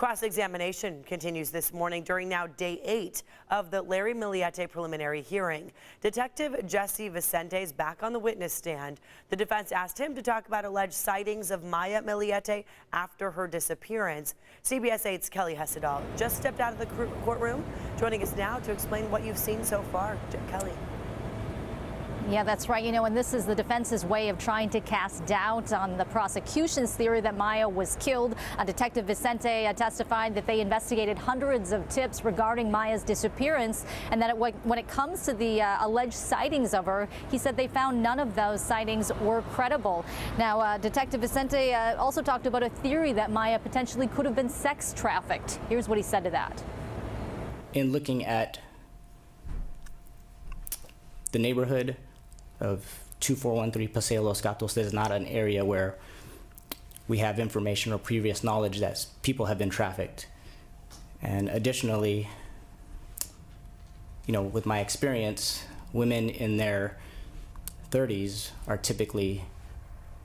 Cross-examination continues this morning during now day 8 of the Larry Millete preliminary hearing. Detective Jesse Vicente is back on the witness stand. The defense asked him to talk about alleged sightings of Maya Millete after her disappearance. CBS 8's Kelly Hessedal just stepped out of the courtroom, joining us now to explain what you've seen so far. Kelly. Yeah, that's right. And this is the defense's way of trying to cast doubt on the prosecution's theory that Maya was killed. Detective Vicente testified that they investigated hundreds of tips regarding Maya's disappearance, and that when it comes to the alleged sightings of her, he said they found none of those sightings were credible. Now, Detective Vicente also talked about a theory that Maya potentially could have been sex trafficked. Here's what he said to that. In looking at the neighborhood of 2413 Paseo Los Gatos, there's not an area where we have information or previous knowledge that people have been trafficked. And additionally, with my experience, women in their 30s are typically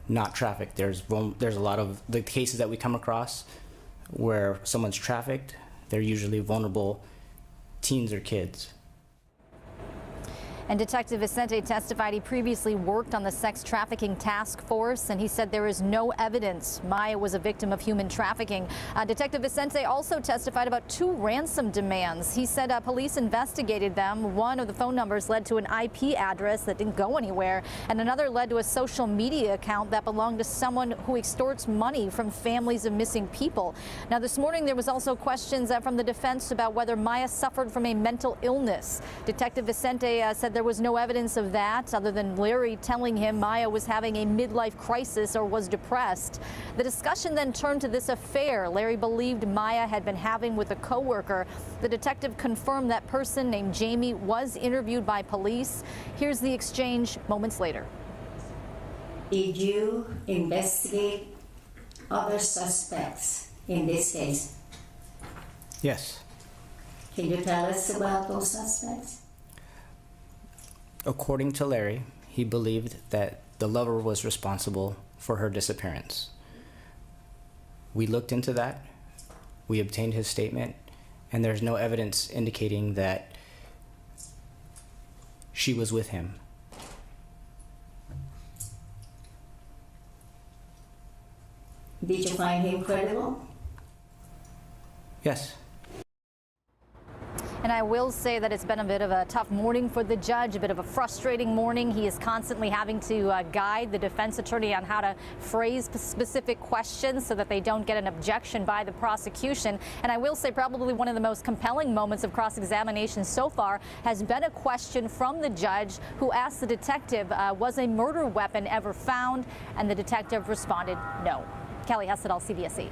not trafficked. There's a lot of the cases that we come across where someone's trafficked, they're usually vulnerable teens or kids. And Detective Vicente testified he previously worked on the sex trafficking task force, and he said there is no evidence Maya was a victim of human trafficking. Detective Vicente also testified about 2 ransom demands. He said police investigated them. One of the phone numbers led to an IP address that didn't go anywhere, and another led to a social media account that belonged to someone who extorts money from families of missing people. Now, this morning there was also questions from the defense about whether Maya suffered from a mental illness. Detective Vicente said there was no evidence of that other than Larry telling him Maya was having a midlife crisis or was depressed. The discussion then turned to this affair Larry believed Maya had been having with a coworker. The detective confirmed that person named Jamie was interviewed by police. Here's the exchange moments later. Did you investigate other suspects in this case? Yes. Can you tell us about those suspects? According to Larry, he believed that the lover was responsible for her disappearance. We looked into that, we obtained his statement, and there's no evidence indicating that she was with him. Did you find him credible? Yes. And I will say that it's been a bit of a tough morning for the judge, a bit of a frustrating morning. He is constantly having to guide the defense attorney on how to phrase specific questions so that they don't get an objection by the prosecution. And I will say probably one of the most compelling moments of cross-examination so far has been a question from the judge who asked the detective, was a murder weapon ever found? And the detective responded, no. Kelly Hessedal, CBS 8.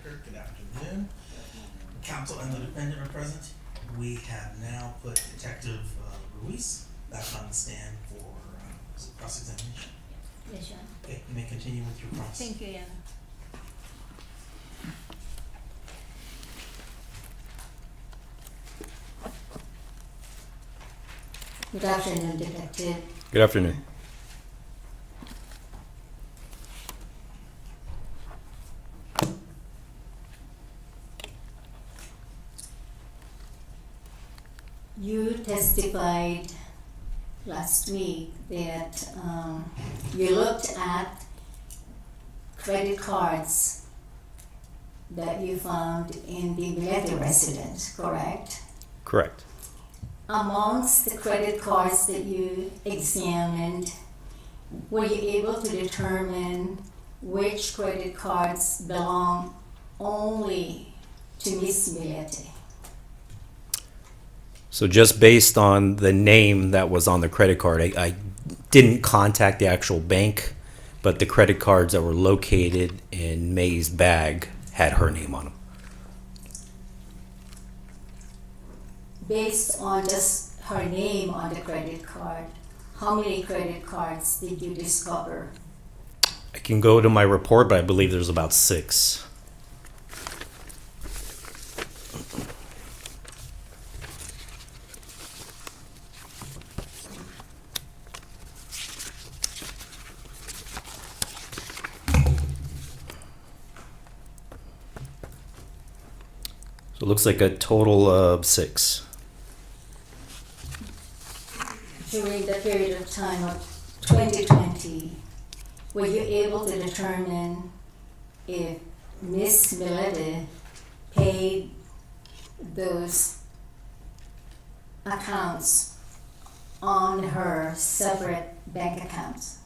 record. Good afternoon. Counsel and the defendant are present. We have now put Detective Ruiz back on the stand for cross-examination. Yes, Your Honor. Okay, you may continue with your cross. Thank you, Your Honor. Good afternoon, Detective. Good afternoon. You testified last week that you looked at credit cards that you found in the Millete residence, correct? Correct. Amongst the credit cards that you examined, were you able to determine which credit cards belong only to Miss Millete? So just based on the name that was on the credit card, I didn't contact the actual bank, but the credit cards that were located in May's bag had her name on them. Based on just her name on the credit card, how many credit cards did you discover? I can go to my report, but I believe there's about 6. So it looks like a total of 6. During the period of time of 2020, were you able to determine if Miss Millete paid those accounts on her separate bank accounts?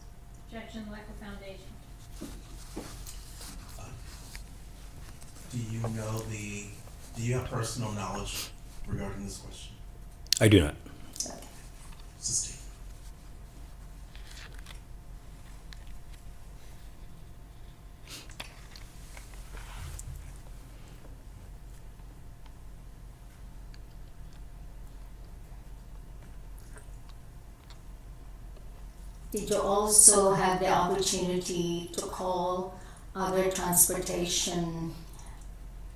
Objection, lack of foundation. Do you have personal knowledge regarding this question? I do not. Okay. Sustain. Did you also have the opportunity to call other transportation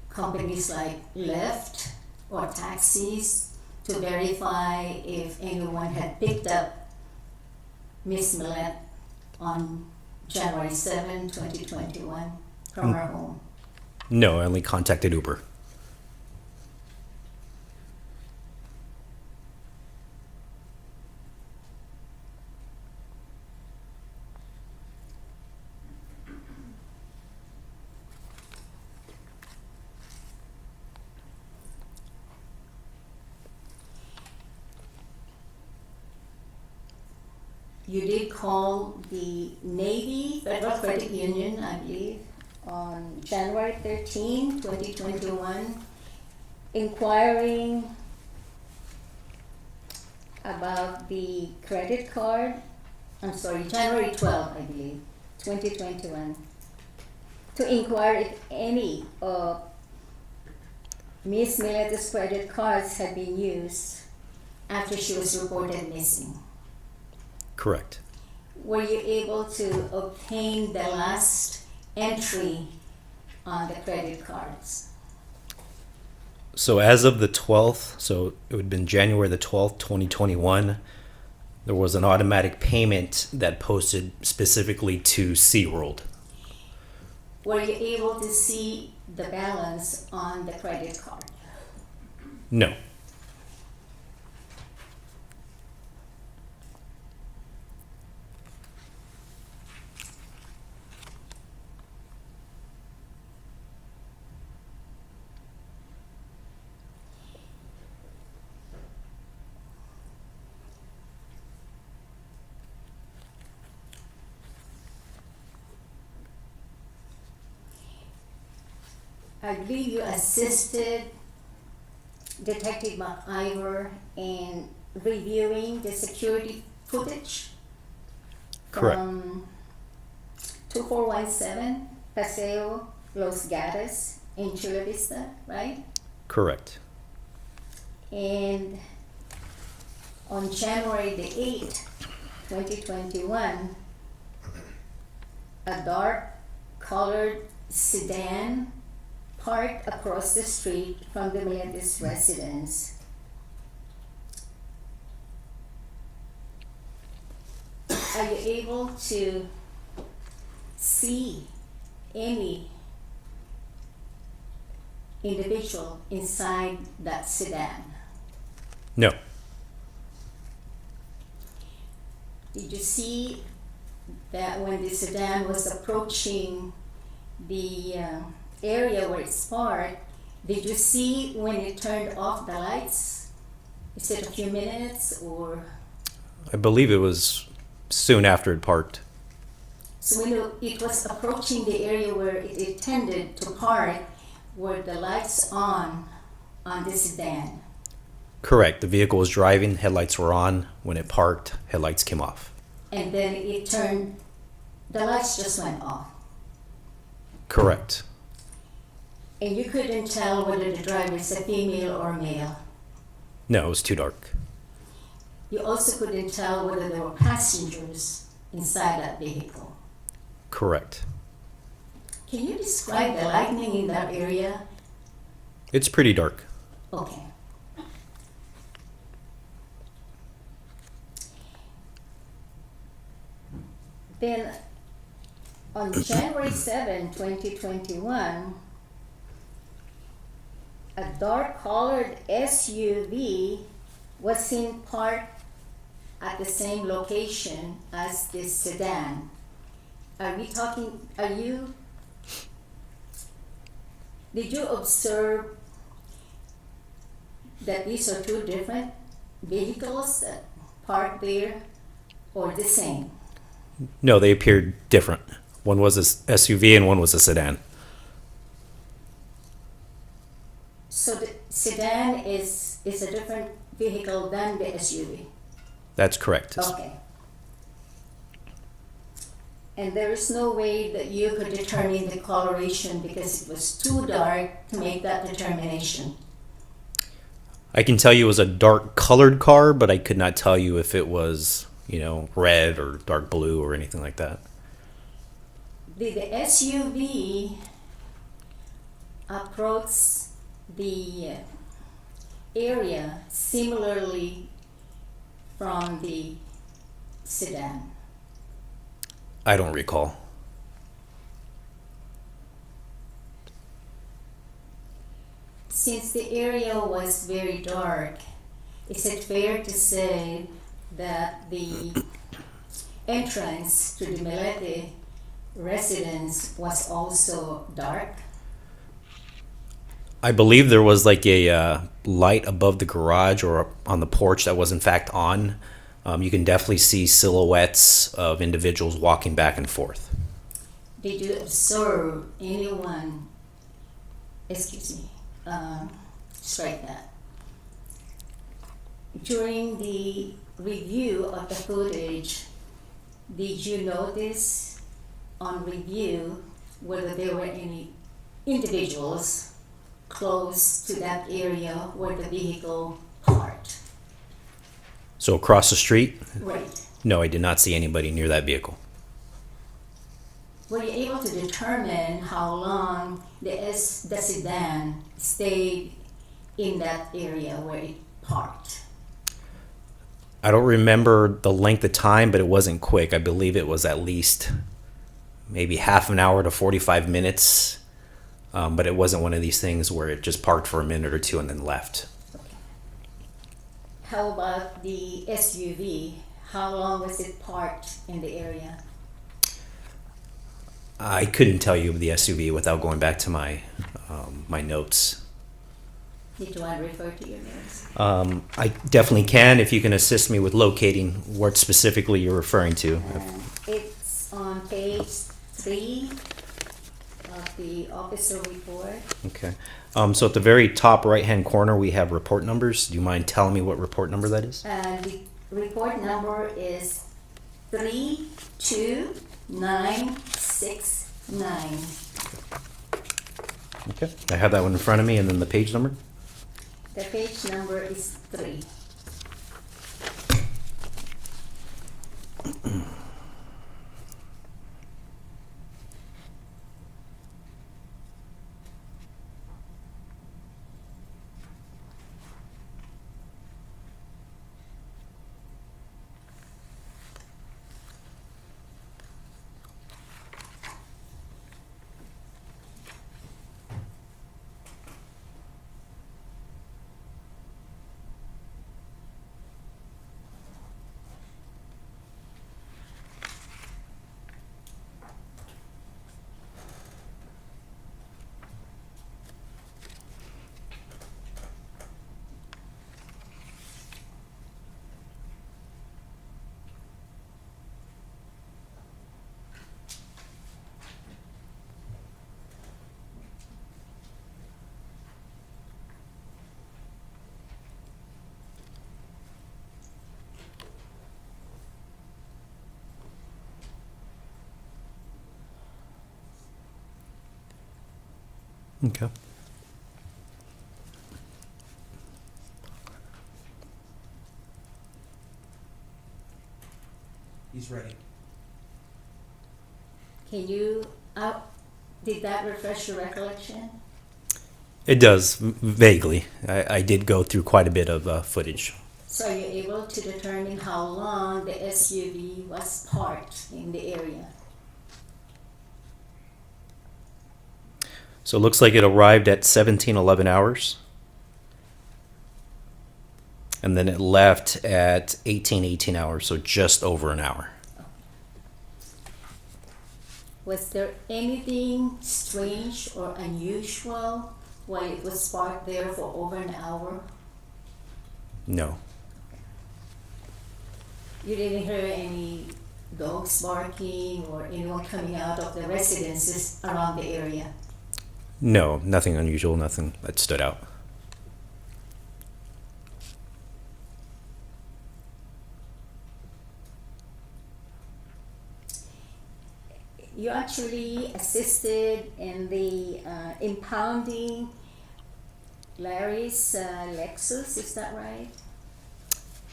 companies like Lyft or taxis to verify if anyone had picked up Miss Millete on January 7, 2021 from her home? No, I only contacted Uber. You did call the Navy Federal Credit Union, I believe, on January 13, 2021, inquiring about the credit card. I'm sorry, January 12, I believe, 2021, to inquire if any of Miss Millete's credit cards had been used after she was reported missing. Correct. Were you able to obtain the last entry on the credit cards? So as of the 12th, so it would have been January the 12th, 2021, there was an automatic payment that posted specifically to SeaWorld. Were you able to see the balance on the credit card? No. I believe you assisted Detective McIver in reviewing the security footage Correct. from 2417 Paseo Los Gatos in Chula Vista, right? Correct. And on January the 8th, 2021, a dark colored sedan parked across the street from the Milete's residence. Are you able to see any individual inside that sedan? No. Did you see that when the sedan was approaching the area where it's parked, did you see when it turned off the lights? Is it a few minutes or? I believe it was soon after it parked. So when it was approaching the area where it intended to park, were the lights on the sedan? Correct. The vehicle was driving, headlights were on. When it parked, headlights came off. And then it turned, the lights just went off. Correct. And you couldn't tell whether the driver is a female or male. No, it was too dark. You also couldn't tell whether there were passengers inside that vehicle. Correct. Can you describe the lighting in that area? It's pretty dark. Okay. Then on January 7, 2021, a dark colored SUV was seen parked at the same location as this sedan. Did you observe that these are two different vehicles that parked there or the same? No, they appeared different. One was a SUV and one was a sedan. So the sedan is a different vehicle than the SUV? That's correct. Okay. And there is no way that you could determine the coloration because it was too dark to make that determination? I can tell you it was a dark colored car, but I could not tell you if it was, red or dark blue or anything like that. Did the SUV approach the area similarly from the sedan? I don't recall. Since the area was very dark, is it fair to say that the entrance to the Millete residence was also dark? I believe there was like a light above the garage or on the porch that was in fact on. You can definitely see silhouettes of individuals walking back and forth. Did you observe anyone, strike that. During the review of the footage, did you notice on review whether there were any individuals close to that area where the vehicle parked? So across the street? Right. No, I did not see anybody near that vehicle. Were you able to determine how long the sedan stayed in that area where it parked? I don't remember the length of time, but it wasn't quick. I believe it was at least maybe half an hour to 45 minutes. But it wasn't one of these things where it just parked for a minute or two and then left. How about the SUV? How long was it parked in the area? I couldn't tell you the SUV without going back to my my notes. Did you want to refer to your notes? I definitely can if you can assist me with locating what specifically you're referring to. It's on page 3 of the officer report. Okay. So at the very top right-hand corner, we have report numbers. Do you mind telling me what report number that is? The report number is 32969. Okay, I have that one in front of me, and then the page number. The page number is 3. Okay. He's ready. Can you, did that refresh your recollection? It does, vaguely. I did go through quite a bit of footage. So you're able to determine how long the SUV was parked in the area? So it looks like it arrived at 17:11 hours. And then it left at 18:18 hours, so just over an hour. Was there anything strange or unusual while it was parked there for over an hour? No. You didn't hear any dogs barking or anyone coming out of the residences around the area? No, nothing unusual, nothing that stood out. You actually assisted in the impounding Larry's Lexus, is that right?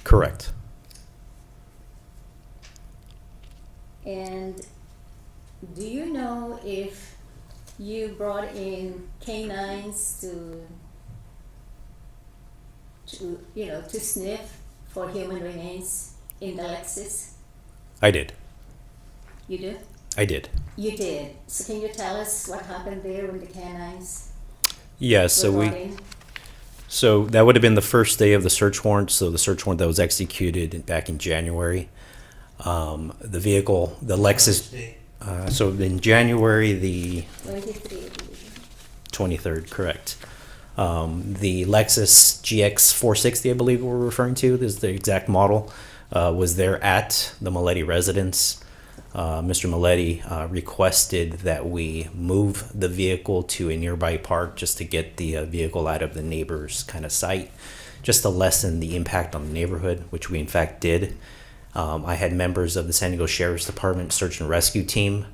Correct. And do you know if you brought in canines to sniff for human remains in the Lexus? I did. You do? I did. You did. So can you tell us what happened there when the canines Yeah, were brought in? So that would have been the first day of the search warrant. So the search warrant that was executed back in January. The vehicle, the Lexus. So in January the 23, I believe. 23rd, correct. The Lexus GX 460, I believe we're referring to, this is the exact model, was there at the Millete residence. Mr. Millete requested that we move the vehicle to a nearby park just to get the vehicle out of the neighbor's kind of sight, just to lessen the impact on the neighborhood, which we in fact did. I had members of the San Diego Sheriff's Department search and rescue team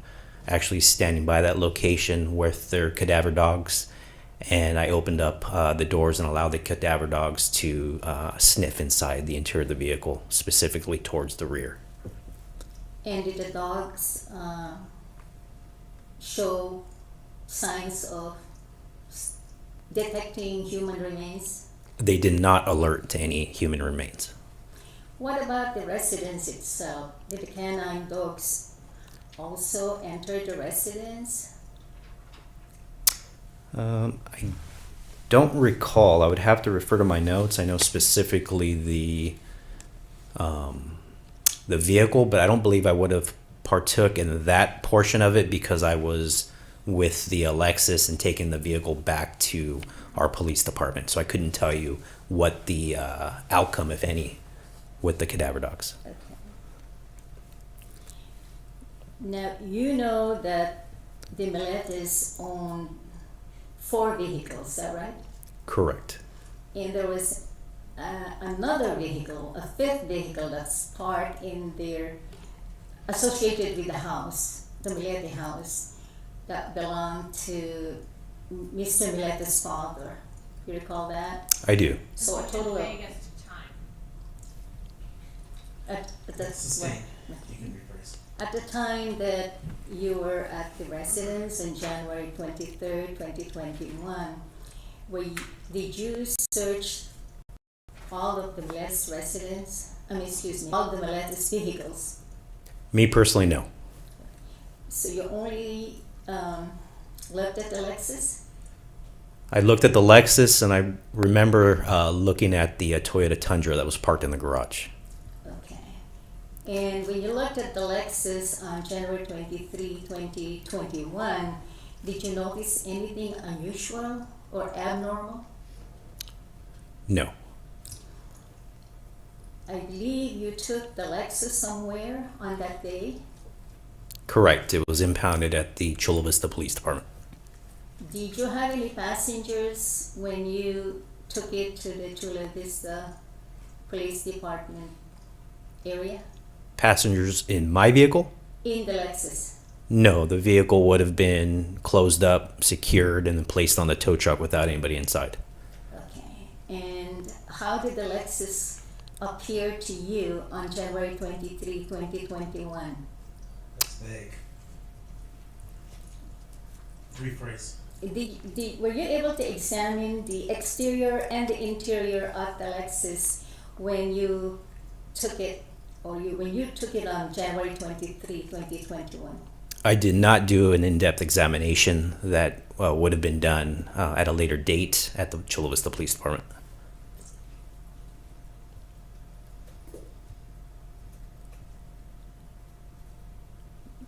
actually standing by that location with their cadaver dogs, and I opened up the doors and allowed the cadaver dogs to sniff inside the interior of the vehicle, specifically towards the rear. And did the dogs show signs of detecting human remains? They did not alert to any human remains. What about the residence itself? Did the canine dogs also enter the residence? I don't recall. I would have to refer to my notes. I know specifically the vehicle, but I don't believe I would have partook in that portion of it because I was with the Lexus and taking the vehicle back to our police department. So I couldn't tell you what the outcome, if any, with the cadaver dogs. Okay. Now, you know that the Milletes own 4 vehicles, is that right? Correct. And there was another vehicle, a 5th vehicle that's parked in their, associated with the house, the Millete house, that belonged to Mr. Milete's father. You recall that? I do. So a total of Vague as to time. Sustained. You can rephrase. At the time that you were at the residence on January 23rd, 2021, did you search all of the Milete's residence? All of the Milete's vehicles? Me personally, no. So you only looked at the Lexus? I looked at the Lexus, and I remember looking at the Toyota Tundra that was parked in the garage. Okay. And when you looked at the Lexus on January 23, 2021, did you notice anything unusual or abnormal? No. I believe you took the Lexus somewhere on that day. Correct. It was impounded at the Chula Vista Police Department. Did you have any passengers when you took it to the Chula Vista Police Department area? Passengers in my vehicle? In the Lexus? No, the vehicle would have been closed up, secured, and then placed on the tow truck without anybody inside. Okay. And how did the Lexus appear to you on January 23, 2021? That's vague. Rephrase. Were you able to examine the exterior and the interior of the Lexus when you took it, when you took it on January 23, 2021? I did not do an in-depth examination that would have been done at a later date at the Chula Vista Police Department.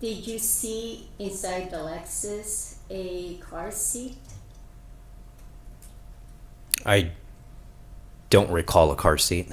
Did you see inside the Lexus a car seat? I don't recall a car seat.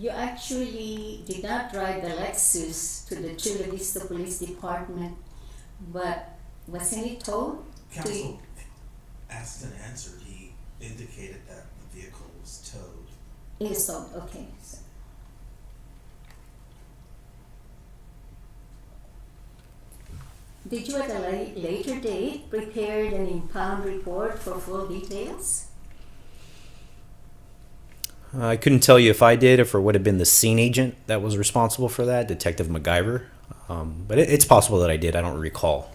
You actually did not drive the Lexus to the Chula Vista Police Department, but wasn't it towed? Counsel asked and answered. He indicated that the vehicle was towed. It is towed, okay. Did you at a later date prepare an impound report for full details? I couldn't tell you if I did, if it would have been the scene agent that was responsible for that, Detective MacGyver. But it's possible that I did. I don't recall.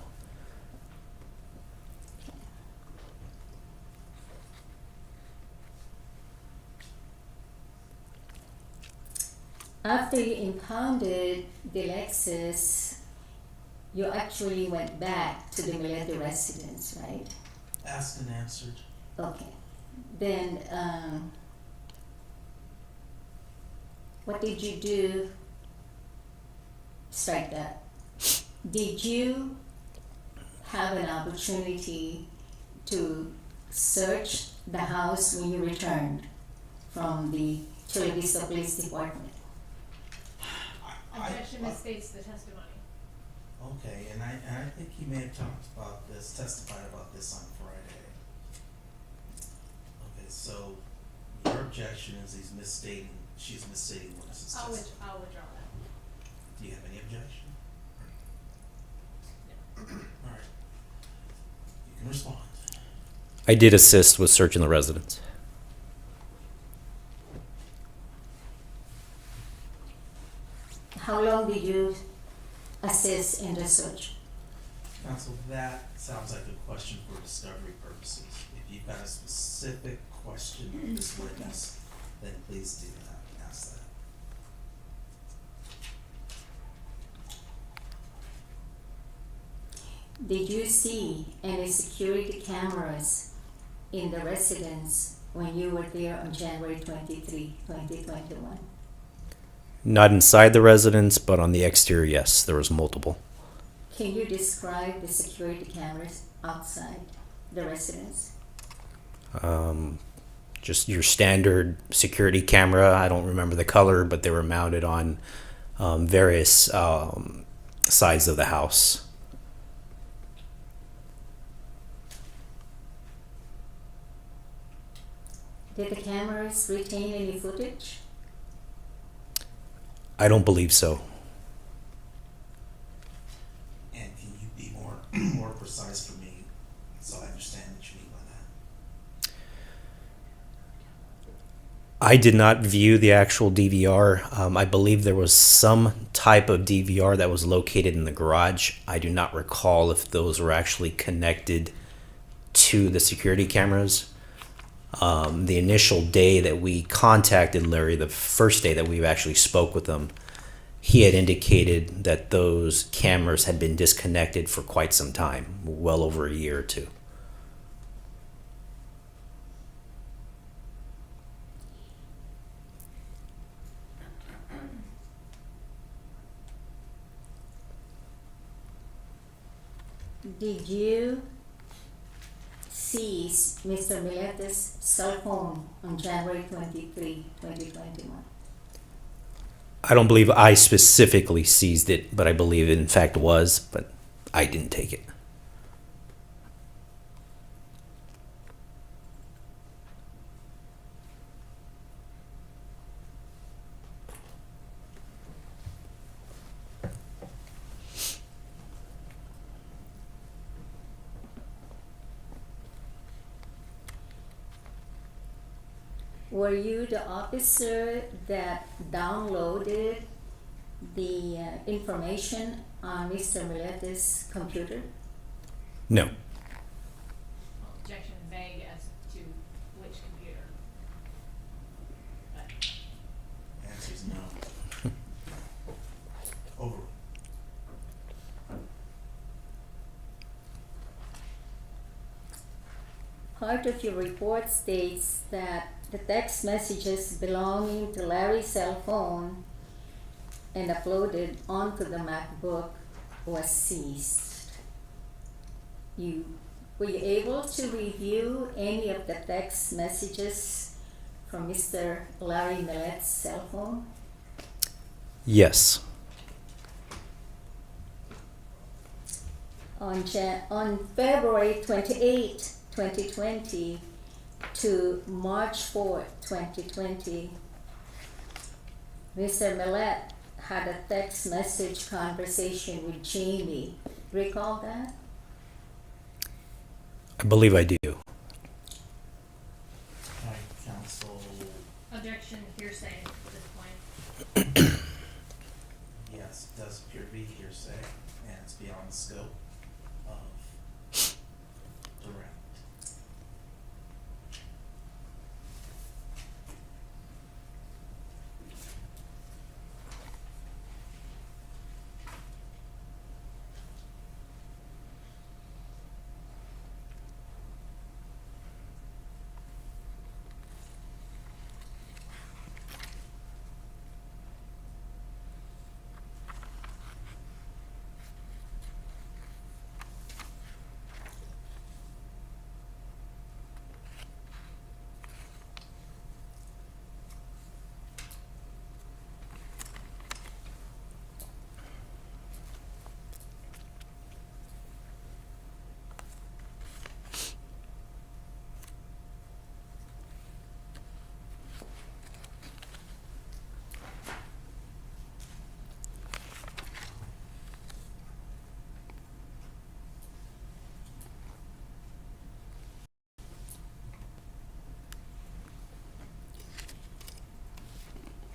After you impounded the Lexus, you actually went back to the Millete residence, right? Asked and answered. Okay. Then, what did you do? Strike that. Did you have an opportunity to search the house when you returned from the Chula Vista Police Department? Objection misstates the testimony. Okay, and I think he may have talked about this, testified about this on Friday. Okay, so your objection is she's misstating what is I'll testimony. withdraw that. Do you have any objection? Alright. You can respond. I did assist with searching the residence. How long did you assist in the search? Counsel, that sounds like a question for discovery purposes. If you've got a specific question of this witness, then please do that, ask that. Did you see any security cameras in the residence when you were there on January 23, 2021? Not inside the residence, but on the exterior, yes, there was multiple. Can you describe the security cameras outside the residence? Just your standard security camera. I don't remember the color, but they were mounted on various sides of the house. Did the cameras retain any footage? I don't believe so. And can you be more precise for me so I understand what you mean by that? I did not view the actual DVR. I believe there was some type of DVR that was located in the garage. I do not recall if those were actually connected to the security cameras. The initial day that we contacted Larry, the first day that we actually spoke with him, he had indicated that those cameras had been disconnected for quite some time, well over a year or two. Did you seize Mr. Millete's cell phone on January 23, 2021? I don't believe I specifically seized it, but I believe it in fact was, but I didn't take it. Were you the officer that downloaded the information on Mr. Millete's computer? No. Objection vague as to which computer. But Answer is no. Over. Part of your report states that the text messages belonging to Larry's cell phone and uploaded onto the MacBook was seized. Were you able to review any of the text messages from Mr. Larry Millete's cell phone? Yes. On February 28, 2020 to March 4, 2020, Mr. Millete had a text message conversation with Jamie. Recall that? I believe I do. Alright, counsel, objection hearsay at this point. yes, it does appear to be hearsay, and it's beyond the scope of the round.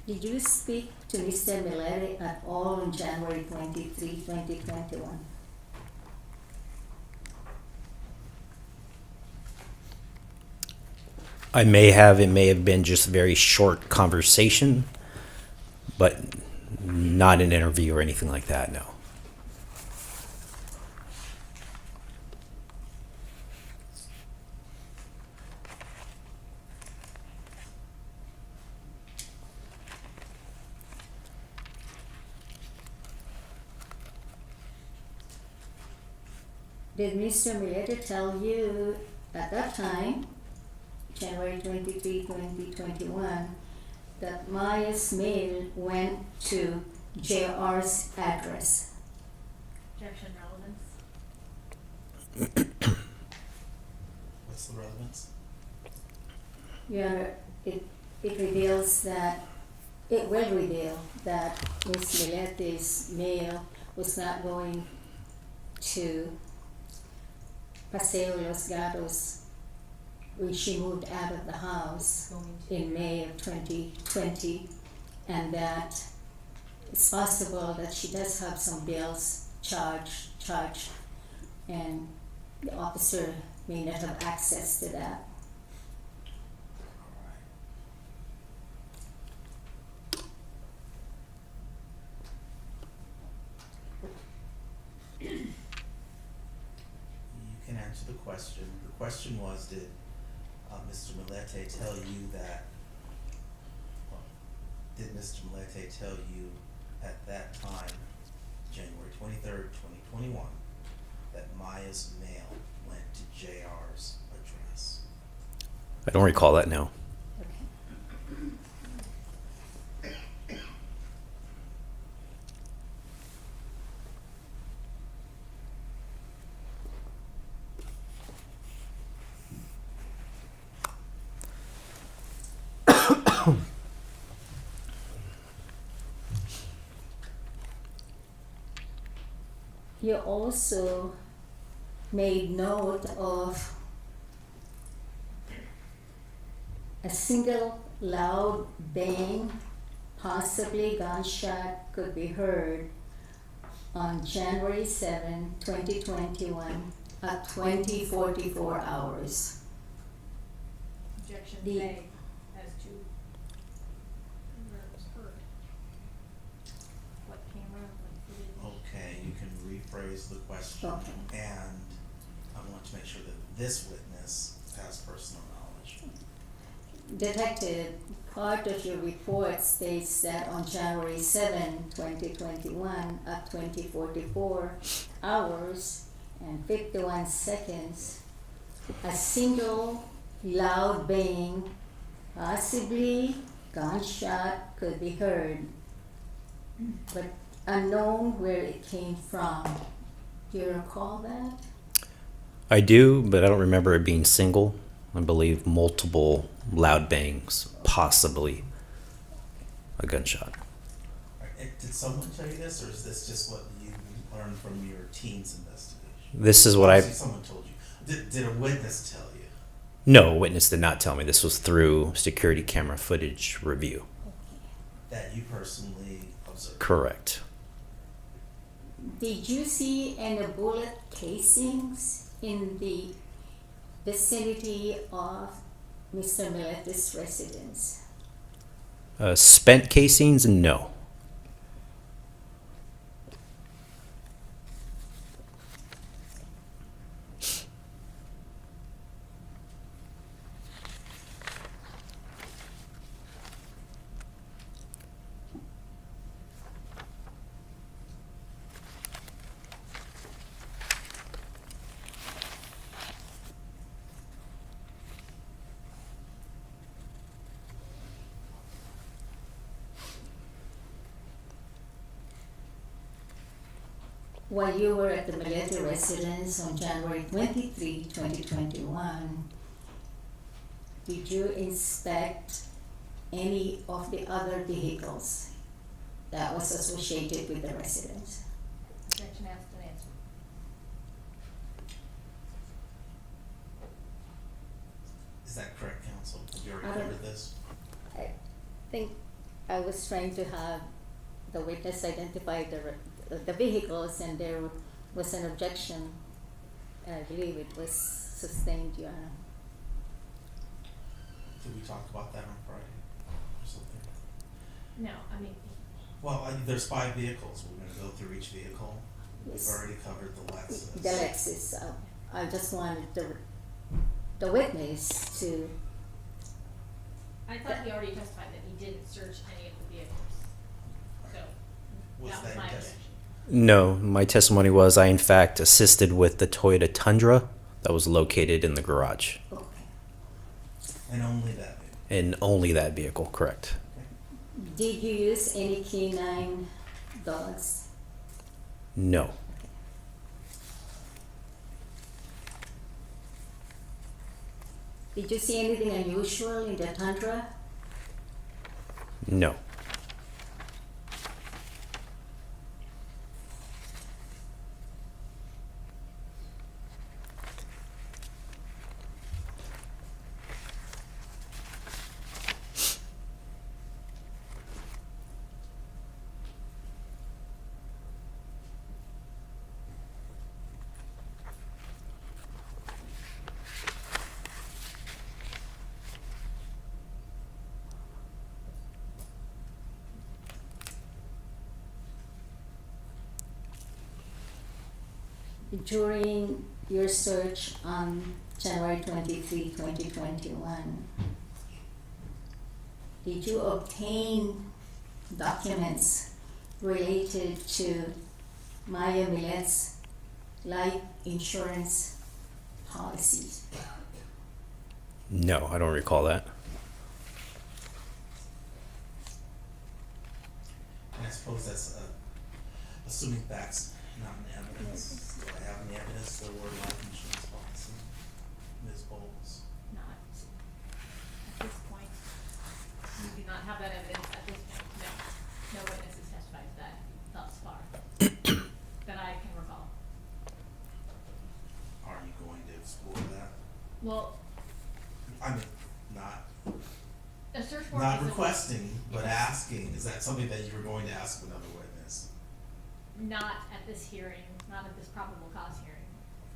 Did you speak to Mr. Millete at all on January 23, 2021? I may have, it may have been just a very short conversation, but not an interview or anything like that, no. Did Mr. Millete tell you at that time, January 23, 2021, that Maya's mail went to JR's address? Objection relevance. What's the relevance? Your Honor, it reveals that, it will reveal that Ms. Milete's mail was not going to Paseo Los Gatos when she moved out of the house in May of 2020, and that it's possible that she does have some bills charged, and the officer may not have access to that. You can answer the question. The question was, did Mr. Millete tell you that, did Mr. Millete tell you at that time, January 23rd, 2021, that Maya's mail went to JR's address? I don't recall that now. Okay. You also made note of a single loud bang, possibly gunshot, could be heard on January 7, 2021 at 20:44 hours. Objection The- made as to where it was heard. What camera, what footage. Okay, you can rephrase the question. Okay. And I want to make sure that this witness has personal knowledge. Detective, part of your report states that on January 7, 2021 at 20:44 hours and 51 seconds, a single loud bang, possibly gunshot, could be heard, but unknown where it came from. Do you recall that? I do, but I don't remember it being single. I believe multiple loud bangs, possibly a gunshot. Did someone tell you this, or is this just what you learned from your team's investigation? This is what Obviously someone told you. Did a witness tell you? No, a witness did not tell me. This was through security camera footage review. That you personally observed? Correct. Did you see any bullet casings in the vicinity of Mr. Milete's residence? Spent casings? No. While you were at the Millete residence on January 23, 2021, did you inspect any of the other vehicles that was associated with the residence? Objection asked and answered. Is that correct, counsel? Have you I already don't- covered this? I think I was trying to have the witness identify the vehicles, and there was an objection, and I believe it was sustained, Your Honor. Did we talk about that on Friday or something? No, I mean, Well, there's 5 vehicles. We're gonna go through each vehicle. We've Yes. already covered the Lexus. The Lexus, I just wanted the witness to, I thought he already testified that he didn't search any of the vehicles. So, Was that was that my your objection. No, my testimony was I, in fact, assisted with the Toyota Tundra that was located in the garage. okay. And only that vehicle. And only that vehicle, correct. Did you use any canine dogs? No. Did you see anything unusual in the tundra? No. During your search on January 23, 2021, did you obtain documents related to Maya Millete's life insurance policies? No, I don't recall that. And I suppose that's assuming facts, not an evidence. Do I have any evidence there were life insurance policy, Ms. Bowles? Not at this point. You do not have that evidence at this point, no. No witnesses testified to that thus far, that I can recall. Are you going to explore that? Well, I mean, not a search warrant is requesting, but asking, is that something that you were going to ask of another witness? not at this hearing, not at this probable cause hearing.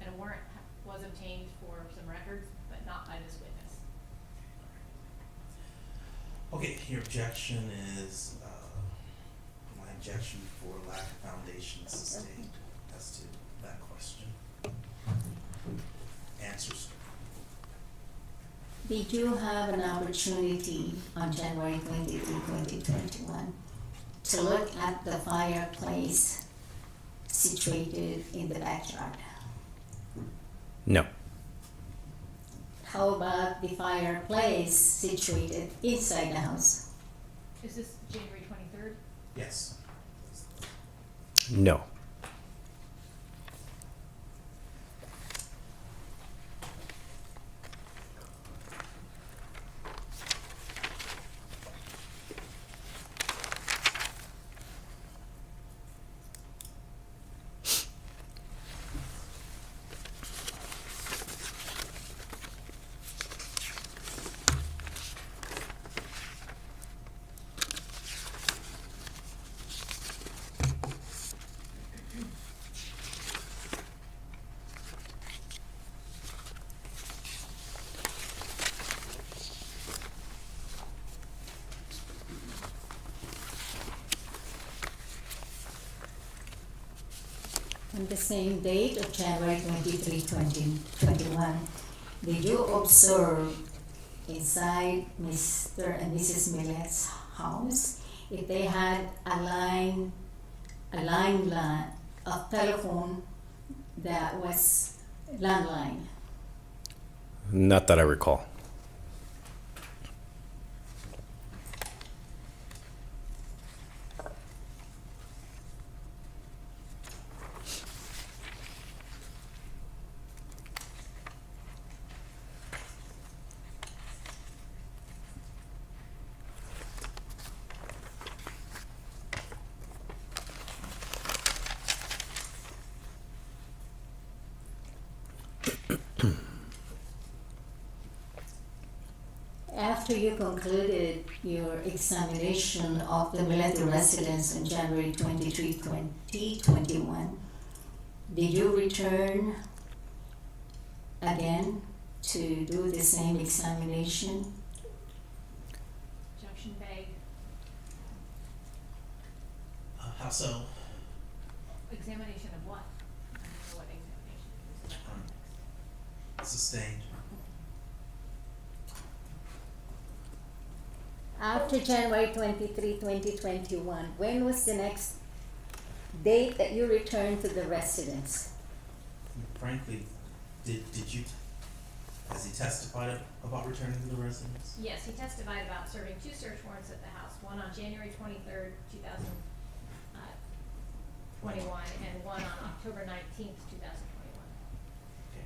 And a warrant was obtained for some records, but not by this witness. Okay, your objection is, my objection for lack of foundation sustained as to that question. Answers. Did you have an opportunity on January 23, 2021 to look at the fireplace situated in the backyard? No. How about the fireplace situated inside the house? Is this January 23rd? Yes. No. On the same date of January 23, 2021, did you observe inside Mr. and Mrs. Millete's house if they had a telephone that was landline? Not that I recall. After you concluded your examination of the Millete residence on January 23, 2021, did you return again to do the same examination? Objection vague. How so? Examination of what? I don't know what examination it is in that context. Sustained. After January 23, 2021, when was the next date that you returned to the residence? Frankly, did you, has he testified about returning to the residence? Yes, he testified about serving 2 search warrants at the house, one on January 23rd, 2021, and one on October 19th, 2021. Okay,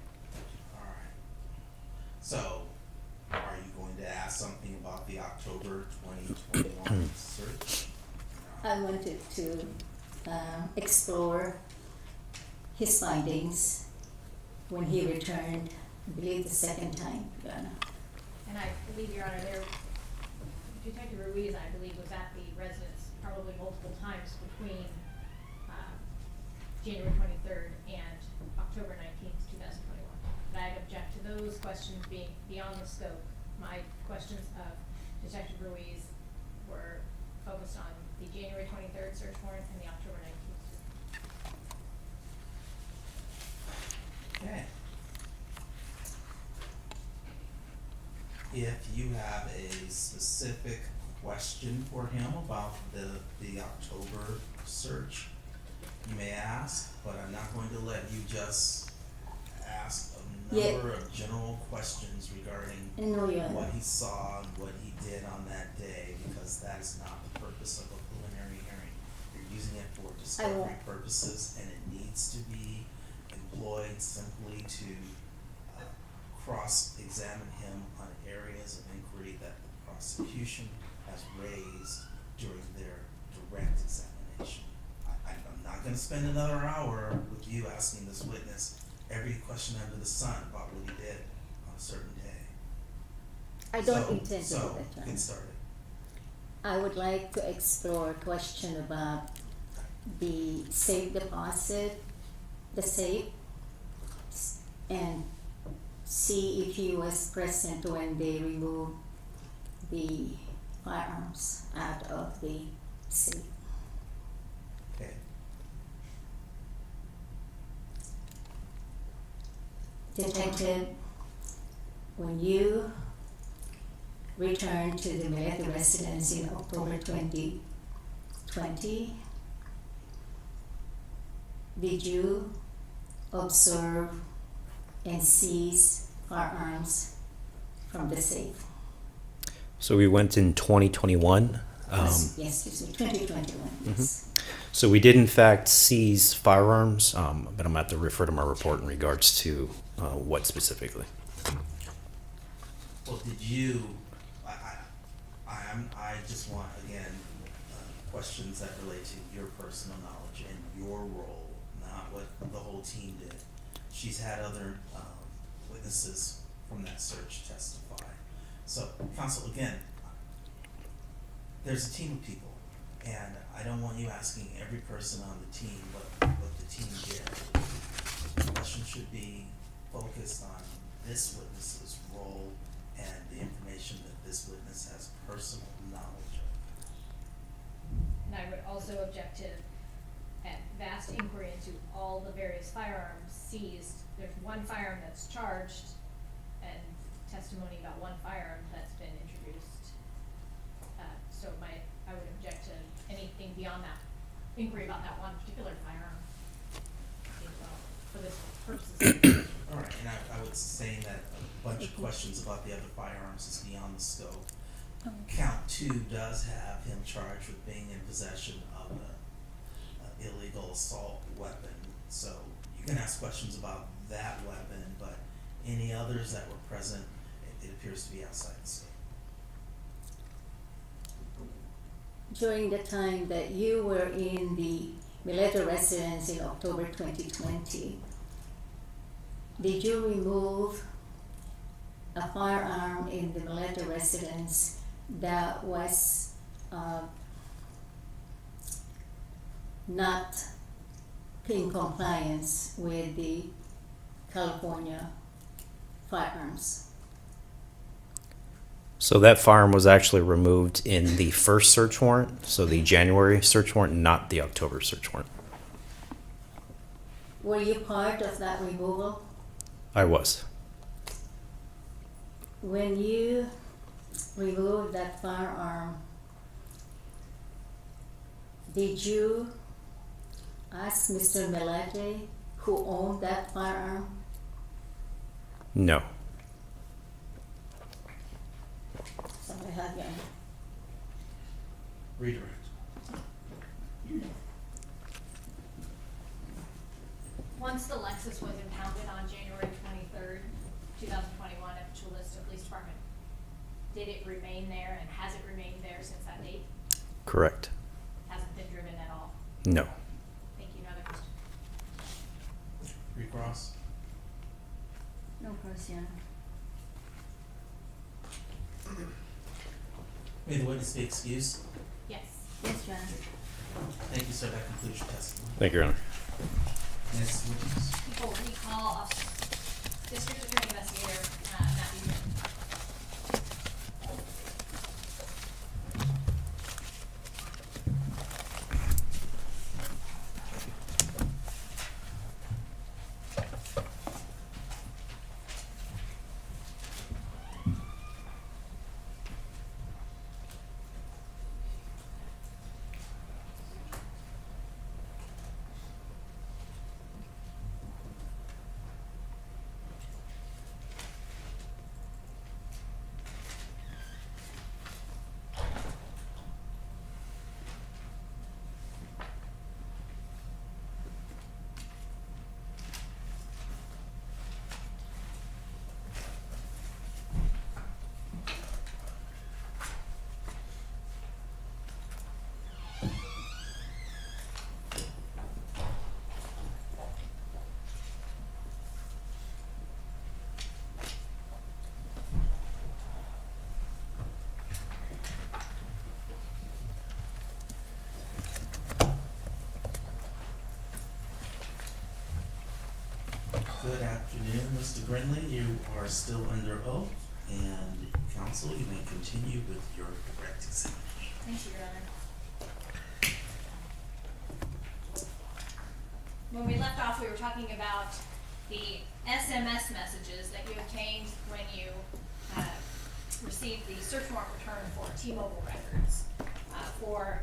all right. So, Are you going to ask something about the October 2021 search? I wanted to explore his findings when he returned, I believe the second time, Your Honor. And I believe, Your Honor, Detective Ruiz, I believe, was at the residence probably multiple times between January 23rd and October 19th, 2021. But I'd object to those questions being beyond the scope. My questions of Detective Ruiz were focused on the January 23rd search warrant and the October 19th. Okay. If you have a specific question for him about the October search, you may ask, but I'm not going to let you just ask a number of general questions regarding No, Your Honor. what he saw and what he did on that day, because that is not the purpose of a preliminary hearing. You're using it for discovery won't. purposes, and it needs to be employed simply to cross-examine him on areas of inquiry that the prosecution has raised during their direct examination. I'm not gonna spend another hour with you asking this witness every question under the sun about what he did on a certain day. I don't intend to do that, So, Your Honor. get started. I would like to explore a question about the safe deposit, the safe, and see if he was present when they removed the firearms out of the safe. Okay. Detective, when you returned to the Millete residence in October 2020, did you observe and seize firearms from the safe? So we went in 2021. Yes, excuse me, 2021, yes. So we did in fact seize firearms, but I'm going to have to refer to my report in regards to what specifically. Well, did you, I just want, again, questions that relate to your personal knowledge and your role, not what the whole team did. She's had other witnesses from that search testify. So, counsel, again, there's a team of people, and I don't want you asking every person on the team what the team did. The question should be focused on this witness's role and the information that this witness has personal knowledge of. And I would also object to a vast inquiry into all the various firearms seized. There's one firearm that's charged and testimony about one firearm that's been introduced. So I would object to anything beyond that inquiry about that one particular firearm as well, for this purposes. All right, and I would say that a bunch of questions about the other firearms is beyond the scope. Count 2 does have him charged with being in possession of an illegal assault weapon. So you can ask questions about that weapon, but any others that were present, it appears to be outside the scope. During the time that you were in the Millete residence in October 2020, did you remove a firearm in the Millete residence that was not in compliance with the California firearms? So that firearm was actually removed in the first search warrant, so the January search warrant, not the October search warrant. Were you part of that removal? I was. When you removed that firearm, did you ask Mr. Millete who owned that firearm? No. So I have your Redirect. Once the Lexus was impounded on January 23rd, 2021 at the Chula Vista Police Department did it remain there, and has it remained there since that date? Correct. Hasn't been driven at all? No. Thank you. Another question? Recross? No question. May the witness be excused. Yes. Yes, Your Honor. Thank you, sir. That concludes your testimony. Thank you, Your Honor. Next witness. People recall District Attorney Investigator Matthew Green. Good afternoon, Mr. Grinley. You are still under oath, and counsel, you may continue with your direct examination. Thank you, Your Honor. When we left off, we were talking about the SMS messages that you obtained when you received the search warrant return for T-Mobile records for,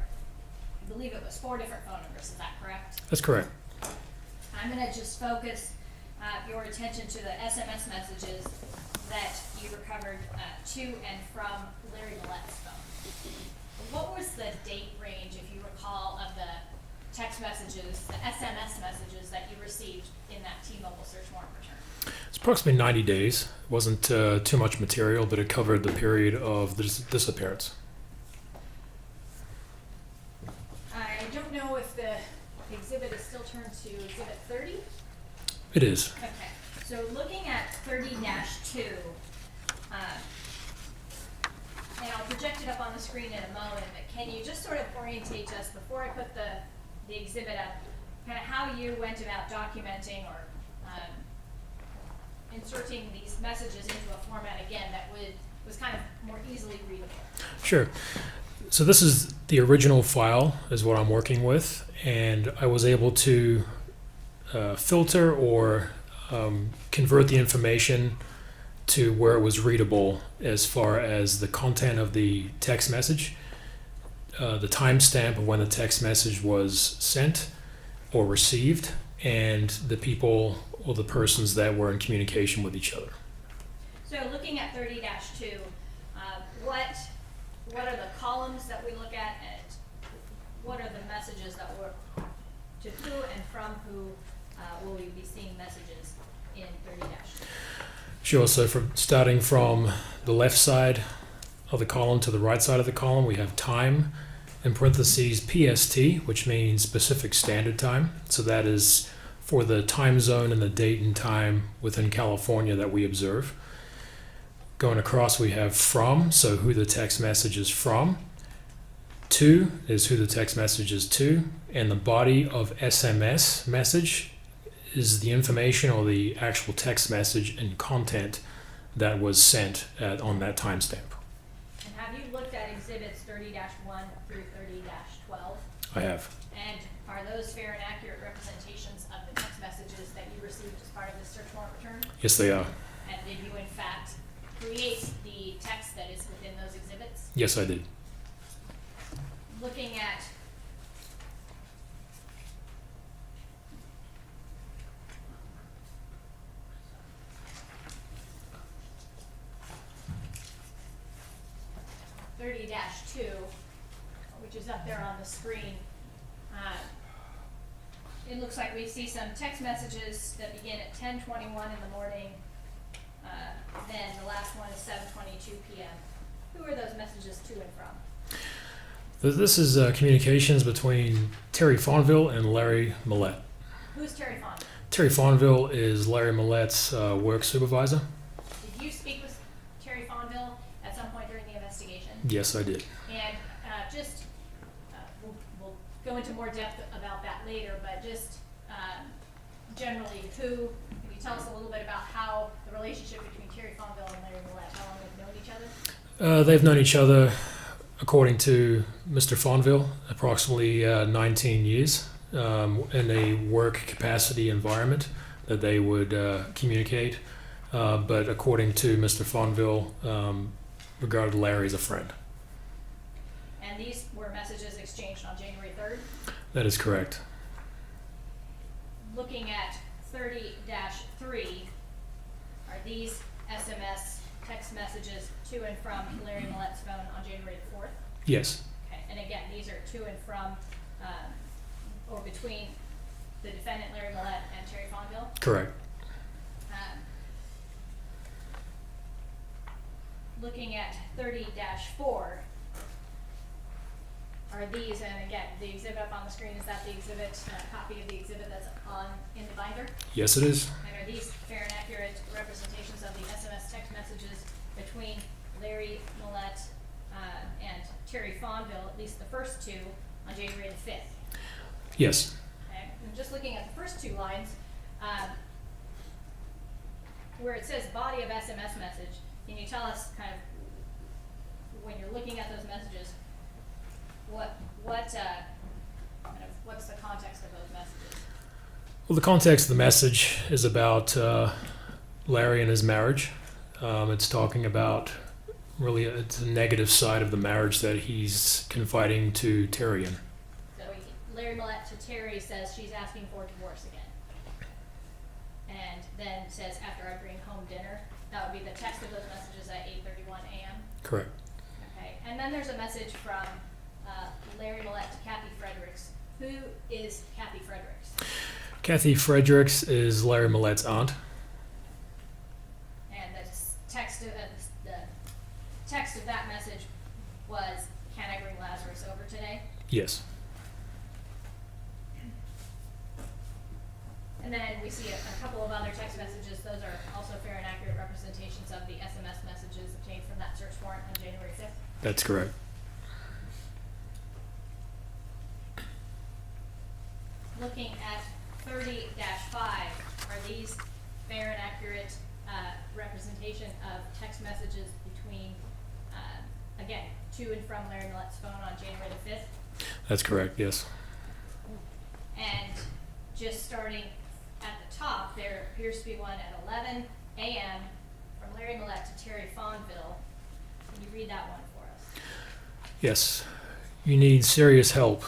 I believe it was 4 different phone numbers. Is that correct? That's correct. I'm gonna just focus your attention to the SMS messages that you recovered to and from Larry Millete's phone. What was the date range, if you recall, of the text messages, the SMS messages that you received in that T-Mobile search warrant return? It's approximately 90 days. It wasn't too much material, but it covered the period of the disappearance. I don't know if the exhibit is still turned to Exhibit 30. It is. Okay, so looking at 30-2, and I'll project it up on the screen in a moment, but can you just sort of orientate us, before I put the exhibit up, kind of how you went about documenting or inserting these messages into a format, again, that was kind of more easily readable? Sure. So this is the original file is what I'm working with, and I was able to filter or convert the information to where it was readable as far as the content of the text message, the timestamp of when the text message was sent or received, and the people or the persons that were in communication with each other. So looking at 30-2, what are the columns that we look at, and what are the messages that were to who and from who will we be seeing messages in 30-2? Sure. So starting from the left side of the column to the right side of the column, we have time, in parentheses PST, which means Pacific Standard Time. So that is for the time zone and the date and time within California that we observe. Going across, we have from, so who the text message is from. To is who the text message is to. And the body of SMS message is the information or the actual text message and content that was sent on that timestamp. And have you looked at exhibits 30-1 through 30-12? I have. And are those fair and accurate representations of the text messages that you received as part of the search warrant return? Yes, they are. And did you in fact create the text that is within those exhibits? Yes, I did. Looking at (30-2), which is up there on the screen, it looks like we see some text messages that begin at 10:21 in the morning. Then the last one is 7:22 p.m. who are those messages to and from? This is communications between Terry Fonville and Larry Millete. Who's Terry Fonville? Terry Fonville is Larry Millete's work supervisor. Did you speak with Terry Fonville at some point during the investigation? Yes, I did. And we'll go into more depth about that later, but just generally, can you tell us a little bit about how the relationship between Terry Fonville and Larry Millete, how long they've known each other? They've known each other, according to Mr. Fonville, approximately 19 years in a work capacity environment that they would communicate. But according to Mr. Fonville, regarded Larry as a friend. And these were messages exchanged on January 3rd. That is correct. Looking at 30-3, are these SMS text messages to and from Larry Millete's phone on January 4th? Yes. Okay, and again, these are to and from or between the defendant Larry Millete and Terry Fonville. Correct. Looking at 30-4, are these, and again, the exhibit up on the screen, is that the exhibit, copy of the exhibit that's in the binder? Yes, it is. And are these fair and accurate representations of the SMS text messages between Larry Millete and Terry Fonville, at least the first two, on January the 5th? Yes. Okay, and just looking at the first two lines, where it says body of SMS message, can you tell us kind of, when you're looking at those messages, what's the context of those messages? Well, the context of the message is about Larry and his marriage. It's talking about really it's a negative side of the marriage that he's confiding to Terry in. So Larry Millete to Terry says she's asking for a divorce again. And then says, after I bring home dinner. That would be the text of those messages at 8:31 a.m. Correct. Okay, and then there's a message from Larry Millete to Kathy Fredericks. Who is Kathy Fredericks? Kathy Fredericks is Larry Millete's aunt. And the text of that message was, "Can I bring Lazarus over today?" Yes. And then we see a couple of other text messages. Those are also fair and accurate representations of the SMS messages obtained from that search warrant on January 5th. That's correct. Looking at 30-5, are these fair and accurate representation of text messages between, again, to and from Larry Millete's phone on January the 5th? That's correct, yes. And just starting at the top, there appears to be one at 11 a.m. from Larry Millete to Terry Fonville. Can you read that one for us? Yes. You need serious help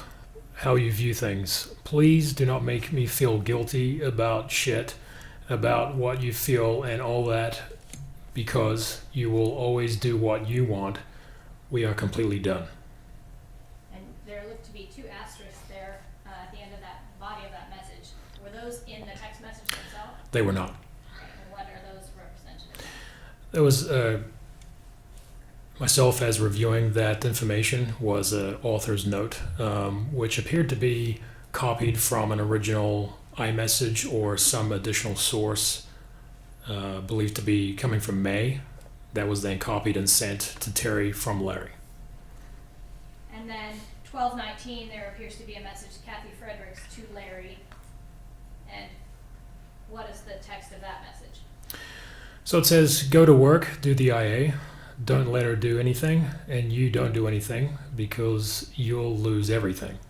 how you view things. Please do not make me feel guilty about shit, about what you feel and all that, because you will always do what you want. We are completely done. And there look to be two asterisks there at the end of that body of that message. Were those in the text message themselves? They were not. Okay, and what are those representative of? There was myself as reviewing that information was an author's note, which appeared to be copied from an original iMessage or some additional source believed to be coming from May. That was then copied and sent to Terry from Larry. And then 12:19, there appears to be a message, Kathy Fredericks to Larry. And what is the text of that message? So it says, go to work, do the IA, don't let her do anything, and you don't do anything because you'll lose everything.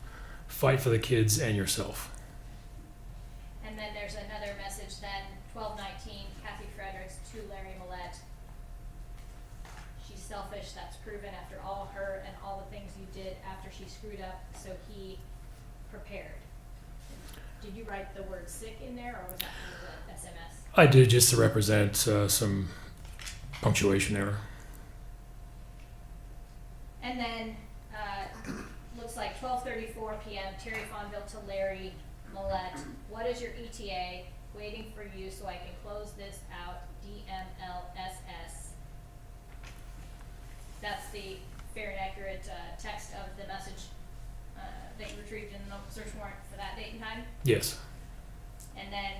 Fight for the kids and yourself. And then there's another message then, 12:19, Kathy Fredericks to Larry Millete. She's selfish, that's proven after all her and all the things you did after she screwed up, so he prepared. Did you write the word sick in there, or was that from the SMS? I did just to represent some punctuation error. And then, looks like 12:34 p.m., Terry Fonville to Larry Millete. What is your ETA? Waiting for you so I can close this out, DMLSS. that's the fair and accurate text of the message that you retrieved in the search warrant for that date and time. Yes. And then,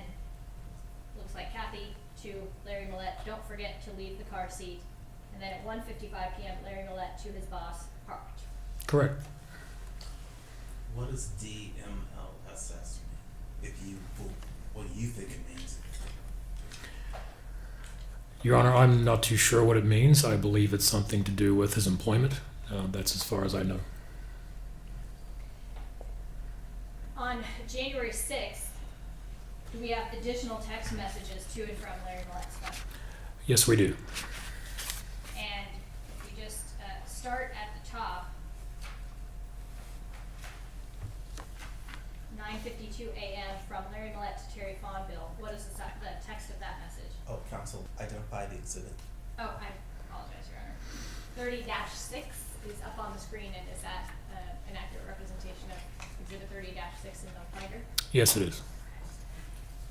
looks like Kathy to Larry Millete, don't forget to leave the car seat. And then at 1:55 p.m., Larry Millete to his boss, parked. Correct. What does DMLSS mean? What do you think it means? Your Honor, I'm not too sure what it means. I believe it's something to do with his employment. That's as far as I know. On January 6th, do we have additional text messages to and from Larry Millete's phone? Yes, we do. And if you just start at the top, 9:52 a.m. from Larry Millete to Terry Fonville. What is the text of that message? Oh, counsel, identify the exhibit. Oh, I apologize, Your Honor. 30-6 is up on the screen, and is that an accurate representation of exhibit 30-6 in the binder? Yes, it is.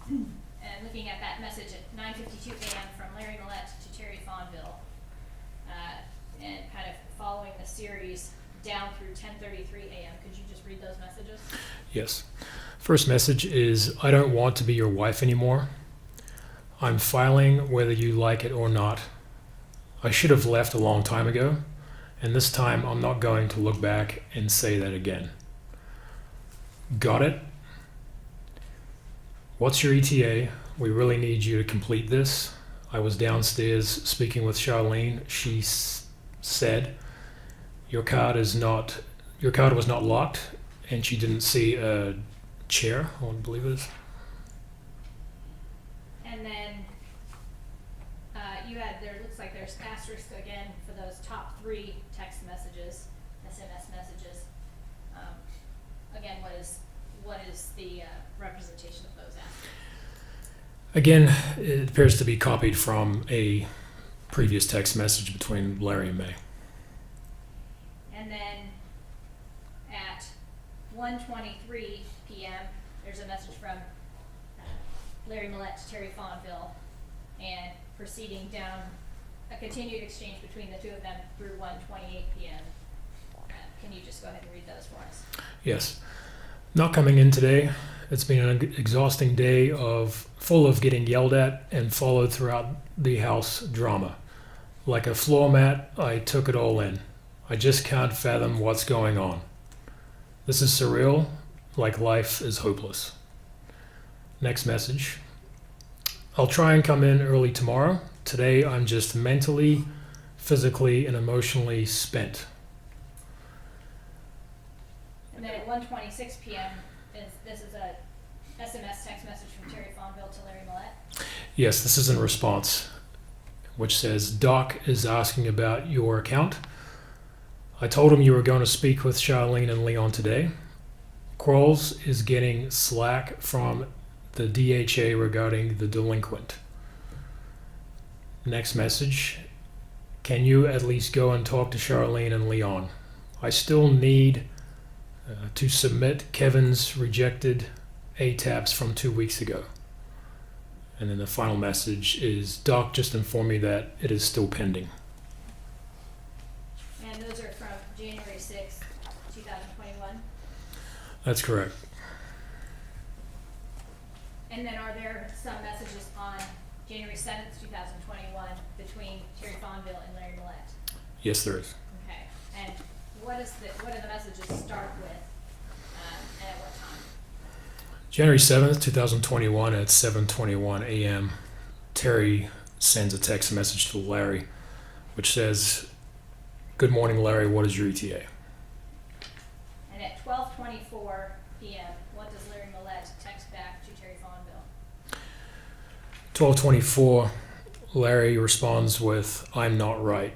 And looking at that message at 9:52 a.m. from Larry Millete to Terry Fonville, and kind of following the series down through 10:33 a.m., could you just read those messages? Yes. First message is, I don't want to be your wife anymore. I'm filing whether you like it or not. I should have left a long time ago, and this time I'm not going to look back and say that again. Got it? What's your ETA? We really need you to complete this. I was downstairs speaking with Charlene. She said your card was not locked, and she didn't see a chair, I want to believe it is. And then looks like there's asterisk again for those top 3 text messages, SMS messages. Again, what is the representation of those asterisks? Again, it appears to be copied from a previous text message between Larry and May. And then at 1:23 p.m., there's a message from Larry Millete to Terry Fonville, and proceeding down a continued exchange between the two of them through 1:28 p.m. Can you just go ahead and read those for us? Yes. Not coming in today. It's been an exhausting day full of getting yelled at and followed throughout the house drama. Like a floor mat, I took it all in. I just can't fathom what's going on. This is surreal, like life is hopeless. Next message. I'll try and come in early tomorrow. Today I'm just mentally, physically, and emotionally spent. And then at 1:26 p.m., this is a SMS text message from Terry Fonville to Larry Millete. Yes, this is in response, which says, Doc is asking about your account. I told him you were going to speak with Charlene and Leon today. Quarles is getting slack from the DHA regarding the delinquent. Next message. Can you at least go and talk to Charlene and Leon? I still need to submit Kevin's rejected ATAPs from 2 weeks ago. And then the final message is, Doc just informed me that it is still pending. And those are from January 6th, 2021. That's correct. And then are there some messages on January 7th, 2021 between Terry Fonville and Larry Millete? Yes, there is. Okay. And what do the messages start with, and at what time? January 7th, 2021 at 7:21 a.m., Terry sends a text message to Larry, which says, Good morning, Larry. What is your ETA? And at 12:24 p.m., what does Larry Millete text back to Terry Fonville? 12:24, Larry responds with, I'm not right.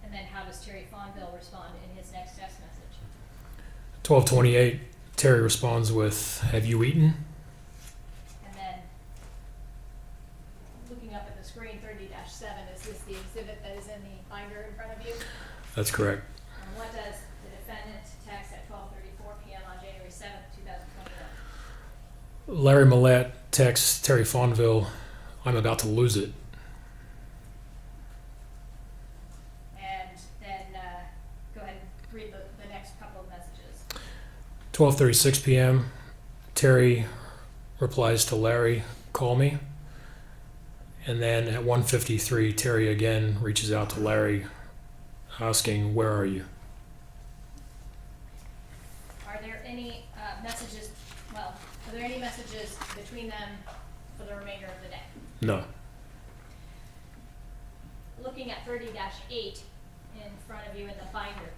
And then how does Terry Fonville respond in his next text message? 12:28, Terry responds with, Have you eaten? And then, looking up at the screen, 30-7, is this the exhibit that is in the binder in front of you? That's correct. And what does the defendant text at 12:34 p.m. on January 7th, 2021? Larry Millete texts Terry Fonville, I'm about to lose it. read the next couple of messages. 12:36 p.m. Terry replies to Larry, "Call me." And then at 1:53, Terry again reaches out to Larry, asking, "Where are you?" Are there any messages, well, are there any messages between them for the remainder of the day? No. Looking at 30-8 in front of you in the binder,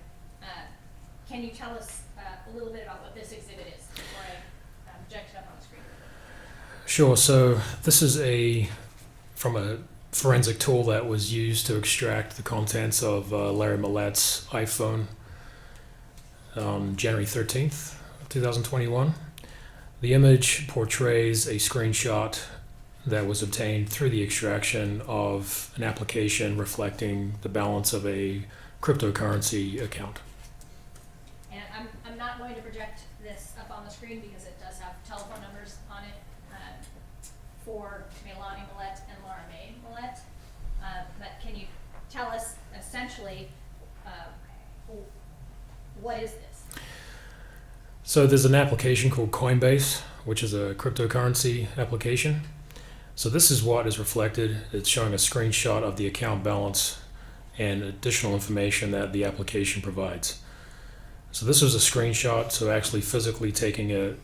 can you tell us a little bit about what this exhibit is before I project it up on the screen? Sure. So this is from a forensic tool that was used to extract the contents of Larry Millete's iPhone on January 13th, 2021. The image portrays a screenshot that was obtained through the extraction of an application reflecting the balance of a cryptocurrency account. And I'm not going to project this up on the screen because it does have telephone numbers on it for Melanie Millete and Laura Mae Millete. But can you tell us essentially what is this? So there's an application called Coinbase, which is a cryptocurrency application. So this is what is reflected. It's showing a screenshot of the account balance and additional information that the application provides. So this was a screenshot, so actually physically taking a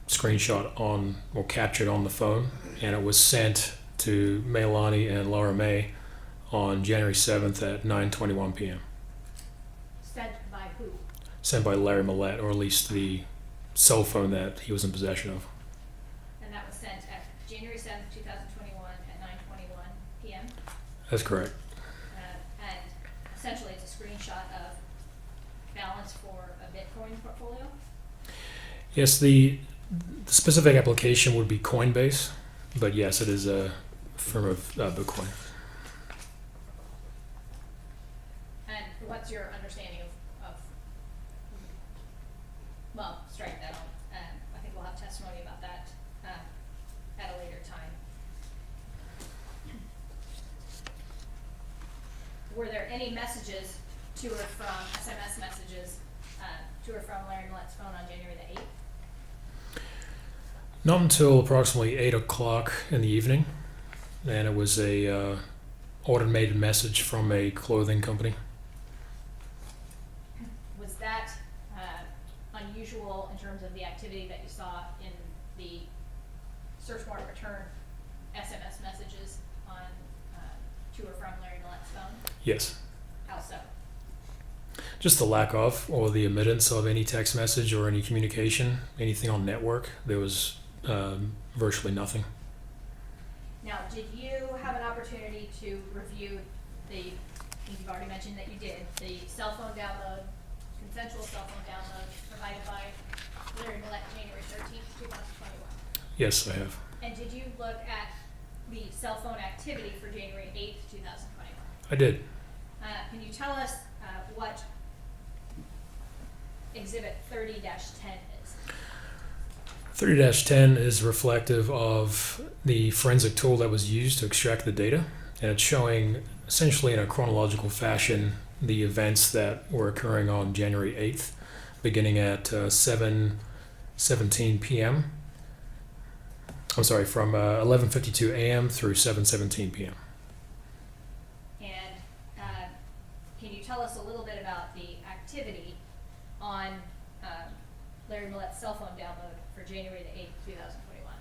screenshot on or captured on the phone, and it was sent to Melanie and Laura Mae on January 7th at 9:21 p.m. Sent by who? Sent by Larry Millete, or at least the cell phone that he was in possession of. And that was sent at January 7th, 2021 at 9:21 p.m. That's correct. And essentially it's a screenshot of balance for a Bitcoin portfolio. Yes, the specific application would be Coinbase, but yes, it is a firm of Bitcoin. And what's your understanding of well, strike that on. I think we'll have testimony about that at a later time. Were there any messages to or from, SMS messages, to or from Larry Millete's phone on January the 8th? Not until approximately 8 o'clock in the evening, and it was a automated message from a clothing company. Was that unusual in terms of the activity that you saw in the search warrant return SMS messages on to or from Larry Millete's phone? Yes. How so? Just the lack of, or the omittance of any text message or any communication, anything on network. There was virtually nothing. Now, did you have an opportunity to review I think you've already mentioned that you did, the cell phone download, consensual cell phone download provided by Larry Millete January 13th, 2021? Yes, I have. And did you look at the cell phone activity for January 8th, 2021? I did. Can you tell us what Exhibit 30-10 is? 30-10 is reflective of the forensic tool that was used to extract the data, and it's showing essentially in a chronological fashion the events that were occurring on January 8th, beginning at 7:17 p.m. I'm sorry, from 11:52 a.m. through 7:17 p.m. And can you tell us a little bit about the activity on Larry Millete's cell phone download for January the 8th, 2021?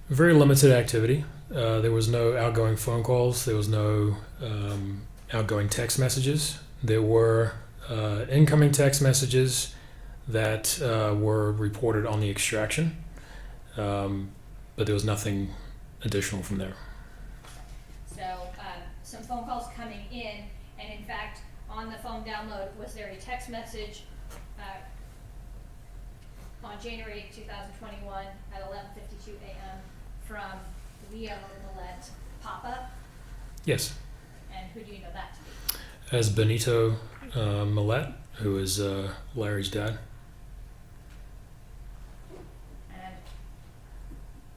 Very limited activity. There was no outgoing phone calls. There was no outgoing text messages. There were incoming text messages that were reported on the extraction, but there was nothing additional from there. So some phone calls coming in, and in fact, on the phone download, was there a text message on January 2021 at 11:52 a.m. from Leo Millete Papa? Yes. And who do you know that to be? As Benito Millete, who is Larry's dad. And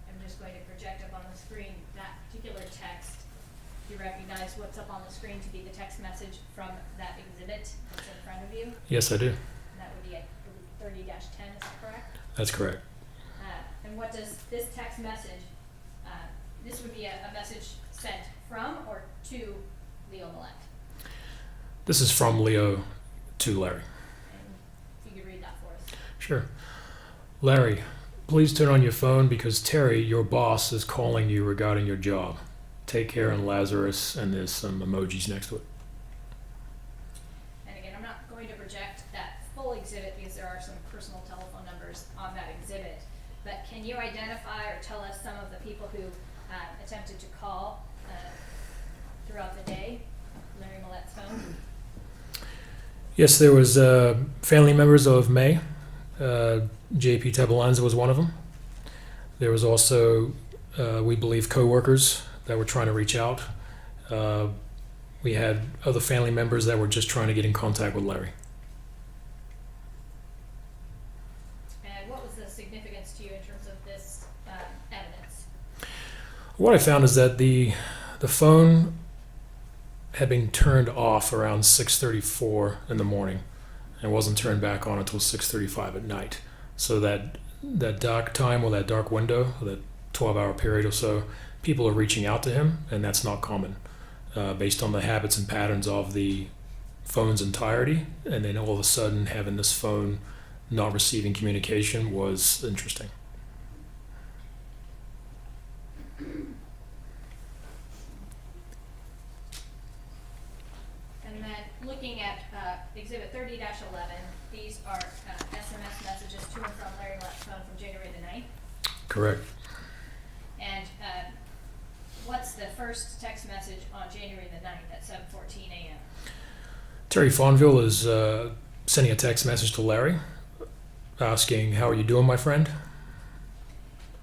I'm just going to project up on the screen that particular text. Do you recognize what's up on the screen to be the text message from that exhibit that's in front Yes, I do. And that would be at 30-10, is that correct? That's correct. And what does this text message, this would be a message sent from or to Leo Millete? This is from Leo to Larry. And if you could read that for us. Sure. Larry, please turn on your phone because Terry, your boss, is calling you regarding your job. Take care, and Lazarus, and there's some emojis next to it. And again, I'm not going to project that full exhibit because there are some personal telephone numbers on that exhibit. But can you identify or tell us some of the people who attempted to call throughout the day, Larry Millete's phone? Yes, there was family members of May. JP Tabalanza was one of them. There was also, we believe, co-workers that were trying to reach out. We had other family members that were just trying to get in contact with Larry. And what was the significance to you in terms of this evidence? What I found is that the phone had been turned off around 6:34 in the morning and wasn't turned back on until 6:35 at night. So that dark time, or that dark window, or that 12-hour period or so, people are reaching out to him, and that's not common based on the habits and patterns of the phone's entirety. And then all of a sudden having this phone not receiving communication was interesting. And then looking at Exhibit 30-11, these are SMS messages to and from Larry Millete's phone from January the 9th. Correct. And what's the first text message on January the 9th at 7:14 a.m.? Terry Fonville is sending a text message to Larry asking, "How are you doing, my friend?"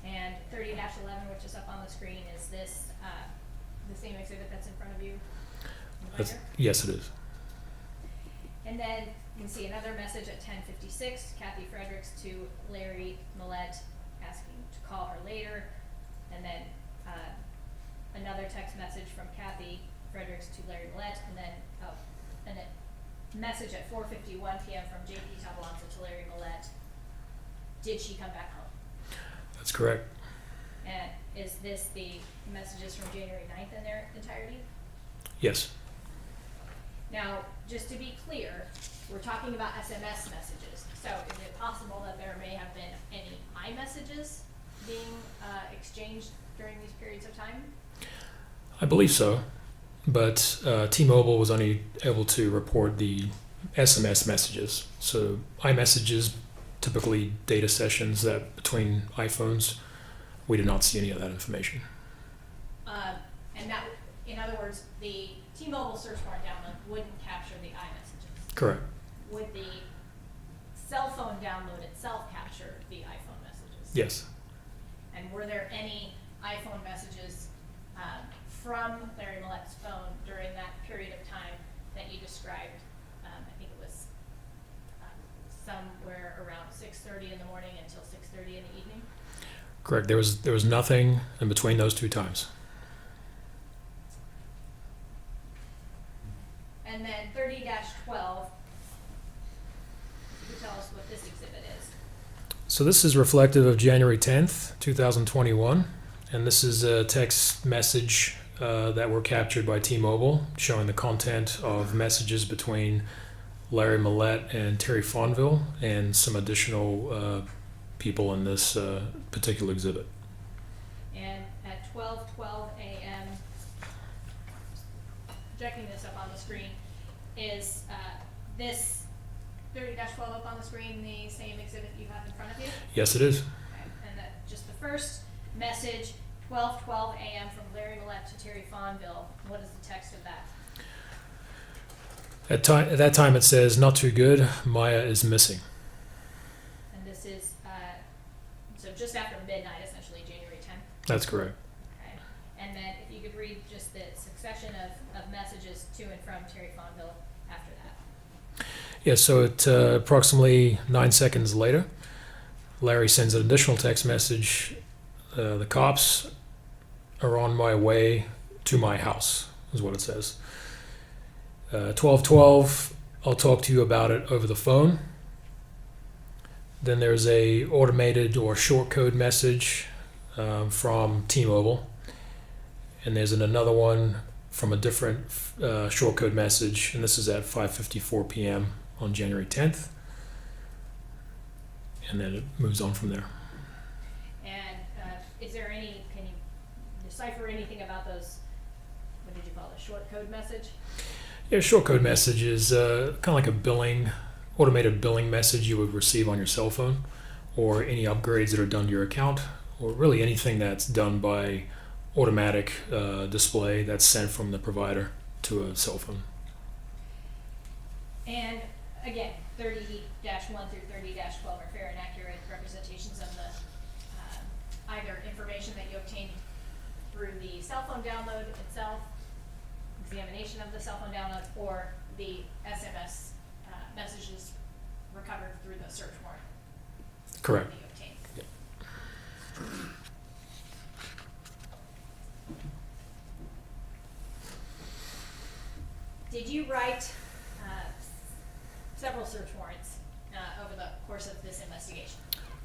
And 30-11, which is up on the screen, is this the same exhibit that's in front of you? Yes, it is. And then you can see another message at 10:56, Kathy Fredericks to Larry Millete asking to call her later. And then another text message from Kathy Fredericks to Larry Millete, and then a message at 4:51 p.m. from JP Tabalanza to Larry Millete. Did she come back home? That's correct. And is this the messages from January 9th in their entirety? Yes. Now, just to be clear, we're talking about SMS messages. So is it possible that there may have been any iMessages being exchanged during these periods of time? I believe so, but T-Mobile was only able to report the SMS messages. So iMessages, typically data sessions that between iPhones, we did not see any of that information. And that, in other words, the T-Mobile search warrant download wouldn't capture the iMessages. Correct. Would the cell phone download itself capture the iPhone messages? Yes. And were there any iPhone messages from Larry Millete's phone during that period of time that you described? I think it was somewhere around 6:30 in the morning until 6:30 in the evening. Correct. There was nothing in between those two times. And then 30-12, you tell us what this exhibit is. So this is reflective of January 10th, 2021, and this is a text message that were captured by T-Mobile showing the content of messages between Larry Millete and Terry Fonville and some additional people in this particular exhibit. And at 12:12 a.m., projecting this up on the screen, is this 30-12 up on the screen the same exhibit you have in front of you? Yes, it is. Okay. And that just the first message, 12:12 a.m. from Larry Millete to Terry Fonville. What is the text of that? At that time, it says, "Not too good. Maya is missing." And this is so just after midnight, essentially January 10th. That's correct. Okay. And then if you could read just the succession of messages to and from Terry Fonville after that. Yeah, so at approximately 9 seconds later, Larry sends an additional text message. The cops are on my way to my house, is what it says. 12:12, I'll talk to you about it over the phone. Then there's a automated or short code message from T-Mobile. And there's another one from a different short code message, and this is at 5:54 p.m. on January 10th. And then it moves on from there. And is there any, can you decipher anything about those, what did you call it, short code message? Yeah, short code message is kind of like a automated billing message you would receive on your cell phone, or any upgrades that are done to your account, or really anything that's done by automatic display that's sent from the provider to a cell phone. And again, 30-1 through 30-12 are fair and accurate representations of the either information that you obtained through the cell phone download itself, examination of the cell phone download, or the SMS messages recovered through the search warrant. Correct. That you obtained. Yep. Did you write several search warrants over the course of this investigation?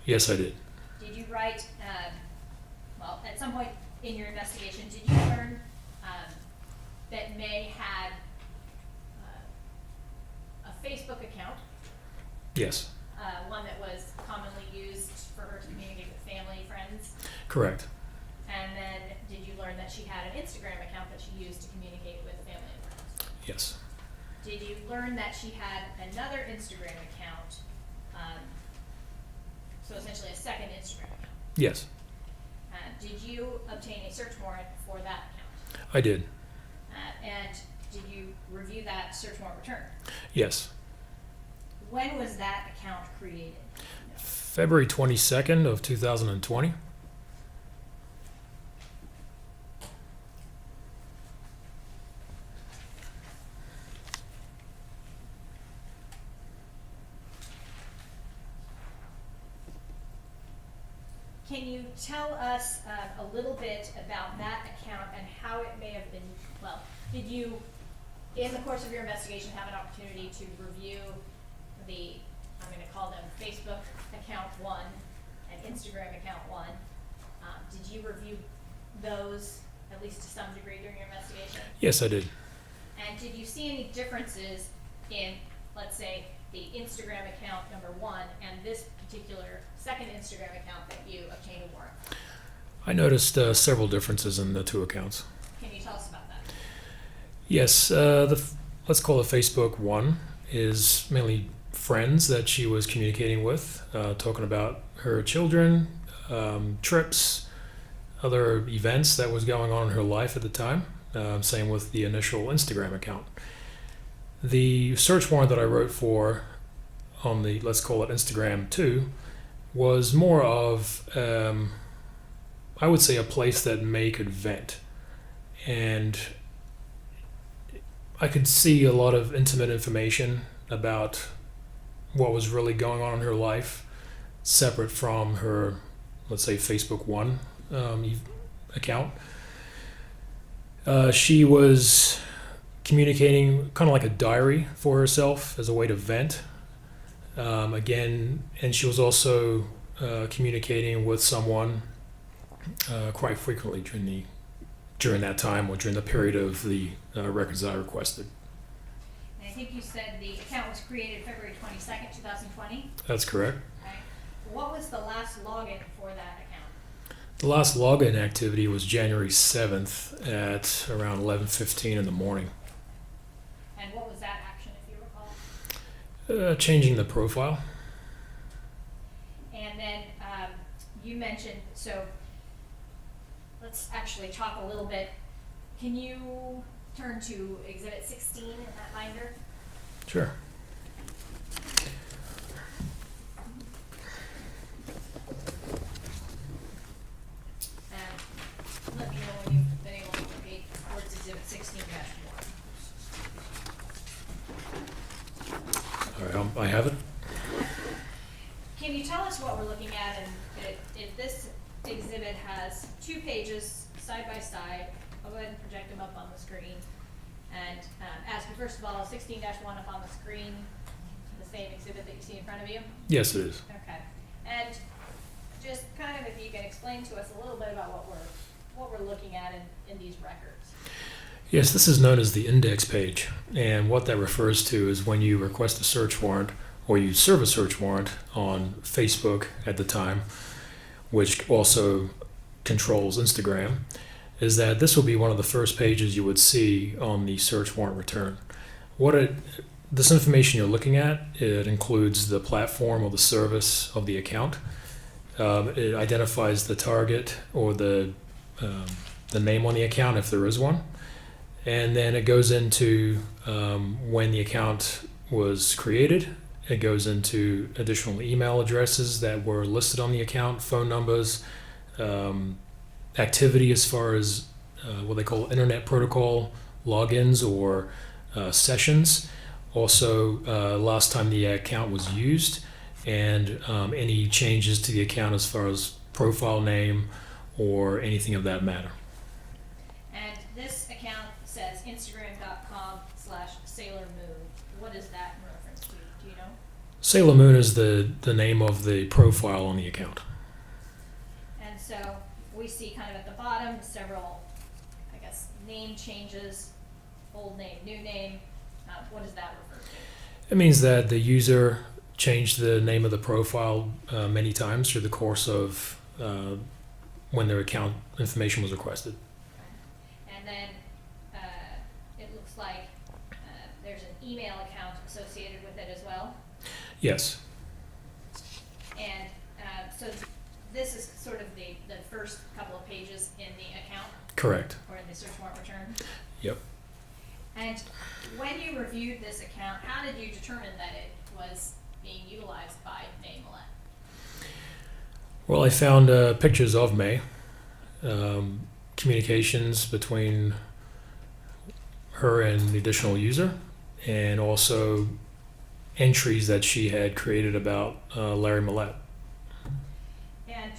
Yes, I did. Did you write, well, at some point in your investigation, did you learn that May had a Facebook account, Yes. one that was commonly used for her to communicate with family, friends? Correct. And then did you learn that she had an Instagram account that she used to communicate with family and friends? Yes. Did you learn that she had another Instagram account, so essentially a second Instagram account? Yes, Did you obtain a search warrant for that account? I did. And did you review that search warrant return? Yes. When was that account created? February 22nd of 2020. Can you tell us a little bit about that account and how it may have been, well, did you, in the course of your investigation, have an opportunity to review the, I'm going to call them Facebook account 1 and Instagram account 1? Did you review those, at least to some degree, during your investigation? Yes, I did. And did you see any differences in, let's say, the Instagram account number 1 and this particular second Instagram account that you obtained a warrant? I noticed several differences in the two accounts. Can you tell us about that? Yes, let's call it Facebook 1 is mainly friends that she was communicating with, talking about her children, trips, other events that was going on in her life at the time. Same with the initial Instagram account. The search warrant that I wrote for on the, let's call it Instagram 2, was more of, I would say, a place that May could vent. And I could see a lot of intimate information about what was really going on in her life, separate from her, let's say, Facebook 1 account. She was communicating kind of like a diary for herself as a way to vent. Again, and she was also communicating with someone quite frequently during that time, or during the period of the records that I requested. And I think you said the account was created February 22nd, 2020. That's correct. Right. What was the last login for that account? The last login activity was January 7th at around 11:15 in the morning. And what was that action, if you recall? Changing the profile. And then you mentioned, so let's actually talk a little bit. Can you turn to Exhibit 16 in that binder? Sure. And let me know when you've been able to locate towards Exhibit 16-1. All right, I have it. Can you tell us what we're looking at? And if this exhibit has 2 pages side by side, I'll go ahead and project them up on the screen. And ask you first of all, 16-1 up on the screen, the same exhibit that you see in front of you? Yes, it is. Okay. And just kind of if you can explain to us a little bit about what we're looking at in these records. Yes, this is known as the index page. And what that refers to is when you request a search warrant or you serve a search warrant on Facebook at the time, which also controls Instagram, is that this will be one of the first pages you would see on the search warrant return. This information you're looking at, it includes the platform or the service of the account. It identifies the target or the name on the account if there is one. And then it goes into when the account was created. It goes into additional email addresses that were listed on the account, phone numbers, activity as far as what they call internet protocol logins or sessions. Also, last time the account was used, and any changes to the account as far as profile name or anything of that matter. And this account says Instagram.com/SailorMoon. What is that in reference to? Do you know? Sailor Moon is the name of the profile on the account. And so we see kind of at the bottom several, I guess, name changes, old name, new name. What does that refer to? It means that the user changed the name of the profile many times through the course of when their account information was requested. And then it looks like there's an email account associated with it as well. Yes. And so this is sort of the first couple of pages in the account, Correct. or in the search warrant return. Yep. And when you reviewed this account, how did you determine that it was being utilized by May Millete? Well, I found pictures of May, communications between her and the additional user, and also entries that she had created about Larry Millete. And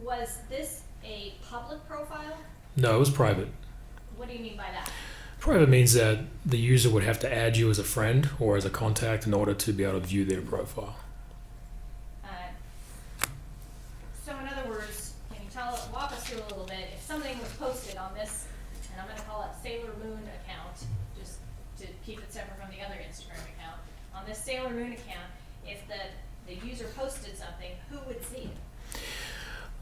was this a public profile? No, it was private. What do you mean by that? Private means that the user would have to add you as a friend or as a contact in order to be able to view their profile. So in other words, can you walk us through a little bit, if something was posted on this, and I'm going to call it Sailor Moon account, just to keep it separate from the other Instagram account, on this Sailor Moon account, if the user posted something, who would see it?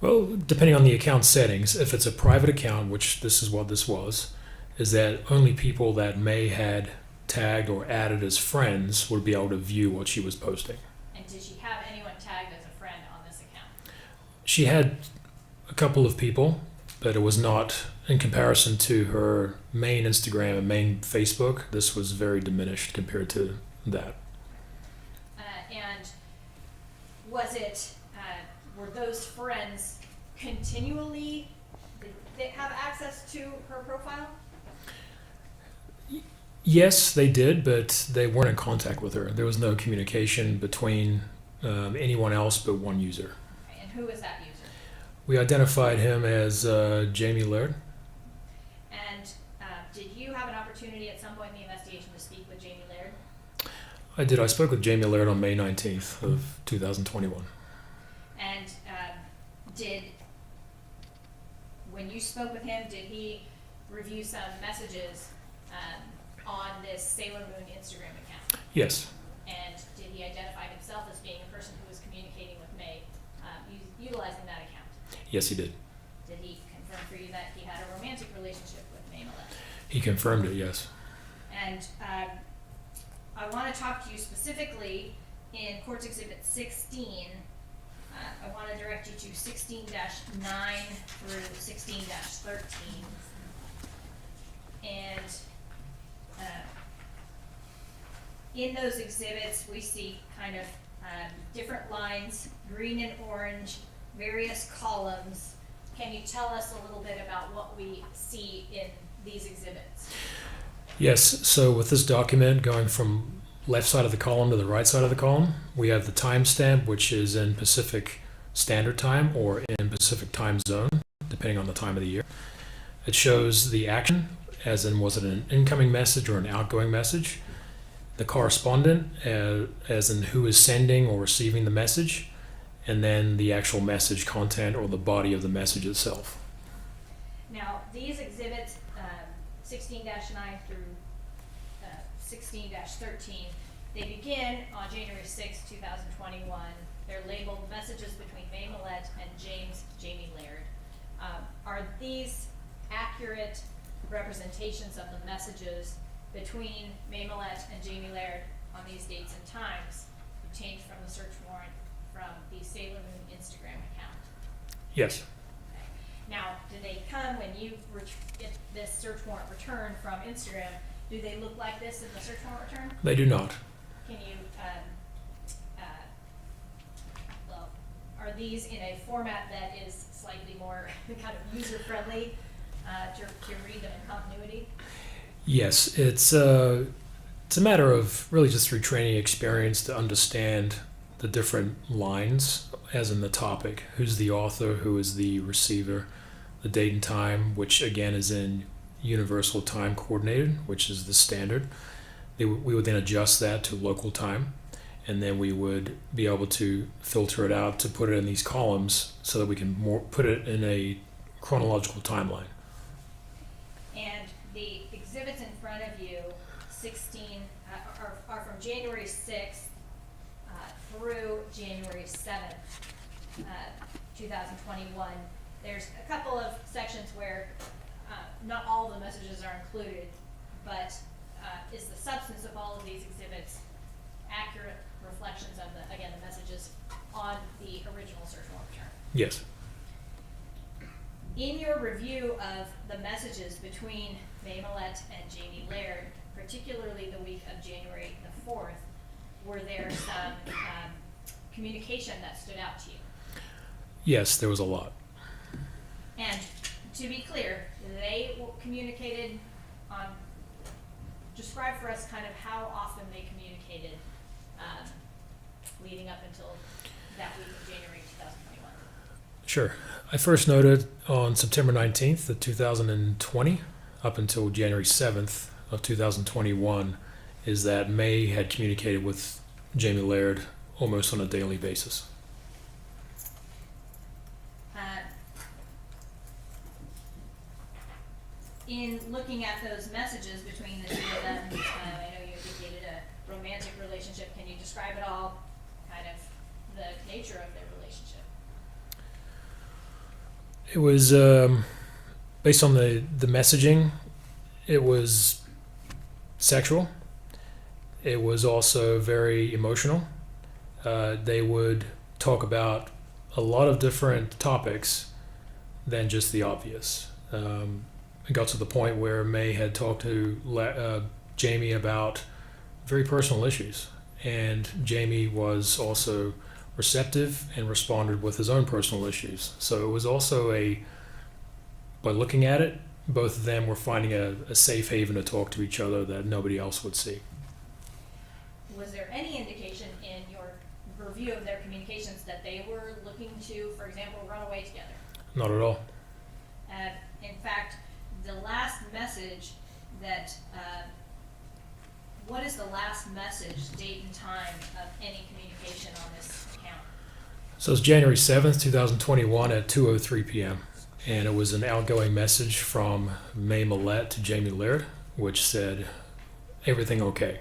Well, depending on the account settings, if it's a private account, which this is what this was, is that only people that May had tagged or added as friends would be able to view what she was posting. And did she have anyone tagged as a friend on this account? She had a couple of people, but it was not, in comparison to her main Instagram and main Facebook, this was very diminished compared to that. And was it, were those friends continually, did they have access to her profile? Yes, they did, but they weren't in contact with her. There was no communication between anyone else but one user. Okay, and who was that user? We identified him as Jamie Laird. And did you have an opportunity at some point in the investigation to speak with Jamie Laird? I did. I spoke with Jamie Laird on May 19th of 2021. And when you spoke with him, did he review some messages on this Sailor Moon Instagram account? Yes. And did he identify himself as being a person who was communicating with May, utilizing that account? Yes, he did. Did he confirm for you that he had a romantic relationship with May Millete? He confirmed it, yes. And I want to talk to you specifically in Courts Exhibit 16. I want to direct you to 16-9 through 16-13. And in those exhibits, we see kind of different lines, green and orange, various columns. Can you tell us a little bit about what we see in these exhibits? Yes, so with this document going from left side of the column to the right side of the column, we have the timestamp, which is in Pacific Standard Time or in Pacific Time Zone, depending on the time of the year. It shows the action as in was it an incoming message or an outgoing message, the correspondent, as in who is sending or receiving the message, and then the actual message content or the body of the message itself. Now, these exhibits, 16-9 through 16-13, they begin on January 6, 2021. They're labeled Messages Between May Millete and Jamie Laird. Are these accurate representations of the messages between May Millete and Jamie Laird on these dates and times obtained from the search warrant from the Sailor Moon Instagram account? Yes. Now, do they come when you get this search warrant return from Instagram? Do they look like this in the search warrant return? They do not. Can you, well, are these in a format that is slightly more kind of user-friendly to read them in continuity? Yes, it's a matter of really just through training experience to understand the different lines, as in the topic, who's the author, who is the receiver, the date and time, which again is in universal time coordinated, which is the standard. We would then adjust that to local time, and then we would be able to filter it out to put it in these columns so that we can put it in a chronological timeline. And the exhibits in front of you, 16, are from January 6th through January 7th, 2021. There's a couple of sections where not all of the messages are included, but is the substance of all of these exhibits accurate reflections of the messages on the original search warrant return? Yes. In your review of the messages between May Millete and Jamie Laird, particularly the week of January the 4th, were there some communication that stood out to you? Yes, there was a lot. And to be clear, they communicated on, describe for us kind of how often they communicated leading up until that week of January 2021. Sure. I first noted on September 19th of 2020 up until January 7th of 2021 is that May had communicated with Jamie Laird almost on a daily basis. In looking at those messages between the two of them, I know you indicated a romantic relationship. Can you describe at all kind of the nature of their relationship? It was based on the messaging. It was sexual. It was also very emotional. They would talk about a lot of different topics than just the obvious. It got to the point where May had talked to Jamie about very personal issues, and Jamie was also receptive and responded with his own personal issues. So it was also by looking at it, both of them were finding a safe haven to talk to each other that nobody else would see. Was there any indication in your review of their communications that they were looking to, for example, run away together? Not at all. In fact, the last message that, what is the last message, date and time of any communication on this account? So it's January 7th, 2021 at 2:03 p.m. And it was an outgoing message from May Millete to Jamie Laird, which said, "Everything okay?"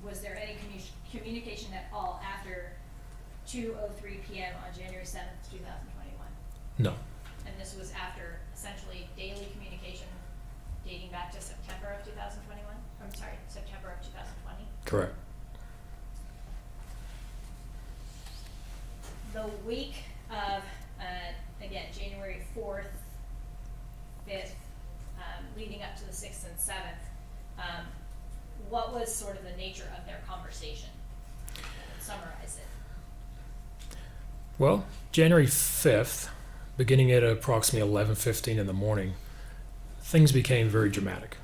Was there any communication at all after 2:03 p.m. on January 7th, 2021? No. And this was after essentially daily communication dating back to September of 2021? I'm sorry, September of 2020? Correct. The week of, again, January 4th, 5th, leading up to the 6th and 7th, what was sort of the nature of their conversation? Summarize it. Well, January 5th, beginning at approximately 11:15 in the morning, things became very dramatic.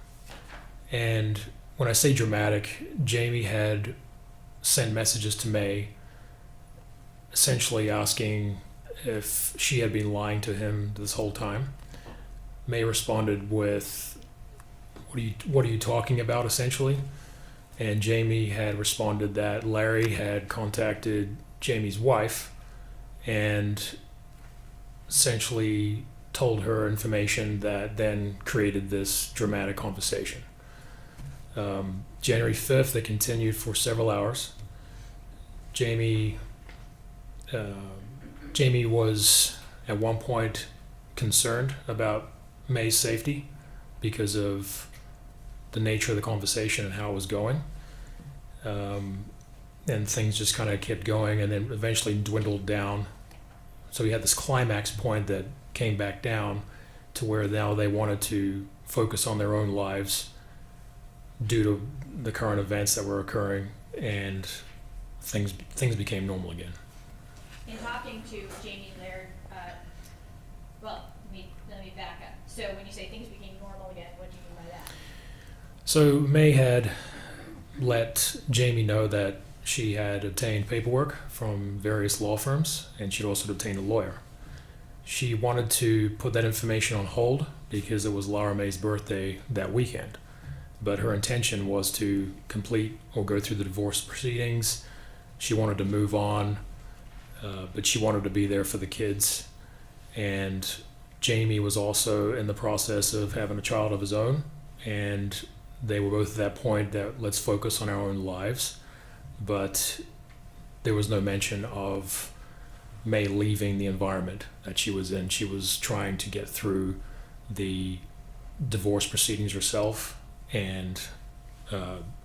And when I say dramatic, Jamie had sent messages to May essentially asking if she had been lying to him this whole time, May responded with, what are you talking about, essentially? And Jamie had responded that Larry had contacted Jamie's wife and essentially told her information that then created this dramatic conversation. January 5th, they continued for several hours. Jamie was at one point concerned about May's safety because of the nature of the conversation and how it was going. And things just kind of kept going and then eventually dwindled down. So we had this climax point that came back down to where now they wanted to focus on their own lives due to the current events that were occurring, and things became normal again. In talking to Jamie Laird, let me back up. So when you say things became normal again, what do you mean by that? So May had let Jamie know that she had obtained paperwork from various law firms, and she'd also obtained a lawyer. She wanted to put that information on hold because it was Laura May's birthday that weekend. But her intention was to complete or go through the divorce proceedings. She wanted to move on, but she wanted to be there for the kids. And Jamie was also in the process of having a child of his own, and they were both at that point that let's focus on our own lives. But there was no mention of May leaving the environment that she was in. She was trying to get through the divorce proceedings herself and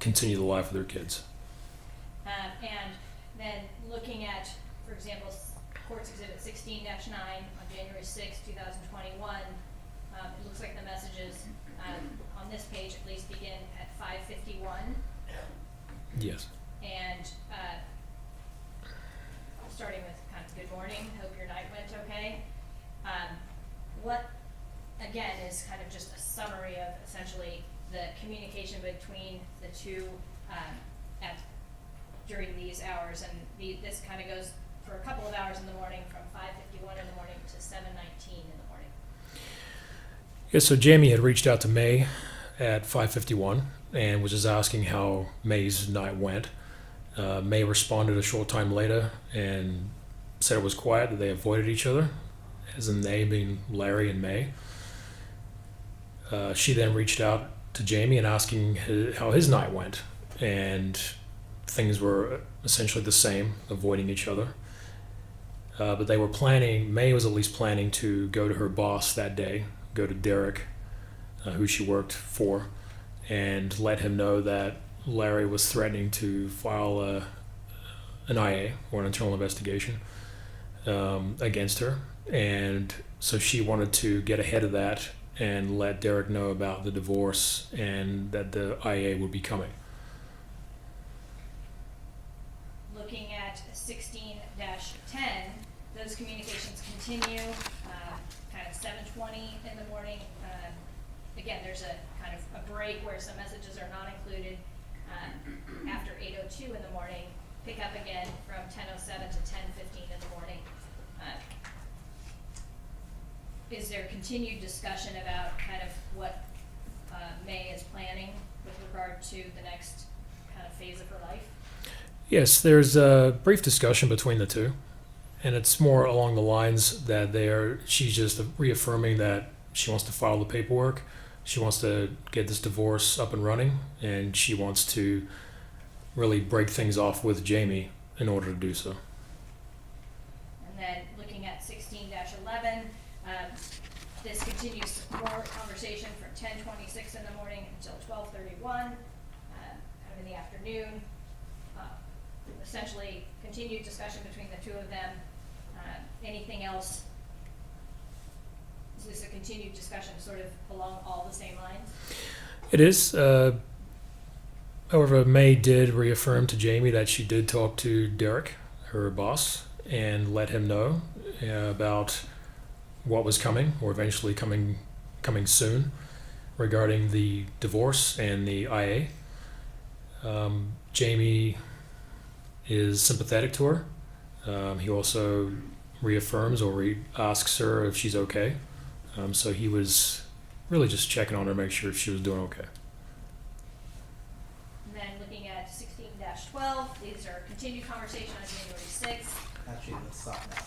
continue the life of their kids. And then looking at, for example, Courts Exhibit 16-9 on January 6, 2021, it looks like the messages on this page at least begin at 5:51. Yes. And starting with kind of good morning, hope your night went okay. What, again, is kind of just a summary of essentially the communication between the two during these hours, and this kind of goes for a couple of hours in the morning, from 5:51 in the morning to 7:19 in the morning. Yeah, so Jamie had reached out to May at 5:51 and was just asking how May's night went. May responded a short time later and said it was quiet, that they avoided each other, as in they being Larry and May. She then reached out to Jamie and asking how his night went, and things were essentially the same, avoiding each other. But they were planning, May was at least planning to go to her boss that day, go to Derek, who she worked for, and let him know that Larry was threatening to file an IA, or an internal investigation, against her. And so she wanted to get ahead of that and let Derek know about the divorce and that the IA would be coming. Looking at 16-10, those communications continue, kind of 7:20 in the morning. Again, there's a kind of a break where some messages are not included. After 8:02 in the morning, pick up again from 10:07 to 10:15 in the morning. Is there continued discussion about kind of what May is planning with regard to the next kind of phase of her life? Yes, there's a brief discussion between the two, and it's more along the lines that she's just reaffirming that she wants to file the paperwork, she wants to get this divorce up and running, and she wants to really break things off with Jamie in order to do so. And then looking at 16-11, this continues more conversation from 10:26 in the morning until 12:31, kind of in the afternoon. Essentially, continued discussion between the two of them. Anything else? Is this a continued discussion sort of along all the same lines? It is. However, May did reaffirm to Jamie that she did talk to Derek, her boss, and let him know about what was coming, or eventually coming soon, regarding the divorce and the IA. Jamie is sympathetic to her. He also reaffirms or asks her if she's okay. So he was really just checking on her, make sure she was doing okay. And then looking at 16-12, these are continued conversation on January 6th. Actually, let's stop now.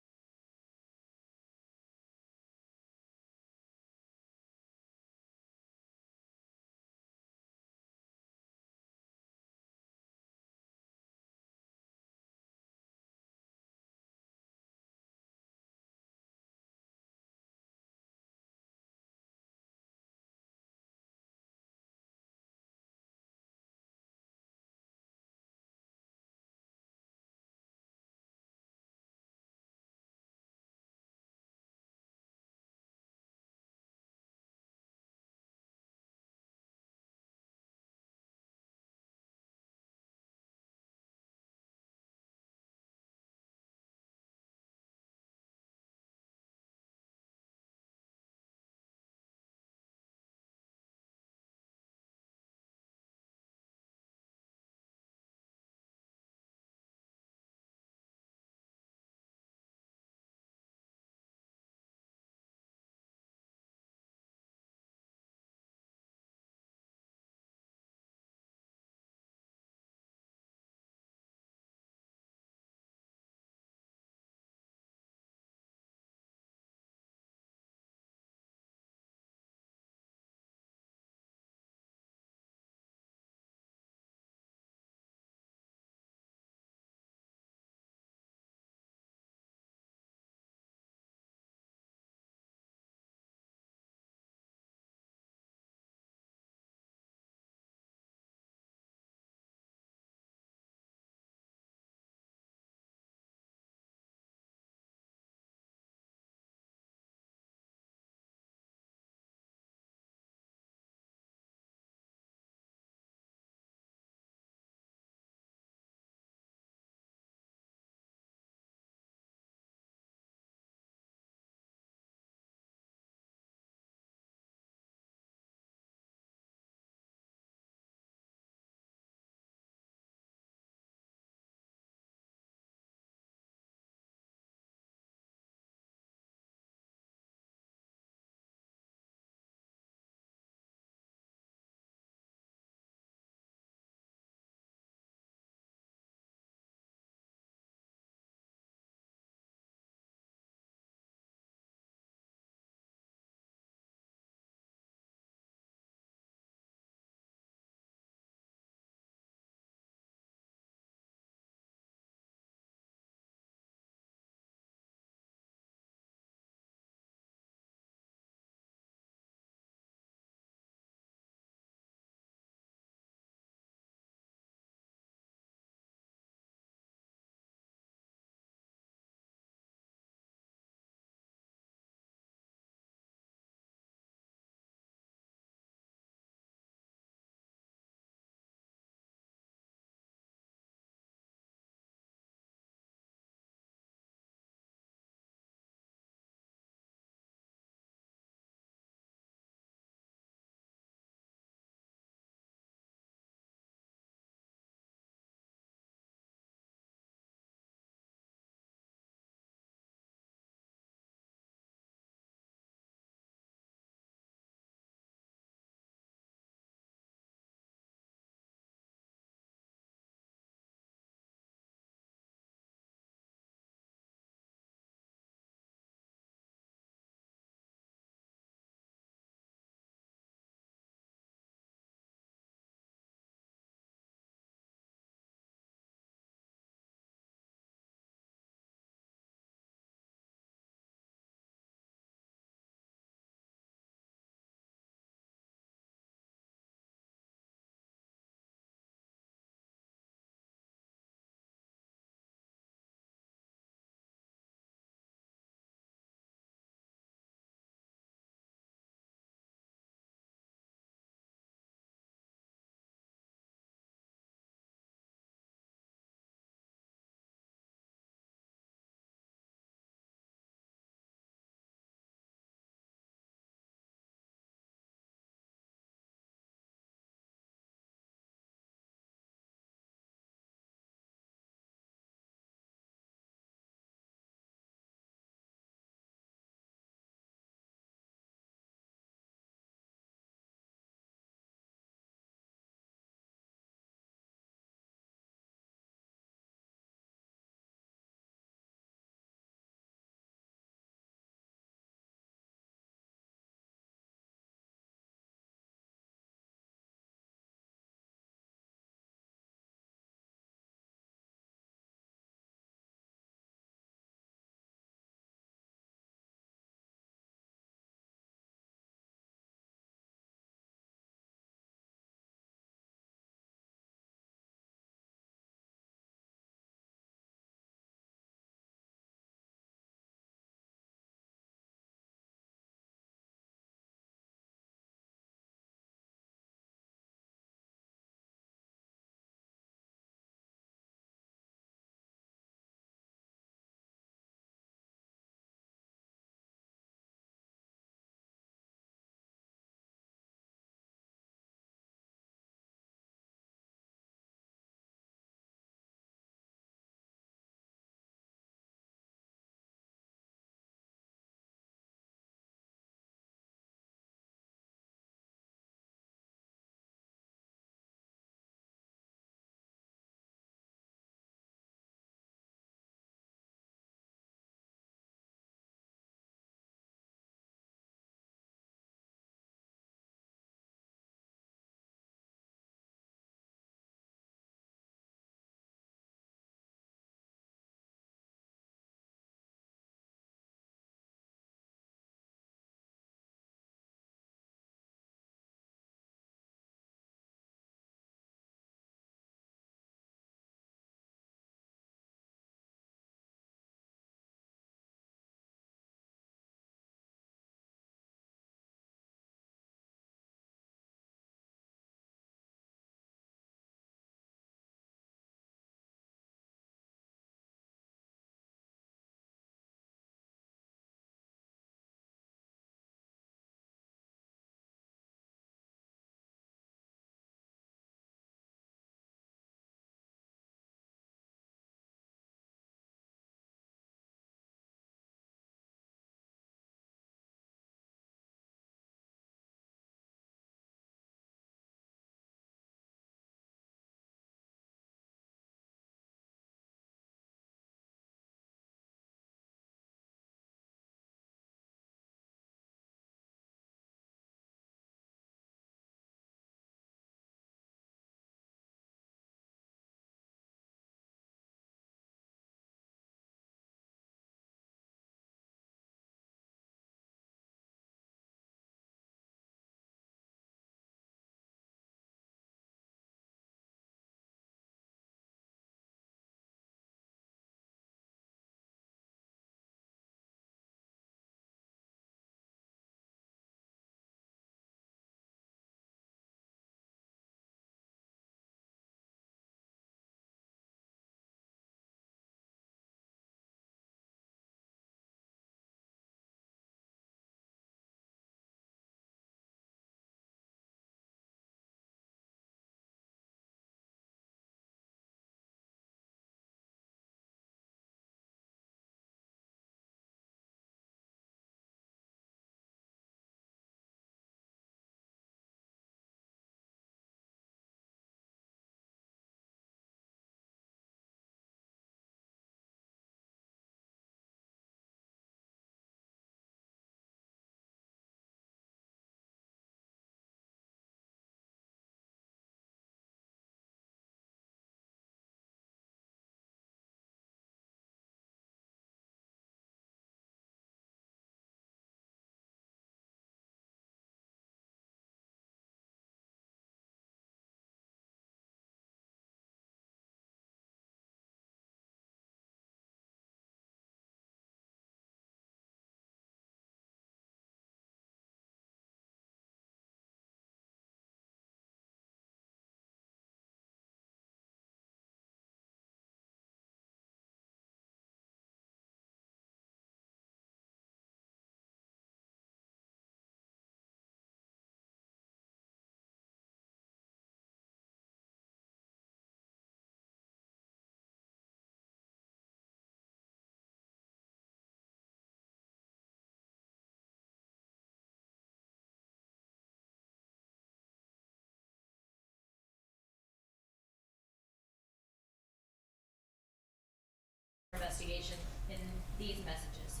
these messages?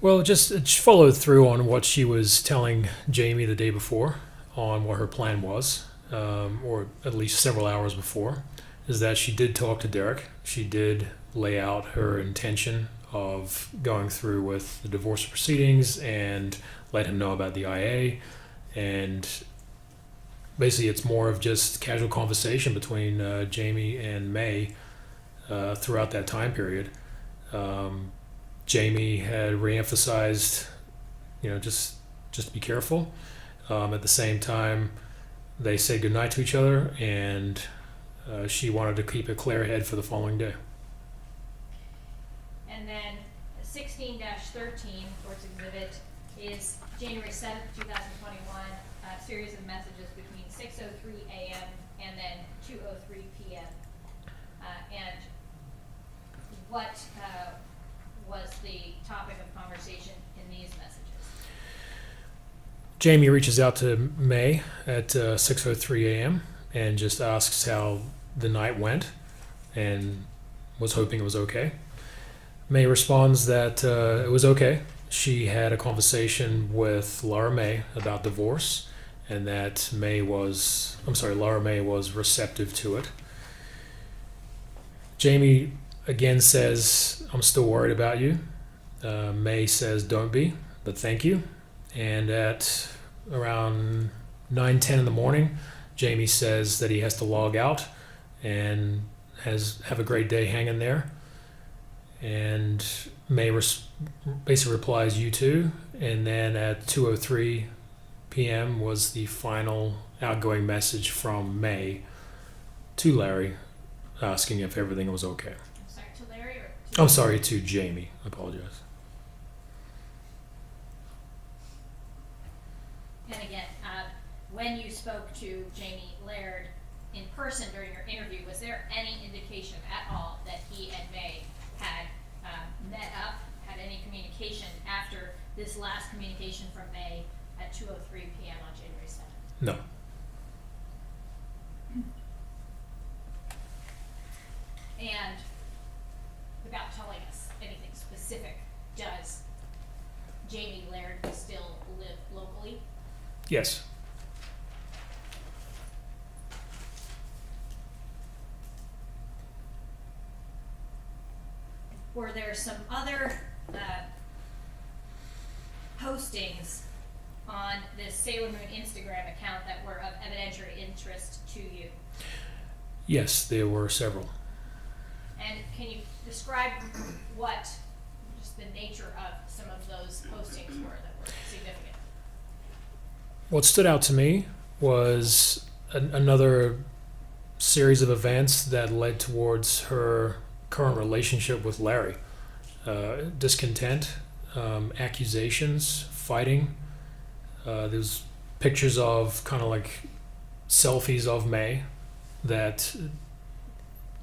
Well, just it followed through on what she was telling Jamie the day before on what her plan was, or at least several hours before, is that she did talk to Derek. She did lay out her intention of going through with the divorce proceedings and let him know about the IA. And basically, it's more of just casual conversation between Jamie and May throughout that time period. Jamie had reemphasized, just be careful. At the same time, they said goodnight to each other, and she wanted to keep a clear head for the following day. And then 16-13, Court's Exhibit, is January 7th, 2021, a series of messages between 6:03 a.m. and then 2:03 p.m. And what was the topic of conversation in these messages? Jamie reaches out to May at 6:03 a.m. and just asks how the night went and was hoping it was okay. May responds that it was okay. She had a conversation with Laura May about divorce, and that Laura May was receptive to it. Jamie again says, "I'm still worried about you." May says, "Don't be, but thank you." And at around 9:10 in the morning, Jamie says that he has to log out and have a great day hanging there. And May basically replies, "You too." And then at 2:03 p.m. was the final outgoing message from May to Larry, asking if everything was okay. Sorry, to Larry or to I'm sorry, to Jamie. I apologize. And again, when you spoke to Jamie Laird in person during your interview, was there any indication at all that he and May had met up, had any communication after this last communication from May at 2:03 p.m. on January 7th? No. And without telling us anything specific, does Jamie Laird still live locally? Yes. Were there some other postings on this Sailor Moon Instagram account that were of evidentiary interest to you? Yes, there were several. And can you describe what just the nature of some of those postings were that were significant? What stood out to me was another series of events that led towards her current relationship with Larry. Discontent, accusations, fighting. There's pictures of kind of like selfies of May that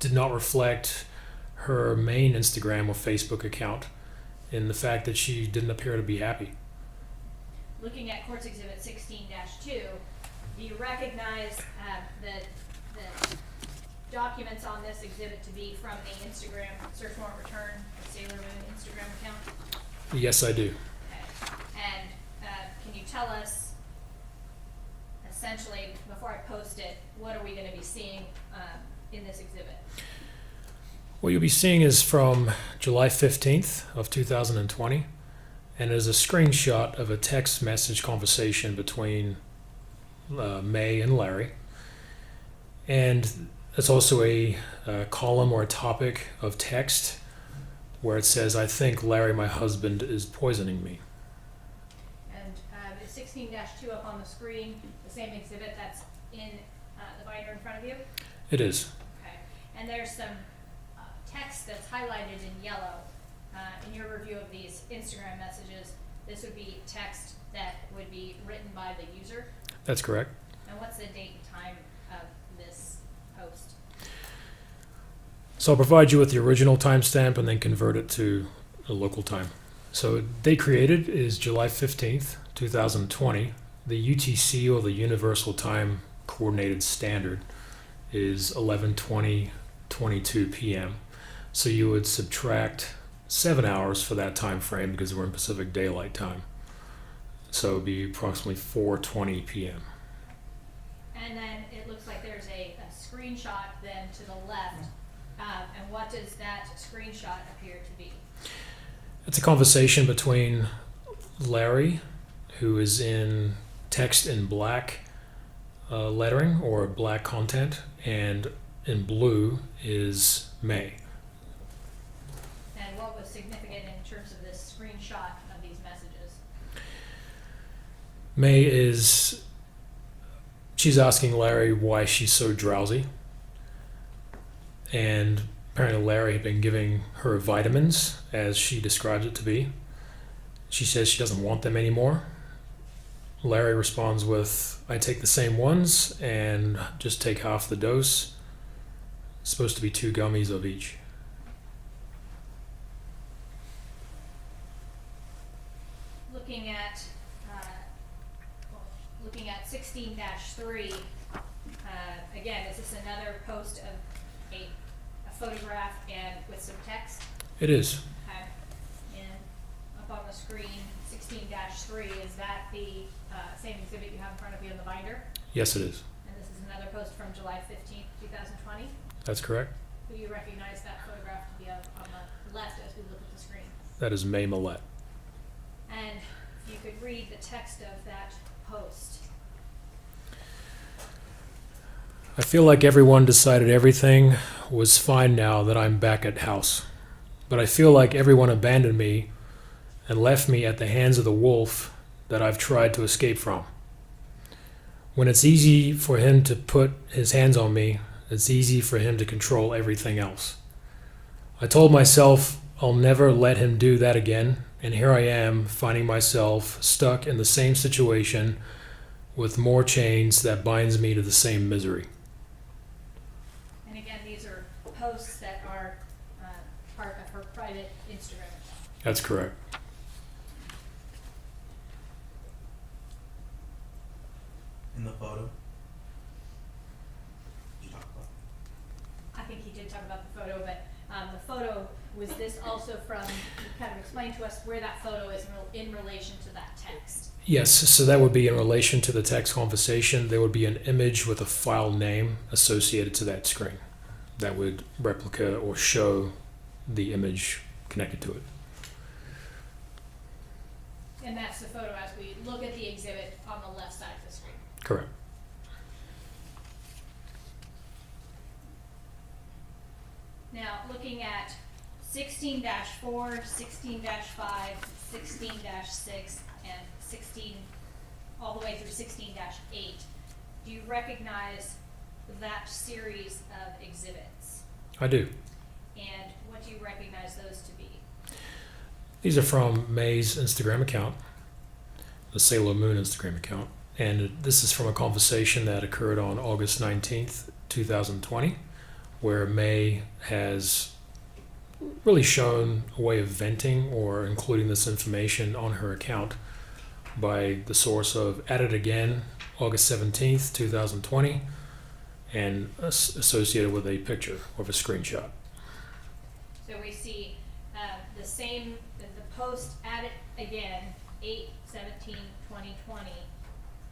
did not reflect her main Instagram or Facebook account, in the fact that she didn't appear to be happy. Looking at Court's Exhibit 16-2, do you recognize the documents on this exhibit to be from the Instagram search warrant return, the Sailor Moon Instagram account? Yes, I do. Okay. And can you tell us, essentially, before I post it, what are we going to be seeing in this exhibit? What you'll be seeing is from July 15th of 2020, and it is a screenshot of a text message conversation between May and Larry. And it's also a column or a topic of text where it says, "I think Larry, my husband, is poisoning me." And is 16-2 up on the screen the same exhibit that's in the binder in front of you? It is. Okay. And there's some text that's highlighted in yellow. In your review of these Instagram messages, this would be text that would be written by the user. That's correct. And what's the date and time of this post? So I'll provide you with the original timestamp and then convert it to a local time. So date created is July 15th, 2020. The UTC, or the Universal Time Coordinated Standard, is 11:20:22 p.m. So you would subtract 7 hours for that time frame because we're in Pacific Daylight Time. So it would be approximately 4:20 p.m. And then it looks like there's a screenshot then to the left. And what does that screenshot appear to be? It's a conversation between Larry, who is in text in black lettering or black content, and in blue is May. And what was significant in terms of this screenshot of these messages? May is, she's asking Larry why she's so drowsy. And apparently Larry had been giving her vitamins, as she describes it to be. She says she doesn't want them anymore. Larry responds with, I take the same ones and just take half the dose. It's supposed to be 2 gummies of each. Looking at 16-3, again, is this another post of a photograph and with some text? It is. Okay. And up on the screen, 16-3, is that the same exhibit you have in front of you in the binder? Yes, it is. And this is another post from July 15th, 2020? That's correct. Do you recognize that photograph to be on the left as we look at the screen? That is May Millete. And if you could read the text of that post. I feel like everyone decided everything was fine now that I'm back at house. But I feel like everyone abandoned me and left me at the hands of the wolf that I've tried to escape from. When it's easy for him to put his hands on me, it's easy for him to control everything else. I told myself I'll never let him do that again, and here I am finding myself stuck in the same situation with more chains that binds me to the same misery. And again, these are posts that are part of her private Instagram account. That's correct. In the photo? You talk about. I think he did talk about the photo, but the photo, was this also from, you kind of explain to us where that photo is in relation to that text? Yes, so that would be in relation to the text conversation. There would be an image with a file name associated to that screen that would replicate or show the image connected to it. And that's the photo as we look at the exhibit on the left side of the screen. Correct. Now, looking at 16-4, 16-5, 16-6, and 16, all the way through 16-8, do you recognize that series of exhibits? I do. And what do you recognize those to be? These are from May's Instagram account, the Sailor Moon Instagram account. And this is from a conversation that occurred on August 19th, 2020, where May has really shown a way of venting or including this information on her account by the source of At It Again, August 17th, 2020, and associated with a picture of a screenshot. So we see the same, the post At It Again, 8/17/2020,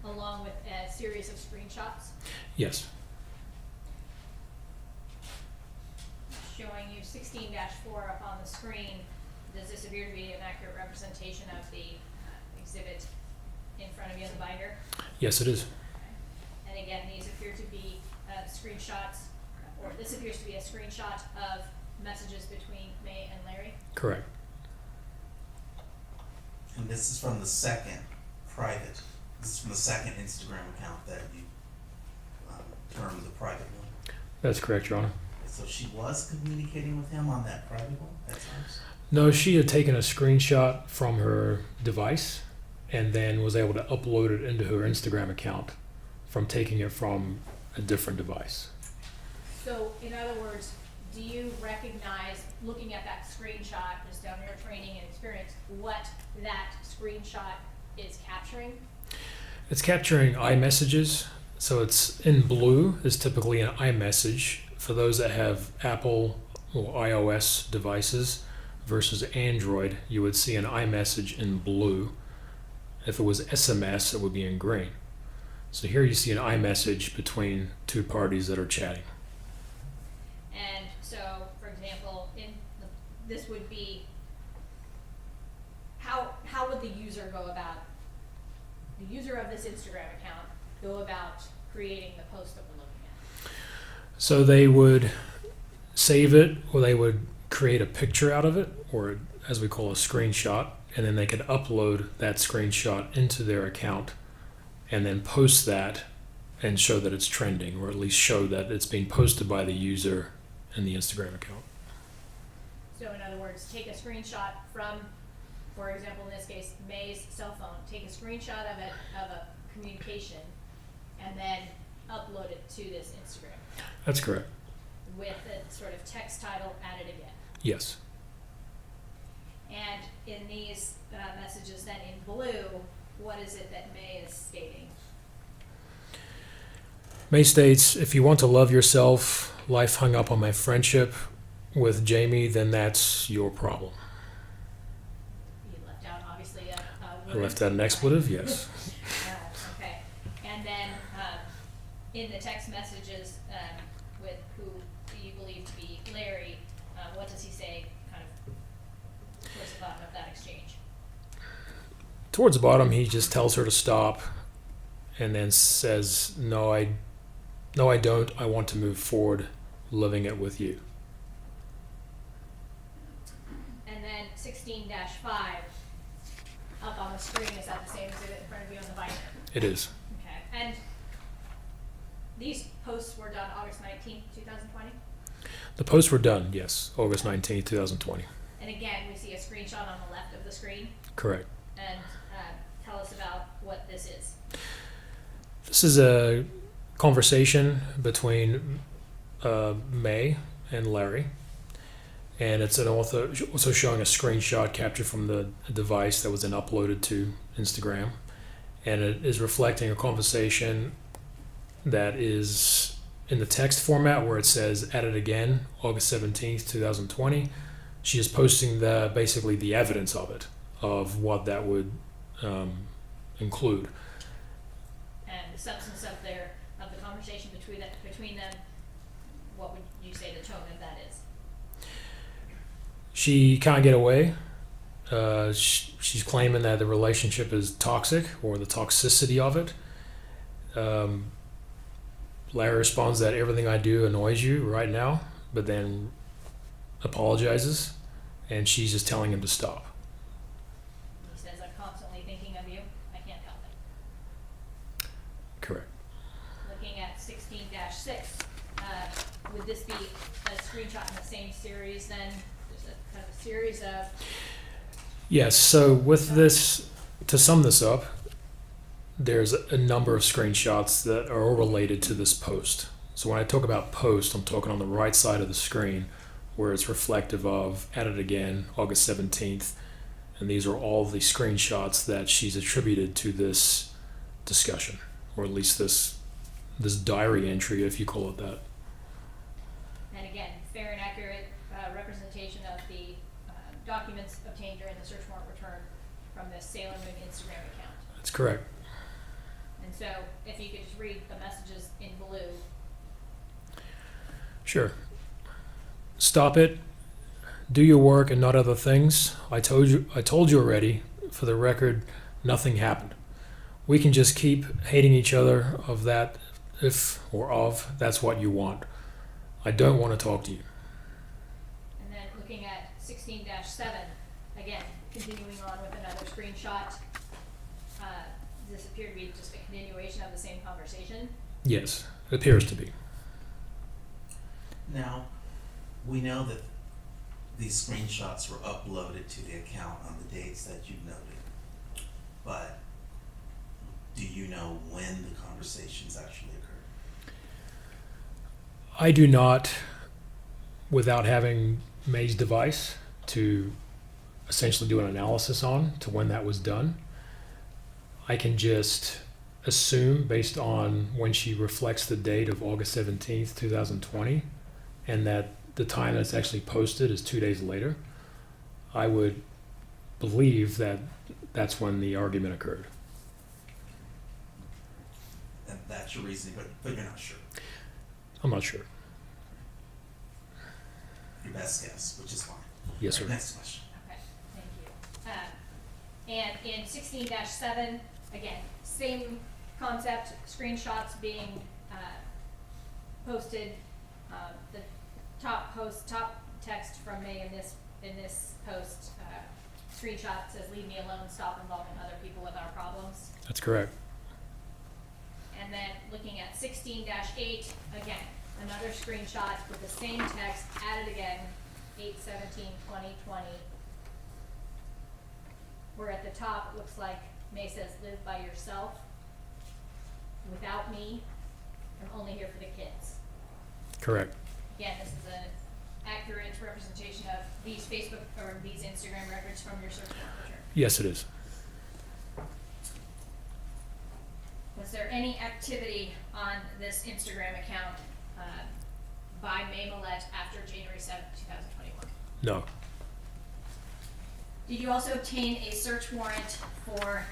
along with a series of screenshots Yes. showing you 16-4 up on the screen. Does this appear to be an accurate representation of the exhibit in front of you in the binder? Yes, it is. And again, these appear to be screenshots, or this appears to be a screenshot of messages between May and Larry. Correct. And this is from the second private, this is from the second Instagram account that you termed the private one. That's correct, Your Honor. So she was communicating with him on that private one at times? No, she had taken a screenshot from her device and then was able to upload it into her Instagram account from taking it from a different device. So, in other words, do you recognize, looking at that screenshot, just down your training and experience, what that screenshot is capturing? It's capturing iMessages, so it's in blue is typically an iMessage. For those that have Apple or iOS devices versus Android, you would see an iMessage in blue. If it was SMS, it would be in green. So here you see an iMessage between two parties that are chatting. And so, for example, this would be, how would the user go about, the user of this Instagram account go about creating the post that we're looking at? So they would save it, or they would create a picture out of it, or as we call a screenshot, and then they could upload that screenshot into their account and then post that and show that it's trending, or at least show that it's being posted by the user in the Instagram account. So in other words, take a screenshot from, for example, in this case, May's cell phone, take a screenshot of it, of a communication, and then upload it to this Instagram That's correct. with a sort of text title added again. Yes. And in these messages then in blue, what is it that May is stating? May states, if you want to love yourself, life hung up on my friendship with Jamie, then that's your problem. You left out obviously a I word. left out an expletive, yes. Okay. And then in the text messages with who you believe to be Larry, what does he say kind of towards the bottom of that exchange? Towards the bottom, he just tells her to stop and then says, no, I don't. I want to move forward living it with you. And then 16-5 up on the screen, is that the same exhibit in front of you on the bike? It is. Okay. And these posts were done August 19th, 2020? The posts were done, yes, August 19th, 2020. And again, we see a screenshot on the left of the screen. Correct. And tell us about what this is. This is a conversation between May and Larry, and it's also showing a screenshot captured from the device that was then uploaded to Instagram, and it is reflecting a conversation that is in the text format where it says "added again, August 17th, 2020." She is posting basically the evidence of it, of what that would include. And the substance of the conversation between them, what would you say the tone of that is? She can't get away. She's claiming that the relationship is toxic, or the toxicity of it. Larry responds that everything I do annoys you right now, but then apologizes, and she's just telling him to stop. He says, I'm constantly thinking of you. I can't help it. Correct. Looking at 16-6, would this be a screenshot in the same series then? There's a kind of a series of... Yes, so with this, to sum this up, there's a number of screenshots that are all related to this post. So when I talk about post, I'm talking on the right side of the screen where it's reflective of added again, August 17th. And these are all the screenshots that she's attributed to this discussion, or at least this diary entry, if you call it that. And again, fair and accurate representation of the documents obtained during the search warrant return from the Sailor Moon Instagram account. That's correct. And so, if you could just read the messages in blue. Sure. Stop it. Do your work and not other things. I told you already. For the record, nothing happened. We can just keep hating each other of that, if or of that's what you want. I don't want to talk to you. And then looking at 16-7, again, continuing on with another screenshot. Does this appear to be just a continuation of the same conversation? Yes, it appears to be. Now, we know that these screenshots were uploaded to the account on the dates that you noted, but do you know when the conversations actually occurred? I do not, without having May's device to essentially do an analysis on to when that was done. I can just assume based on when she reflects the date of August 17th, 2020, and that the time that's actually posted is 2 days later, I would believe that that's when the argument occurred. And that's your reasoning, but you're not sure. I'm not sure. Your best guess, which is fine. Yes, All right, sir. next question. Okay, thank you. And in 16-7, again, same concept, screenshots being posted. The top text from May in this post, screenshot says, "Leave me alone, stop involving other people with our problems." That's correct. And then looking at 16-8, again, another screenshot with the same text, added again, 8/17/2020. Where at the top, it looks like May says, "Live by yourself. Without me, I'm only here for the kids." Correct. Again, this is an accurate representation of these Facebook or these Instagram records from your search warrant return. Yes, it is. Was there any activity on this Instagram account by May Millete after January 7th, 2021? No. Did you also obtain a search warrant for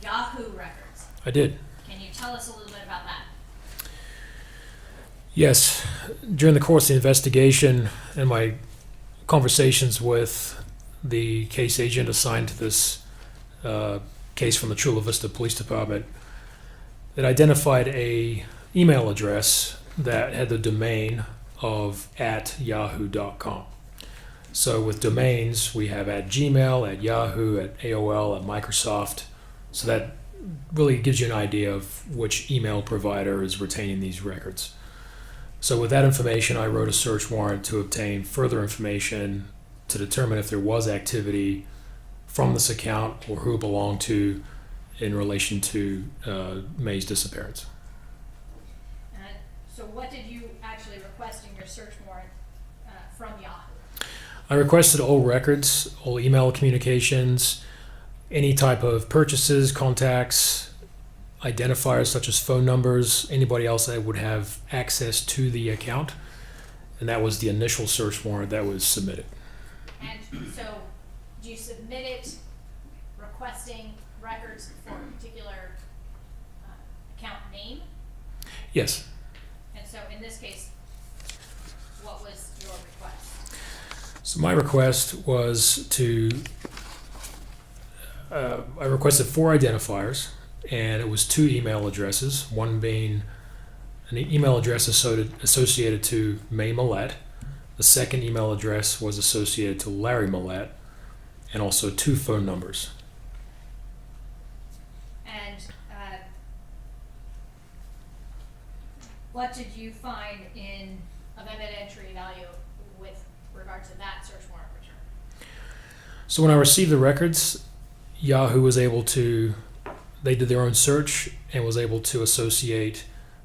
Yahoo records? I did. Can you tell us a little bit about that? Yes. During the course of the investigation and my conversations with the case agent assigned to this case from the Chula Vista Police Department, it identified a email address that had the domain of @yahoo.com. So with domains, we have at Gmail, at Yahoo, at AOL, at Microsoft. So that really gives you an idea of which email provider is retaining these records. So with that information, I wrote a search warrant to obtain further information to determine if there was activity from this account or who it belonged to in relation to May's disappearance. So what did you actually request in your search warrant from Yahoo? I requested all records, all email communications, any type of purchases, contacts, identifiers such as phone numbers, anybody else that would have access to the account. And that was the initial search warrant that was submitted. And so, do you submit it requesting records for a particular account name? Yes. And so, in this case, what was your request? So my request was I requested 4 identifiers, and it was 2 email addresses, one being an email address associated to May Millete. The second email address was associated to Larry Millete, and also 2 phone numbers. And what did you find of evidentiary value with regard to that search warrant return? So when I received the records, Yahoo was able to, they did their own search and was able to associate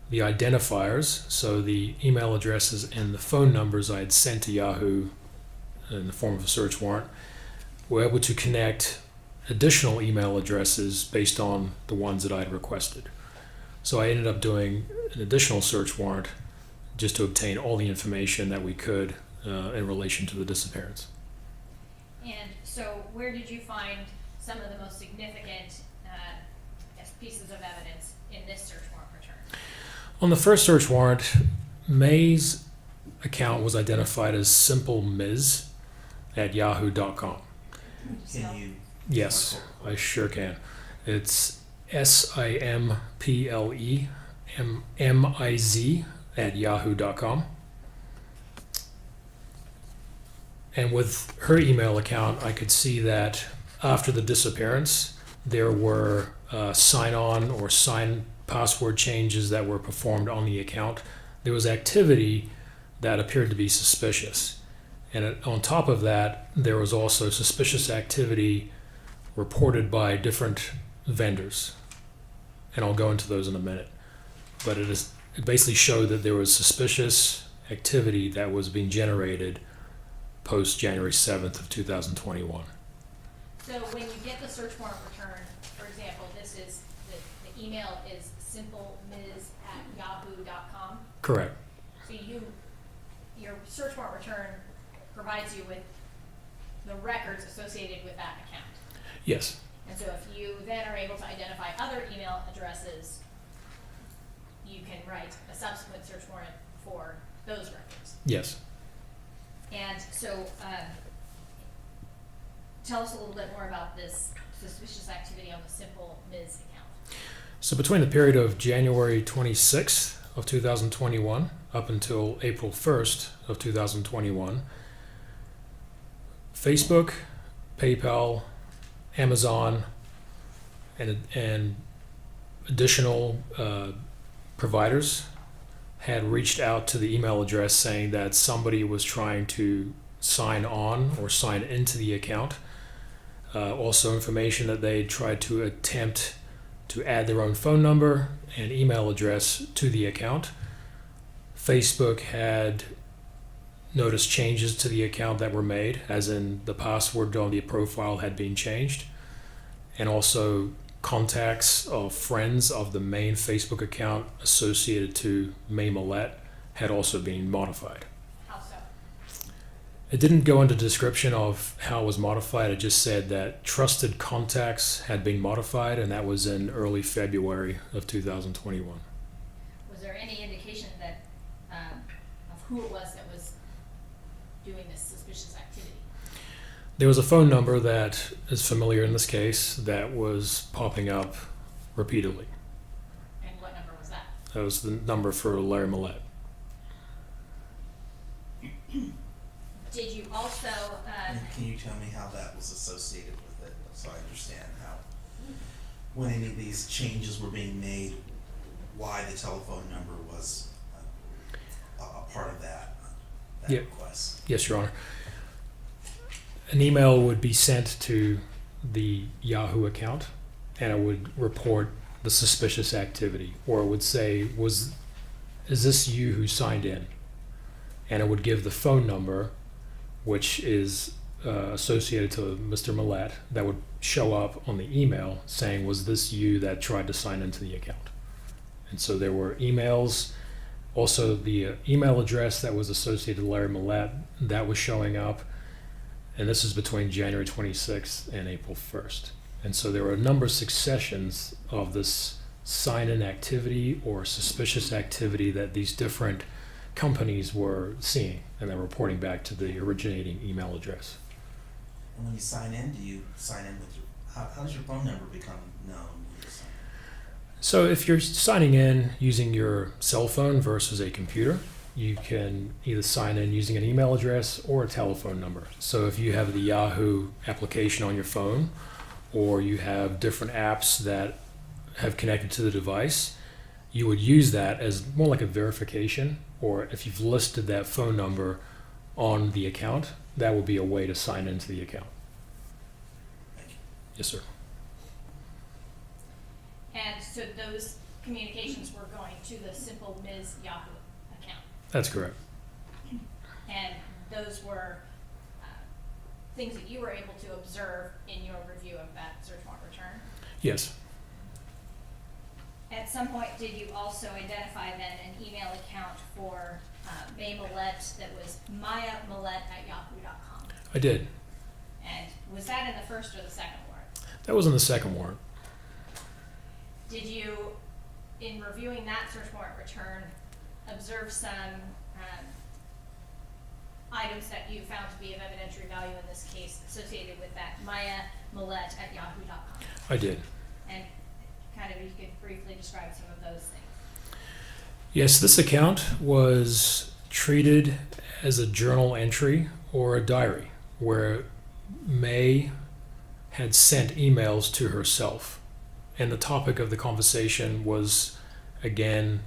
the identifiers, so the email addresses and the phone numbers I had sent to Yahoo in the form of a search warrant, were able to connect additional email addresses based on the ones that I had requested. So I ended up doing an additional search warrant just to obtain all the information that we could in relation to the disappearance. And so, where did you find some of the most significant pieces of evidence in this search warrant return? On the first search warrant, May's account was identified as simplems@yahoo.com. Can you? Yes, I sure can. It's SIMPLEMMIZ@yahoo.com. And with her email account, I could see that after the disappearance, there were sign-on or sign password changes that were performed on the account. There was activity that appeared to be suspicious. And on top of that, there was also suspicious activity reported by different vendors. And I'll go into those in a minute. But it basically showed that there was suspicious activity that was being generated post January 7th of 2021. So when you get the search warrant return, for example, this is, the email is simplems@yahoo.com. Correct. So your search warrant provides you with the records associated with that account. Yes. And so if you then are able to identify other email addresses, you can write a subsequent search warrant for those records. Yes. And so, tell us a little bit more about this suspicious activity on the Simple Ms. account. So between the period of January 26th of 2021 up until April 1st of 2021, Facebook, PayPal, Amazon, and additional providers had reached out to the email address saying that somebody was trying to sign on or sign into the account. Also information that they tried to attempt to add their own phone number and email address to the account. Facebook had noticed changes to the account that were made, as in the password on the profile had been changed, and also contacts of friends of the main Facebook account associated to May Millete had also been modified. How so? It didn't go into description of how it was modified. It just said that trusted contacts had been modified, and that was in early February of 2021. Was there any indication that, of who it was that was doing this suspicious activity? There was a phone number that is familiar in this case that was popping up repeatedly. And what number was that? That was the number for Larry Millete. Did you also, And can you tell me how that was associated with it, so I understand how, when any of these changes were being made, why the telephone number was a part of that Yeah. request? Yes, Your Honor. An email would be sent to the Yahoo account, and it would report the suspicious activity, or it would say, is this you who signed in? And it would give the phone number, which is associated to Mr. Millete, that would show up on the email saying, was this you that tried to sign into the account? And so there were emails, also the email address that was associated to Larry Millete, that was showing up. And this is between January 26th and April 1st. And so there were a number of successions of this sign-in activity or suspicious activity that these different companies were seeing, and they're reporting back to the originating email address. And when you sign in, do you sign in with your, how does your phone number become known when you sign in? So if you're signing in using your cell phone versus a computer, you can either sign in using an email address or a telephone number. So if you have the Yahoo application on your phone, or you have different apps that have connected to the device, you would use that as more like a verification, or if you've listed that phone number on the account, that would be a way to sign into the account. Thank you. Yes, sir. and so those communications were going to the Simple Ms. Yahoo account? That's correct. And those were things that you were able to observe in your review of that search warrant return? Yes. At some point, did you also identify then an email account for May Millete that was mayamillete@yahoo.com? I did. And was that in the first or the second warrant? That was in the second warrant. Did you, in reviewing that search warrant return, observe some items that you found to be of evidentiary value in this case associated with that mayamillete@yahoo.com? I did. And kind of, you could briefly describe some of those things. Yes, this account was treated as a journal entry or a diary where May had sent emails to herself. And the topic of the conversation was, again,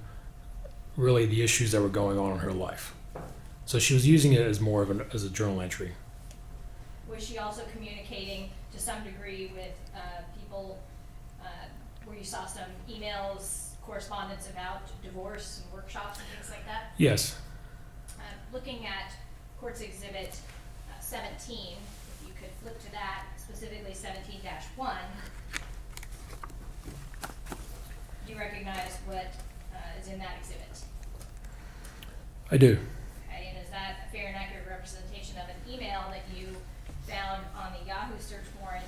really the issues that were going on in her life. So she was using it as more of as a journal entry. Was she also communicating to some degree with people where you saw some emails, correspondence about divorce and workshops and things like that? Yes. Looking at Courts Exhibit 17, if you could flip to that, specifically 17-1, do you recognize what is in that exhibit? I do. Okay, and is that a fair and accurate representation of an email that you found on the Yahoo search warrant,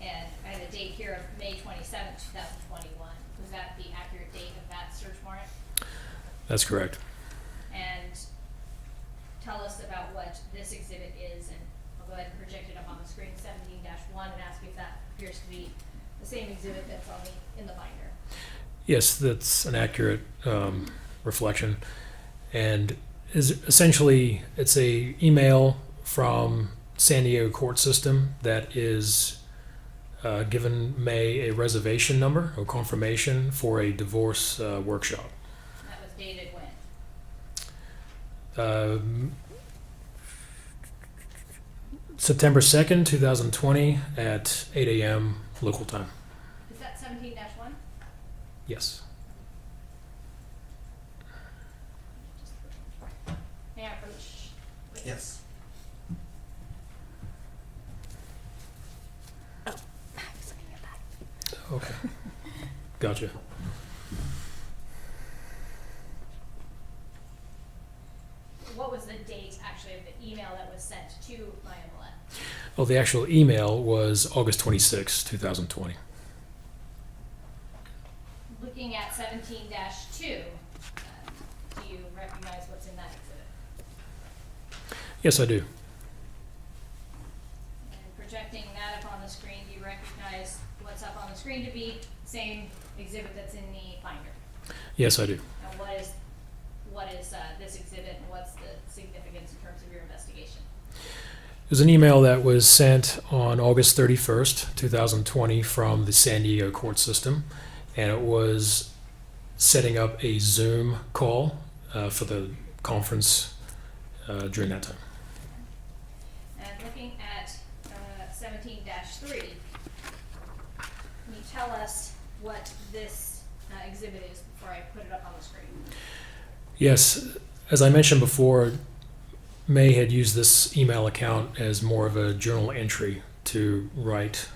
and I have a date here of May 27th, 2021. Was that the accurate date of that search warrant? That's correct. And tell us about what this exhibit is, and I'll go ahead and project it up on the screen, 17-1, and ask you if that appears to be the same exhibit that's on in the binder. Yes, that's an accurate reflection, and is essentially it's a email from San Diego court system that is given May a reservation number or confirmation for a divorce workshop. That was dated when? September 2nd, 2020 at 8 a.m. local time. Is that 17-1? Yes. May I approach? Yes. Okay. Gotcha. What was the date actually of the email that was sent to Maya Millete? Oh, the actual email was August 26, 2020. Looking at 17-2, do you recognize what's in that exhibit? Yes, I do. And projecting that up on the screen, do you recognize what's up on the screen to be the same exhibit that's in the binder? Yes, I do. And what is this exhibit, and what's the significance in terms of your investigation? It was an email that was sent on August 31st, 2020 from the San Diego court system, and it was setting up a Zoom call for the conference during that time. And looking at 17-3, can you tell us what this exhibit is before I put it up on the screen? Yes, as I mentioned before, May had used this email account as more of a journal entry to write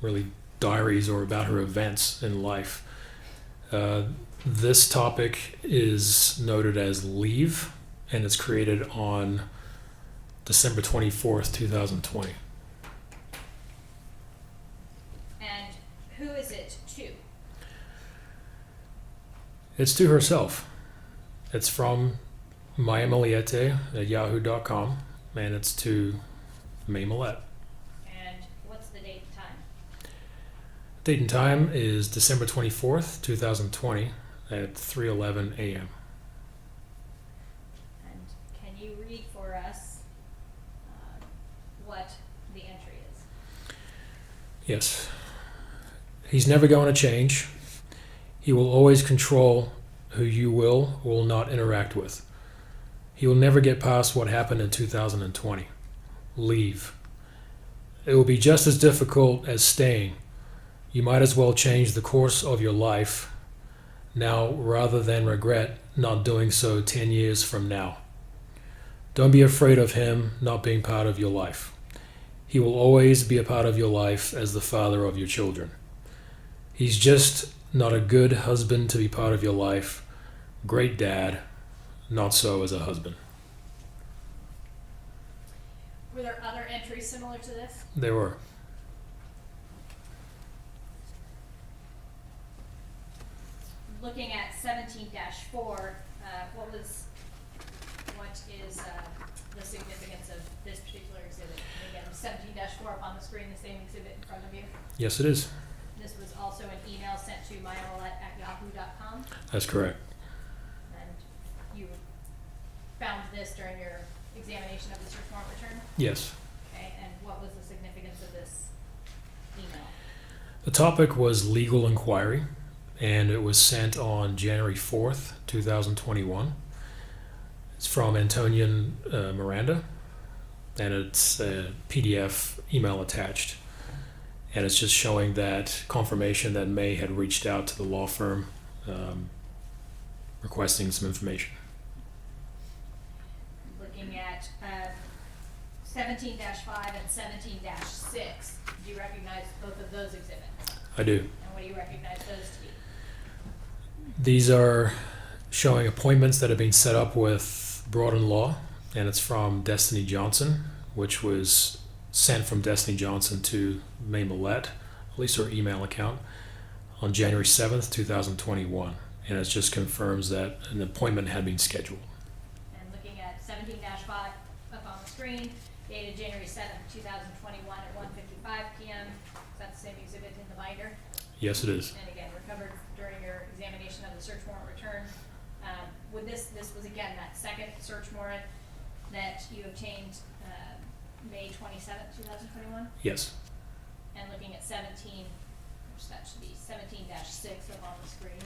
really diaries or about her events in life. This topic is noted as leave, and it's created on December 24th, 2020. And who is it to? It's to herself. It's from Maya Millete at yahoo.com, and it's to May Millete. And what's the date and time? Date and time is December 24th, 2020 at 3:11 a.m. And can you read for us what the entry is? Yes. He's never going to change. He will always control who you will or will not interact with. He will never get past what happened in 2020. Leave. It will be just as difficult as staying. You might as well change the course of your life now rather than regret not doing so 10 years from now. Don't be afraid of him not being part of your life. He will always be a part of your life as the father of your children. He's just not a good husband to be part of your life. Great dad, not so as a husband. Were there other entries similar to this? They were. Looking at 17-4, what is the significance of this particular exhibit? And again, 17-4 up on the screen, the same exhibit in front of you. Yes, it is. This was also an email sent to myamillete@yahoo.com. That's correct. And you found this during your examination of the search warrant return? Yes. Okay, and what was the significance of this email? The topic was legal inquiry, and it was sent on January 4th, 2021. It's from Antonian Miranda, and it's a PDF email attached. And it's just showing that confirmation that May had reached out to the law firm requesting some information. Looking at 17-5 and 17-6, do you recognize both of those exhibits? I do. And what do you recognize those to be? These are showing appointments that have been set up with Broad and Law and it's from Destiny Johnson, which was sent from Destiny Johnson to May Millete, at least her email account, on January 7th, 2021. And it just confirms that an appointment had been scheduled. And looking at 17-5 up on the screen, dated January 7th, 2021 at 1:55 p.m. Is that the same exhibit in the binder? Yes, it is. And again, recovered during your examination of the search warrant return. Would this was again that second search warrant that you obtained May 27th, 2021? Yes. And looking at 17, which that should be 17-6 up on the screen,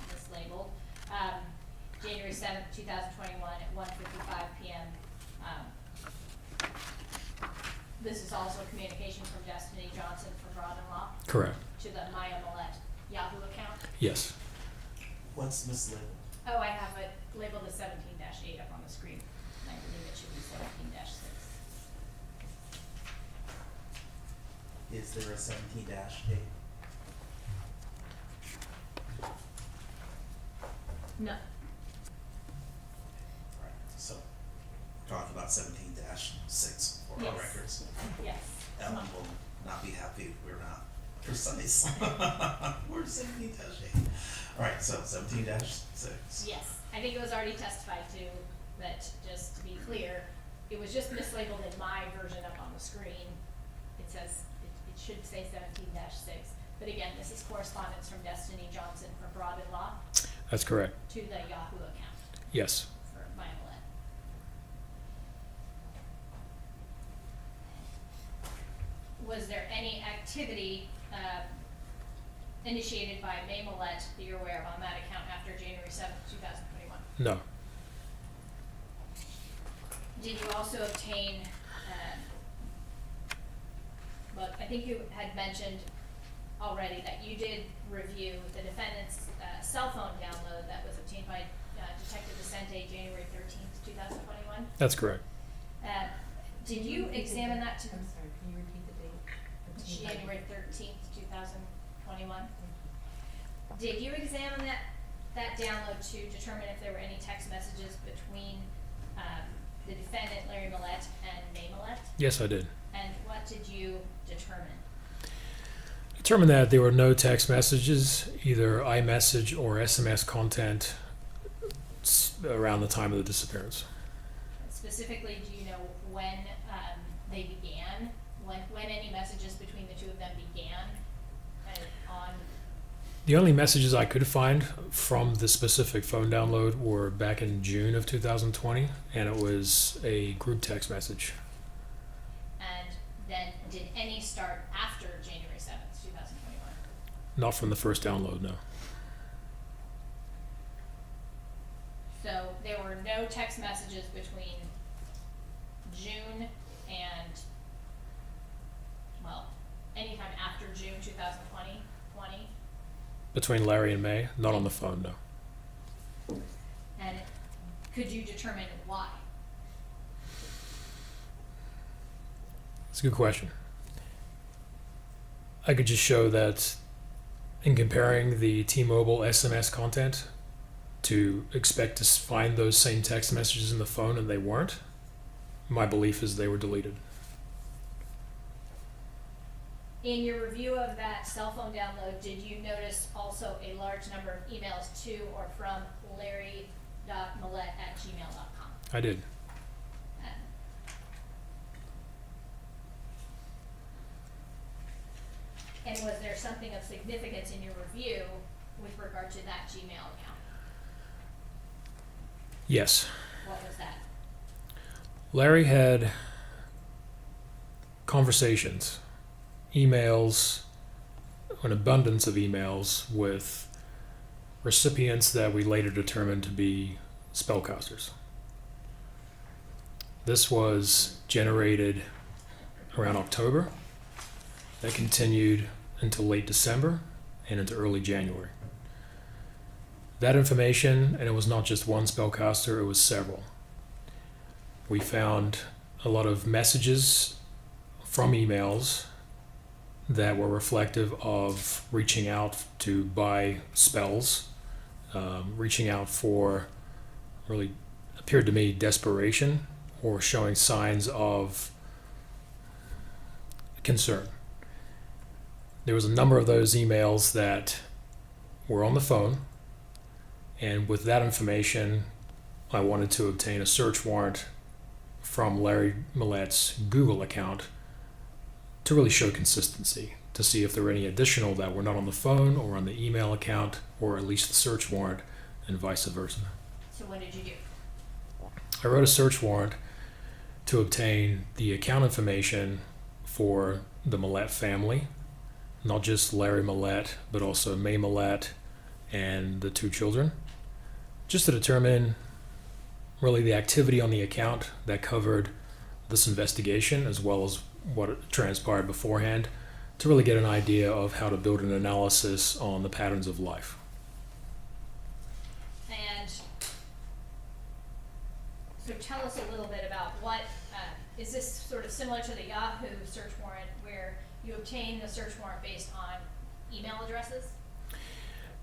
mislabeled. January 7th, 2021 at 1:55 p.m. This is also communication from Destiny Johnson for fraud-in-law Correct. to the Maya Millete Yahoo account. Yes. What's mislabeled? Oh, I have it labeled as 17-8 up on the screen. And I believe it should be 17-6. Is there a 17-8? No. Right, so talk about 17-6 for our Yes. records. Yes. Ellen will not be happy if we're not precise. We're 17-8. Alright, so 17-6. Yes. I think it was already testified to, that just to be clear, it was just mislabeled in my version up on the screen. It says, it should say 17-6. But again, this is correspondence from Destiny Johnson for fraud-in-law That's correct. to the Yahoo account Yes. for Maya Millete. Was there any activity initiated by May Millete that you're aware of on that account after January 7th, 2021? No. Did you also obtain, well, I think you had mentioned already that you did review the defendant's cell phone download that was obtained by Detective Vicente January 13th, 2021? That's correct. Did you examine that to I'm sorry, can you repeat the date? January 13th, 2021? Did you examine that download to determine if there were any text messages between the defendant, Larry Millete, and May Millete? Yes, I did. And what did you determine? Determined that there were no text messages, either iMessage or SMS content around the time of the disappearance. Specifically, do you know when they began? When any messages between the two of them began? On The only messages I could find from the specific phone download were back in June of 2020, and it was a group text message. and then did any start after January 7th, 2021? Not from the first download, no. So there were no text messages between June and, well, anytime after June 2020? Between Larry and May, not on the phone, no. And could you determine why? It's a good question. I could just show that in comparing the T-Mobile SMS content to expect to find those same text messages in the phone, and they weren't. My belief is they were deleted. In your review of that cell phone download, did you notice also a large number of emails to or from larry.millete@gmail.com? I did. And was there something of significance in your review with regard to that Gmail account? Yes. What was that? Larry had conversations, emails, an abundance of emails with recipients that we later determined to be spellcasters. This was generated around October. That continued until late December and into early January. That information, and it was not just one spellcaster, it was several. We found a lot of messages from emails that were reflective of reaching out to buy spells, reaching out for, really appeared to me, desperation or showing signs of concern. There was a number of those emails that were on the phone, and with that information, I wanted to obtain a search warrant from Larry Millete's Google account to really show consistency, to see if there were any additional that were not on the phone or on the email account, or at least the search warrant, and vice versa. So what did you do? I wrote a search warrant to obtain the account information for the Millete family, not just Larry Millete, but also May Millete and the 2 children, just to determine really the activity on the account that covered this investigation, as well as what transpired beforehand, to really get an idea of how to build an analysis on the patterns of life. And so tell us a little bit about what, is this sort of similar to the Yahoo search warrant where you obtain the search warrant based on email addresses?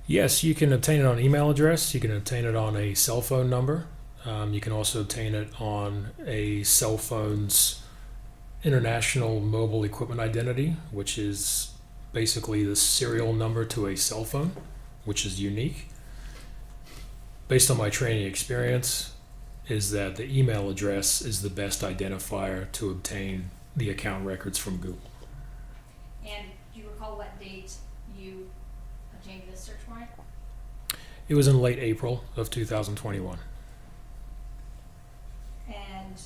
Yes, you can obtain it on email address. You can obtain it on a cell phone number. You can also obtain it on a cell phone's international mobile equipment identity, which is basically the serial number to a cell phone, which is unique. Based on my training experience, is that the email address is the best identifier to obtain the account records from Google. And do you recall what date you obtained this search warrant? It was in late April of 2021. And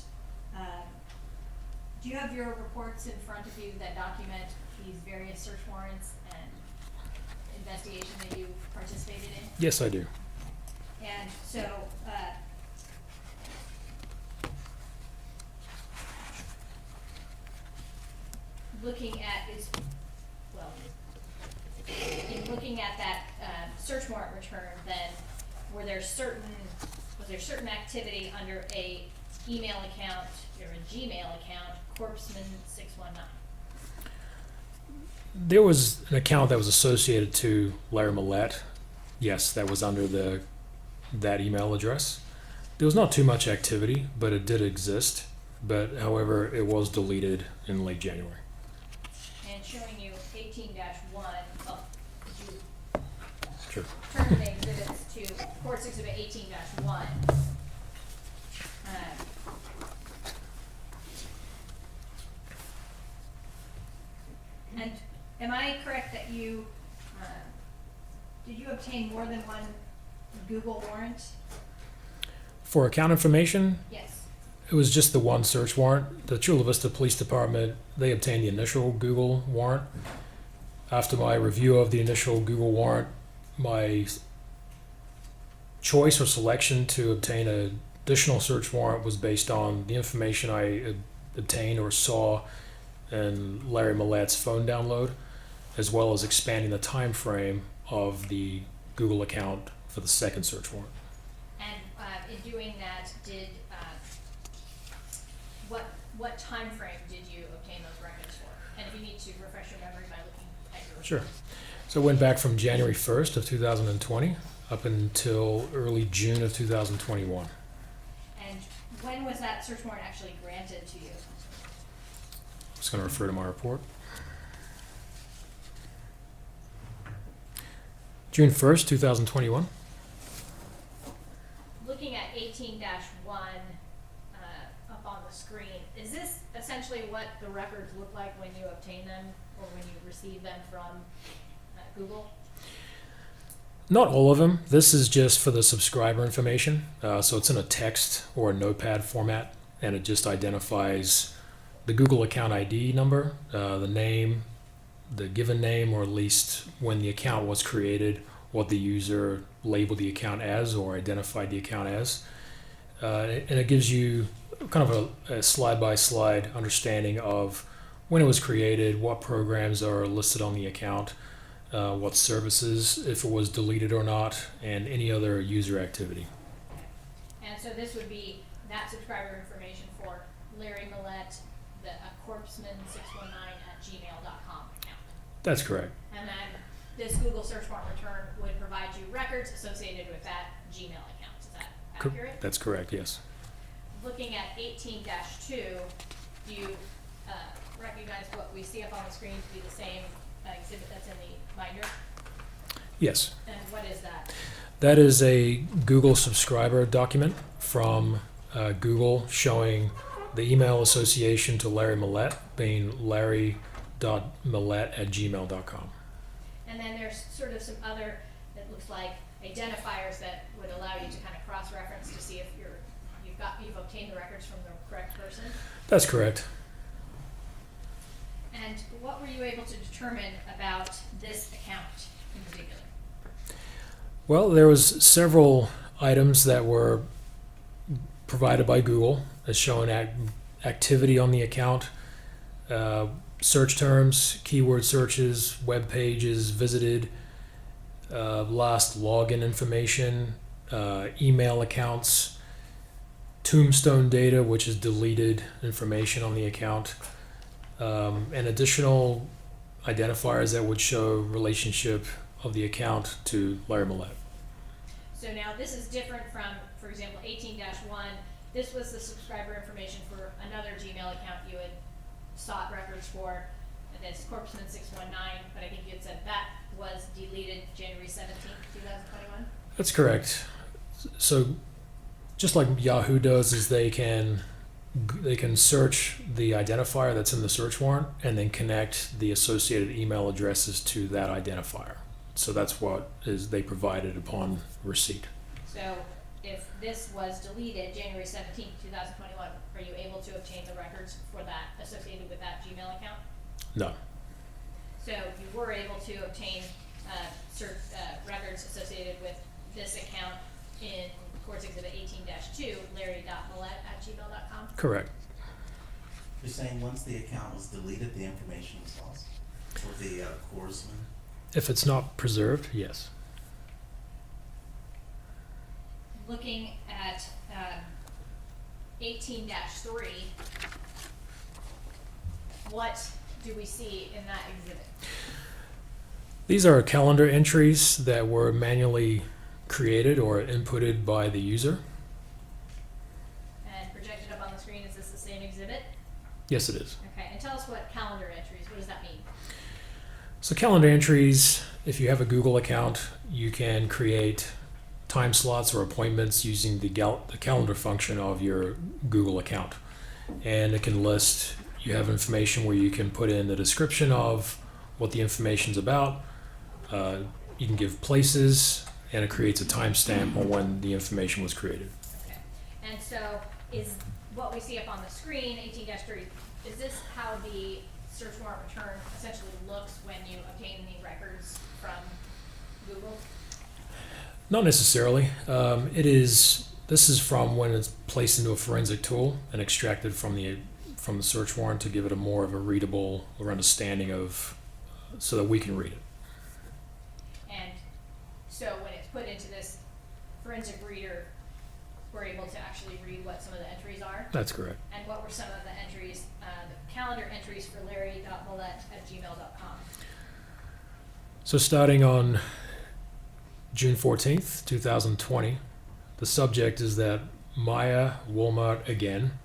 do you have your reports in front of you that document these various search warrants and investigation that you participated in? Yes, I do. And so, looking at is, well, in looking at that search warrant return, then was there certain activity under a email account or a Gmail account, Corpsman619? There was an account that was associated to Larry Millete. Yes, that was under that email address. There was not too much activity, but it did exist. But however, it was deleted in late January. And showing you 18-1, oh, did you Sure. turn the exhibits to Courts Exhibit 18-1? And am I correct that you, did you obtain more than one Google warrant? For account information, Yes. it was just the one search warrant. The Chula Vista Police Department, they obtained the initial Google warrant. After my review of the initial Google warrant, my choice or selection to obtain an additional search warrant was based on the information I obtained or saw in Larry Millete's phone download, as well as expanding the time frame of the Google account for the second search warrant. And in doing that, did what time frame did you obtain those records for? And if you need to refresh your memory by looking at your Sure. So it went back from January 1st of 2020 up until early June of 2021. And when was that search warrant actually granted to you? I'm just going to refer to my report. June 1st, 2021. Looking at 18-1 up on the screen, is this essentially what the records look like when you obtain them or when you receive them from Google? Not all of them. This is just for the subscriber information. So it's in a text or a notepad format, and it just identifies the Google account ID number, the name, the given name, or at least when the account was created, what the user labeled the account as or identified the account as. And it gives you kind of a slide-by-slide understanding of when it was created, what programs are listed on the account, what services, if it was deleted or not, and any other user activity. And so this would be that subscriber information for Larry Millete, the corpsman619@gmail.com account. That's correct. And then this Google search warrant return would provide you records associated with that Gmail account. Is that accurate? That's correct, yes. looking at 18-2, do you recognize what we see up on the screen to be the same exhibit that's in the binder? Yes. And what is that? That is a Google subscriber document from Google showing the email association to Larry Millete being larry.millete@gmail.com. And then there's sort of some other, it looks like, identifiers that would allow you to kind of cross-reference to see if you've obtained the records from the correct person. That's correct. And what were you able to determine about this account in particular? Well, there was several items that were provided by Google as showing activity on the account, search terms, keyword searches, web pages visited, last login information, email accounts, tombstone data, which is deleted information on the account, and additional identifiers that would show relationship of the account to Larry Millete. So now this is different from, for example, 18-1. This was the subscriber information for another Gmail account you had sought records for, and that's Corpsman619, but I think you had said that was deleted January 17th, 2021? That's correct. So just like Yahoo does is they can search the identifier that's in the search warrant and then connect the associated email addresses to that identifier. So that's what is they provided upon receipt. So if this was deleted January 17th, 2021, are you able to obtain the records for that associated with that Gmail account? No. So you were able to obtain records associated with this account in Courts Exhibit 18-2, larry.millete@gmail.com? Correct. You're saying once the account was deleted, the information was lost for the Corsman? If it's not preserved, yes. Looking at 18-3, what do we see in that exhibit? These are calendar entries that were manually created or inputted by the user. And projected up on the screen, is this the same exhibit? Yes, it is. Okay, and tell us what calendar entries, what does that mean? So calendar entries, if you have a Google account, you can create time slots or appointments using the calendar function of your Google account. And it can list, you have information where you can put in the description of what the information's about. You can give places, and it creates a timestamp on when the information was created. Okay, and so is what we see up on the screen, 18-3, is this how the search warrant return essentially looks when you obtain the records from Google? Not necessarily. This is from when it's placed into a forensic tool and extracted from the search warrant to give it a more of a readable or understanding of, so that we can read it. And so when it's put into this forensic reader, we're able to actually read what some of the entries are? That's correct. And what were some of the entries, the calendar entries for larry.millete@gmail.com? So starting on June 14th, 2020, the subject is that Maya Walmart again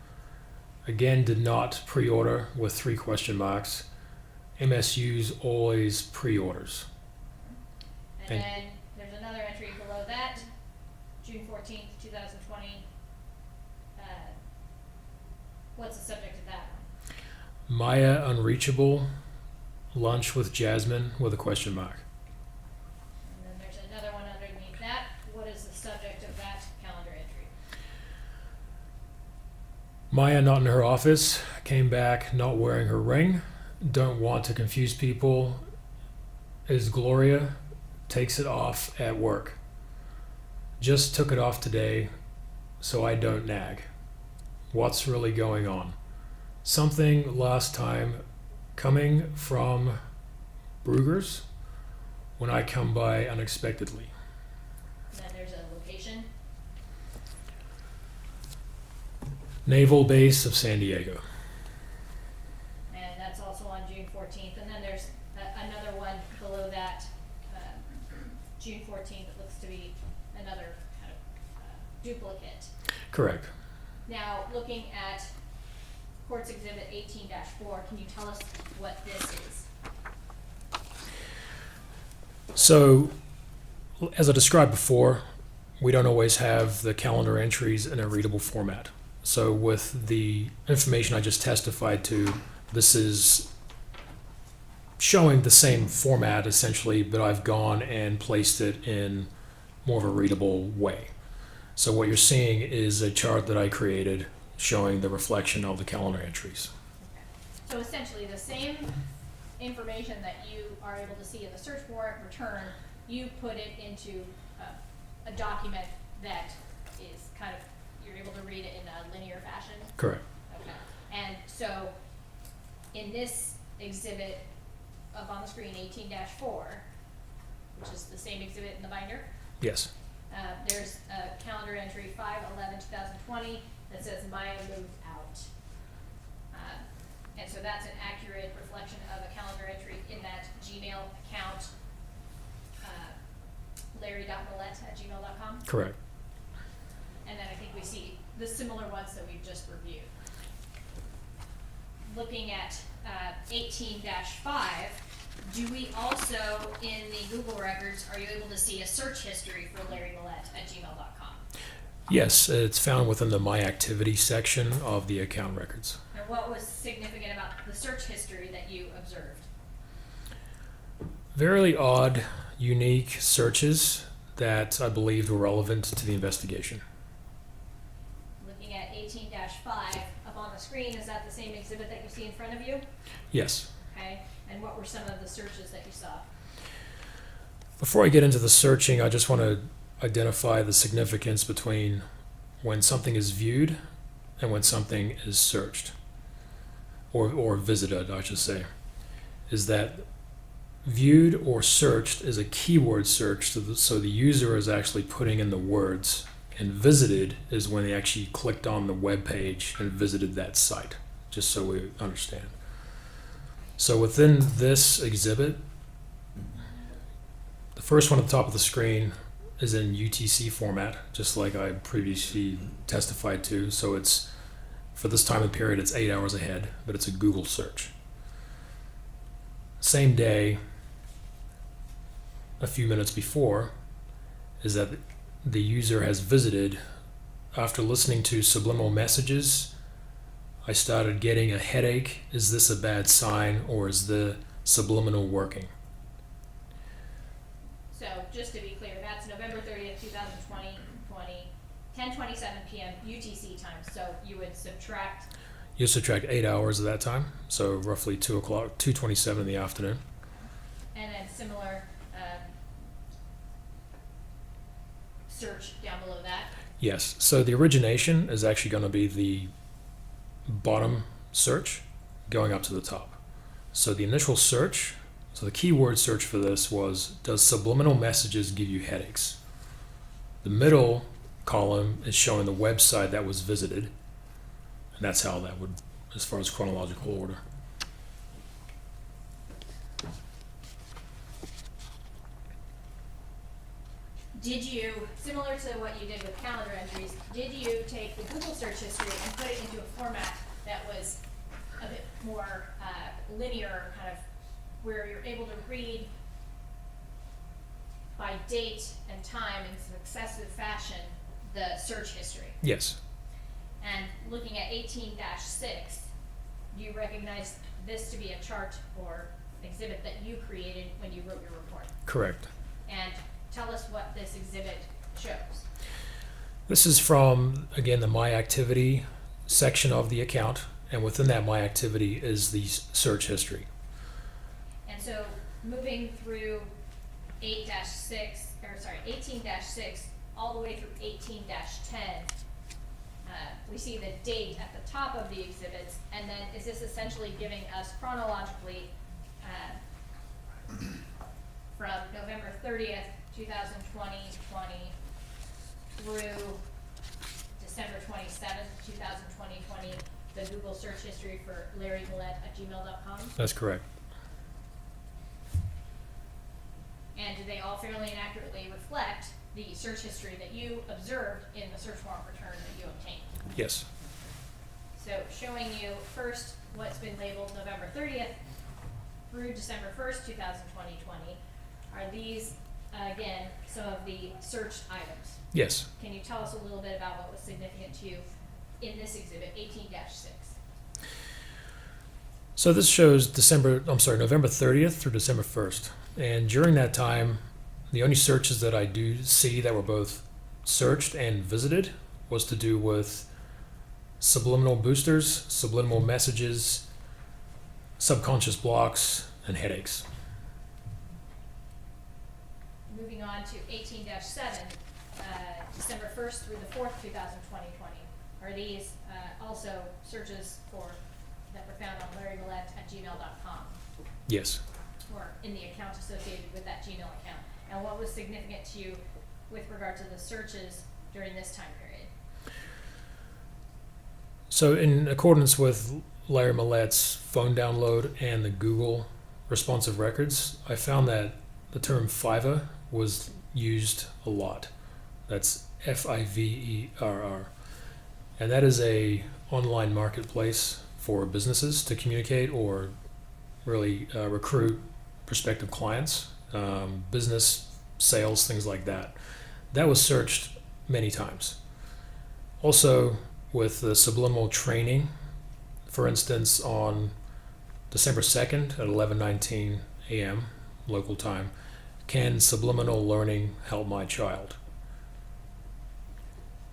did not pre-order with 3 question marks. MSU's always pre-orders. And then there's another entry below that, June 14th, 2020. What's the subject of that one? Maya Unreachable, lunch with Jasmine with a question mark. And then there's another one underneath that. What is the subject of that calendar entry? Maya not in her office, came back not wearing her ring, don't want to confuse people, is Gloria, takes it off at work. Just took it off today, so I don't nag. What's really going on? Something last time coming from Brugger's when I come by unexpectedly. And then there's a location. Naval Base of San Diego. And that's also on June 14th. And then there's another one below that, June 14th. It looks to be another kind of duplicate. Correct. Now, looking at Courts Exhibit 18-4, can you tell us what this is? So, as I described before, we don't always have the calendar entries in a readable format. So with the information I just testified to, this is showing the same format essentially, but I've gone and placed it in more of a readable way. So what you're seeing is a chart that I created showing the reflection of the calendar entries. So essentially, the same information that you are able to see in the search warrant return, you put it into a document that is kind of, you're able to read it in a linear fashion? Correct. Okay. And so, in this exhibit up on the screen, 18-4, which is the same exhibit in the binder, Yes. there's a calendar entry 5/11/2020 that says Maya moved out. And so that's an accurate reflection of a calendar entry in that Gmail account, larry.millete@gmail.com. Correct. And then I think we see the similar ones that we've just reviewed. Looking at 18-5, do we also, in the Google records, are you able to see a search history for Larry Millete at gmail.com? Yes, it's found within the My Activity section of the account records. And what was significant about the search history that you observed? Very odd, unique searches that I believed were relevant to the investigation. Looking at 18-5 up on the screen, is that the same exhibit that you see in front of you? Yes. Okay. And what were some of the searches that you saw? Before I get into the searching, I just want to identify the significance between when something is viewed and when something is searched, or visited, I should say. Is that viewed or searched is a keyword search, so the user is actually putting in the words, and visited is when they actually clicked on the web page and visited that site, just so we understand. So within this exhibit, the first one at the top of the screen is in UTC format, just like I previously testified to. So it's, for this time of period, it's 8 hours ahead, but it's a Google search. Same day, a few minutes before, is that the user has visited. After listening to subliminal messages, I started getting a headache. Is this a bad sign, or is the subliminal working? So just to be clear, that's November 30th, 2020, 10:27 p.m. UTC time. So you would subtract. You subtract 8 hours of that time, so roughly 2 o'clock, 2:27 in the afternoon. And then similar search down below that. Yes, so the origination is actually going to be the bottom search going up to the top. So the initial search, so the keyword search for this was, does subliminal messages give you headaches? The middle column is showing the website that was visited, and that's how that would, as far as chronological order. Did you, similar to what you did with calendar entries, did you take the Google search history and put it into a format that was a bit more linear, kind of where you're able to read by date and time in successive fashion the search history? Yes. And looking at 18-6, do you recognize this to be a chart or exhibit that you created when you wrote your report? Correct. And tell us what this exhibit shows. This is from, again, the My Activity section of the account, and within that My Activity is the search history. And so moving through 18-6 all the way through 18-10, we see the date at the top of the exhibits, and then is this essentially giving us chronologically from November 30th, 2020 through December 27th, 2020, the Google search history for Larry Millete at gmail.com? That's correct. And do they all fairly and accurately reflect the search history that you observed in the search warrant return that you obtained? Yes. So showing you first what's been labeled November 30th through December 1st, 2020, are these, again, some of the searched items. Yes. Can you tell us a little bit about what was significant to you in this exhibit, 18-6? So this shows November 30th through December 1st. And during that time, the only searches that I do see that were both searched and visited was to do with subliminal boosters, subliminal messages, subconscious blocks, and headaches. Moving on to 18-7, December 1st through the 4th, 2020. Are these also searches that were found on larrymillete@gmail.com? Yes. Or in the account associated with that Gmail account? And what was significant to you with regard to the searches during this time period? So in accordance with Larry Millete's phone download and the Google responsive records, I found that the term FIVA was used a lot. That's FIVERR. And that is a online marketplace for businesses to communicate or really recruit prospective clients, business, sales, things like that. That was searched many times. Also, with the subliminal training, for instance, on December 2nd at 11:19 a.m. local time, can subliminal learning help my child?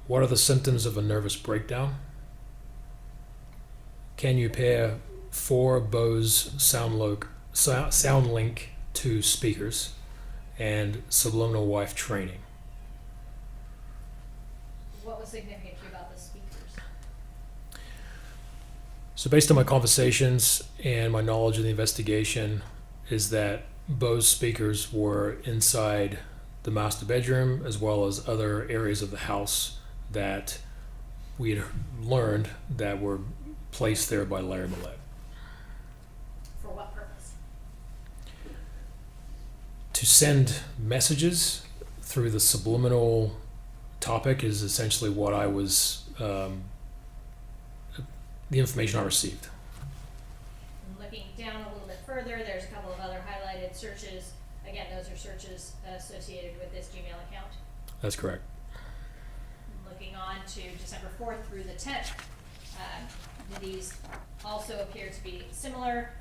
What are the symptoms of a nervous breakdown? Can you pair 4 Bose SoundLink to speakers and subliminal wife training? What was significant to you about the speakers? So based on my conversations and my knowledge of the investigation is that Bose speakers were inside the master bedroom as well as other areas of the house that we had learned that were placed there by Larry Millete. For what purpose? To send messages through the subliminal topic is essentially what I was, the information I received. And looking down a little bit further, there's a couple of other highlighted searches. Again, those are searches associated with this Gmail account. That's correct. Looking on to December 4th through the 10th, these also appear to be similar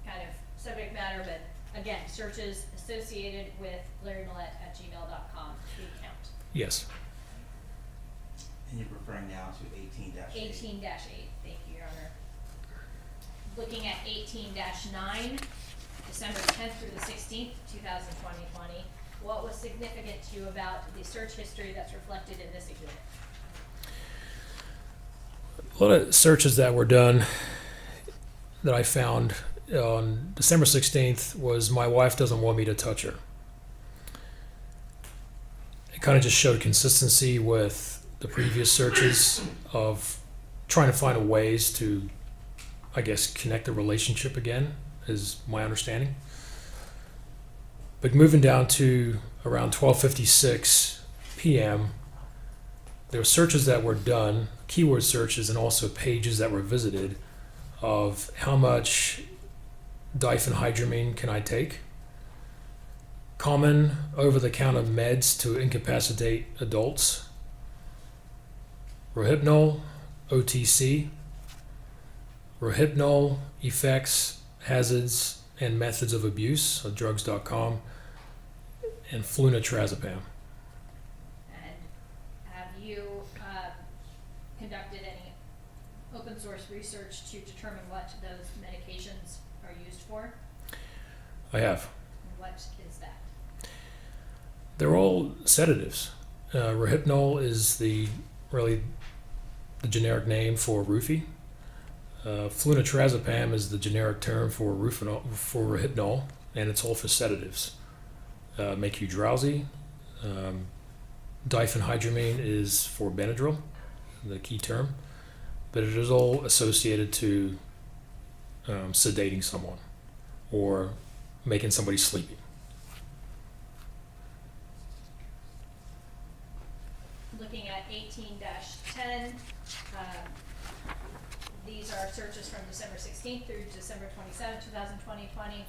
kind of subject matter, but again, searches associated with larrymillete@gmail.com, the account. Yes. And you're referring now to 18-8. 18-8, thank you, Your Honor. Looking at 18-9, December 10th through the 16th, 2020, what was significant to you about the search history that's reflected in this exhibit? A lot of searches that were done that I found on December 16th was my wife doesn't want me to touch her. It kind of just showed consistency with the previous searches of trying to find ways to, I guess, connect the relationship again, is my understanding. But moving down to around 12:56 p.m., there were searches that were done, keyword searches, and also pages that were visited of how much diphenhydramine can I take, common over-the-counter meds to incapacitate adults, Rohypnol, OTC, Rohypnol, effects, hazards, and methods of abuse, drugs.com, and flunitrazepam. And have you conducted any open source research to determine what those medications are used for? I have. And what is that? They're all sedatives. Rohypnol is really the generic name for roofie. Flunitrazepam is the generic term for Rohypnol, and it's all for sedatives. Make you drowsy. Diphenhydramine is for Benadryl, the key term, but it is all associated to sedating someone or making somebody sleepy. looking at 18-10. These are searches from December 16th through December 27th, 2020.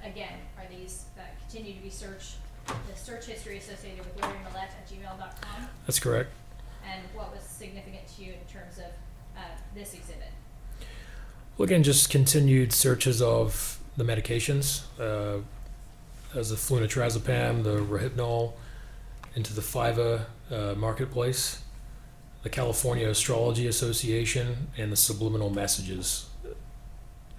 Again, are these that continue to be searched, the search history associated with Larry Millete at gmail.com? That's correct. And what was significant to you in terms of this exhibit? Well, again, just continued searches of the medications, as the flunitrazepam, the Rohypnol, into the FIVA marketplace, the California Astrology Association, and the subliminal messages,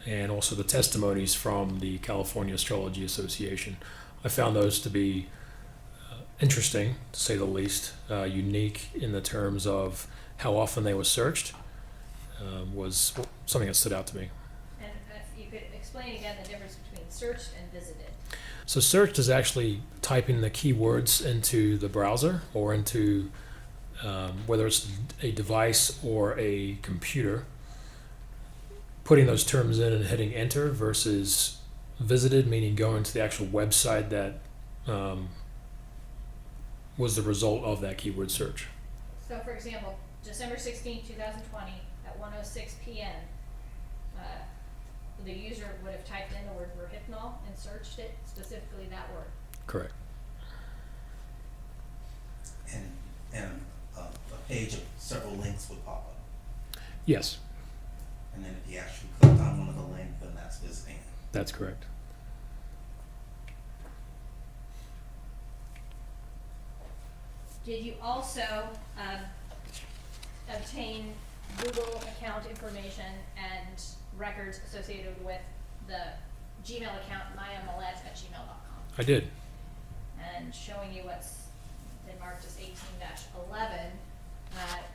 and also the testimonies from the California Astrology Association. I found those to be interesting, to say the least, unique in the terms of how often they were searched, was something that stood out to me. And if you could explain again the difference between searched and visited. So searched is actually typing the keywords into the browser or into whether it's a device or a computer, putting those terms in and hitting enter, versus visited, meaning going to the actual website that was the result of that keyword search. So for example, December 16th, 2020 at 1:06 p.m., the user would have typed in the word Rohypnol and searched it, specifically that word. Correct. And a page of several links would pop up. Yes, And then if you actually clicked on one of the links, then that's visiting. that's correct. Did you also obtain Google account information and records associated with the Gmail account mayamillete@gmail.com? I did. And showing you what's been marked as 18-11,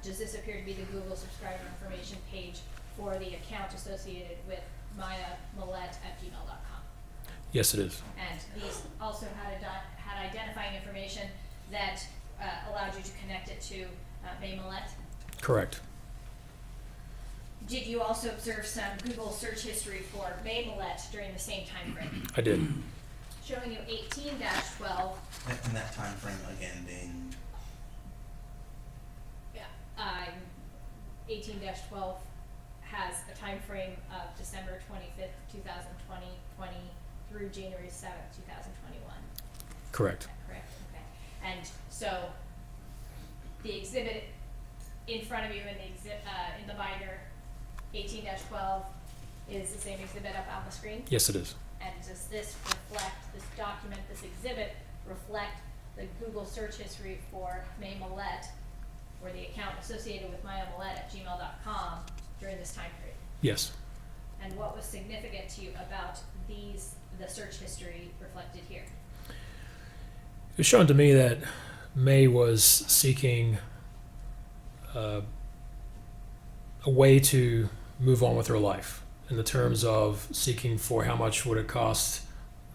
does this appear to be the Google subscriber information page for the account associated with mayamillete@gmail.com? Yes, it is. And these also had identifying information that allowed you to connect it to May Millete? Correct. Did you also observe some Google search history for May Millete during the same time frame? I did. Showing you 18-12, And that time frame again being, 18-12 has a time frame of December 25th, 2020 through January 7th, 2021. Correct. Correct, okay. And so the exhibit in front of you in the binder, 18-12, is the same exhibit up on the screen? Yes, it is. And does this reflect, this document, this exhibit reflect the Google search history for May Millete, or the account associated with mayamillete@gmail.com during this time period? Yes. And what was significant to you about the search history reflected here? It was shown to me that May was seeking a way to move on with her life, in the terms of seeking for how much would it cost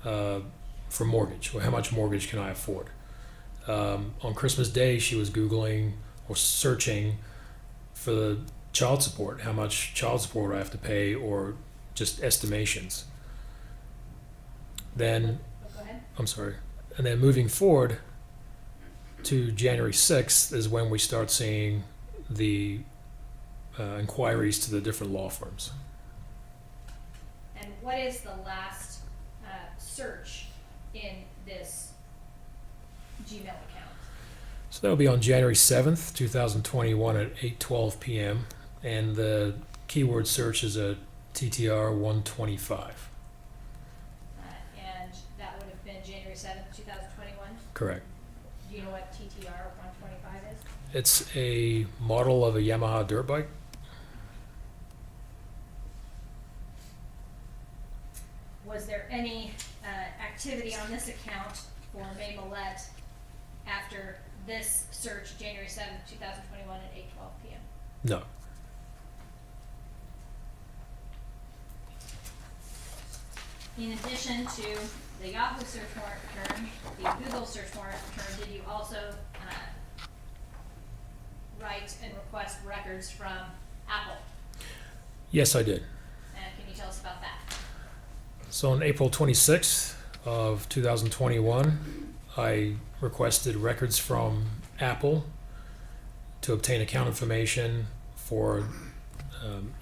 for mortgage, or how much mortgage can I afford. On Christmas Day, she was Googling or searching for the child support, how much child support I have to pay, or just estimations. Then, Go ahead. I'm sorry, and then moving forward to January 6th is when we start seeing the inquiries to the different law firms. And what is the last search in this Gmail account? So that will be on January 7th, 2021 at 8:12 p.m. And the keyword search is a TTR 125. And that would have been January 7th, 2021? Correct. Do you know what TTR 125 is? It's a model of a Yamaha dirt bike. Was there any activity on this account for May Millete after this search, January 7th, 2021 at 8:12 p.m.? No. In addition to the Yahoo search warrant return, the Google search warrant return, did you also write and request records from Apple? Yes, I did. And can you tell us about that? So on April 26th of 2021, I requested records from Apple to obtain account information for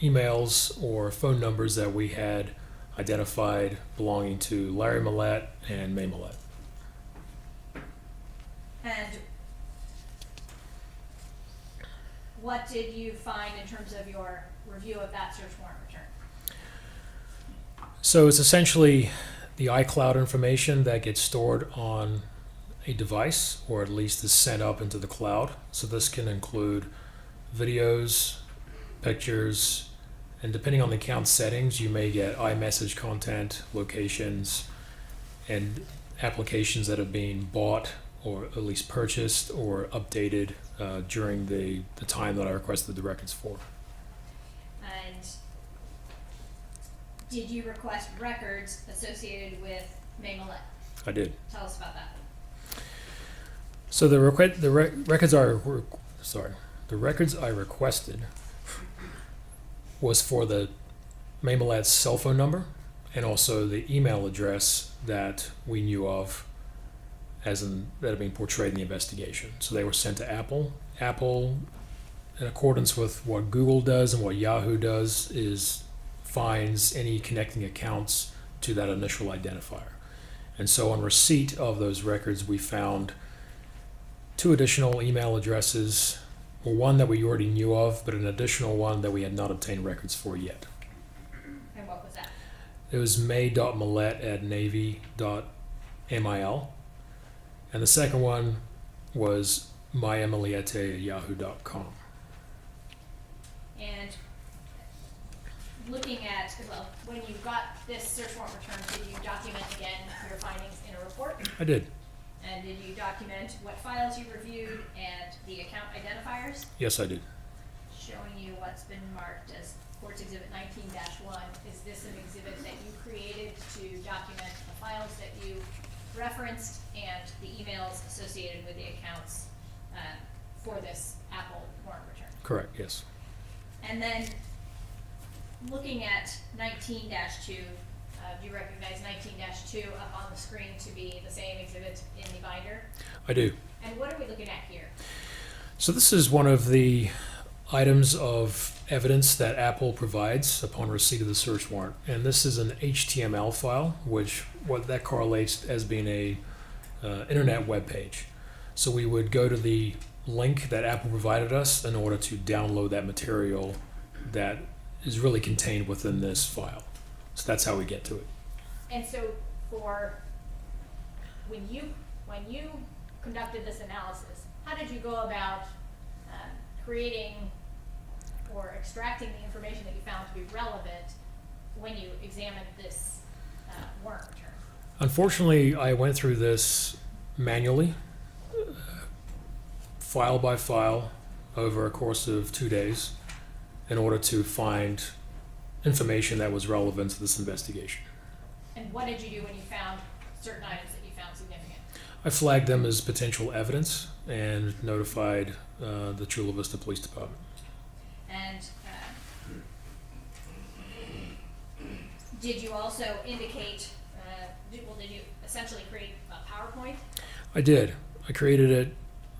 emails or phone numbers that we had identified belonging to Larry Millete and May Millete. And what did you find in terms of your review of that search warrant return? So it's essentially the iCloud information that gets stored on a device, or at least is sent up into the cloud. So this can include videos, pictures, and depending on the account settings, you may get iMessage content, locations, and applications that are being bought or at least purchased or updated during the time that I requested the records for. And did you request records associated with May Millete? I did. Tell us about that. So the records I requested was for the May Millete's cell phone number and also the email address that we knew of that had been portrayed in the investigation. So they were sent to Apple. Apple, in accordance with what Google does and what Yahoo does, finds any connecting accounts to that initial identifier. And so on receipt of those records, we found 2 additional email addresses, or one that we already knew of, but an additional one that we had not obtained records for yet. And what was that? It was may.millete@navy.mil. And the second one was myemiliette@yahoo.com. And looking at, well, when you got this search warrant return, did you document again your findings in a report? I did. And did you document what files you reviewed and the account identifiers? Yes, I did. Showing you what's been marked as Courts Exhibit 19-1. Is this an exhibit that you created to document the files that you referenced and the emails associated with the accounts for this Apple warrant return? Correct, yes. And then looking at 19-2, do you recognize 19-2 up on the screen to be the same exhibit in the binder? I do. And what are we looking at here? So this is one of the items of evidence that Apple provides upon receipt of the search warrant. And this is an HTML file, which what that correlates as being a internet web page. So we would go to the link that Apple provided us in order to download that material that is really contained within this file. So that's how we get to it. And so for when you conducted this analysis, how did you go about creating or extracting the information that you found to be relevant when you examined this warrant return? Unfortunately, I went through this manually, file by file, over a course of 2 days in order to find information that was relevant to this investigation. And what did you do when you found certain items that you found significant? I flagged them as potential evidence and notified the Chula Vista Police Department. And did you also indicate, did you essentially create a PowerPoint? I did. I created it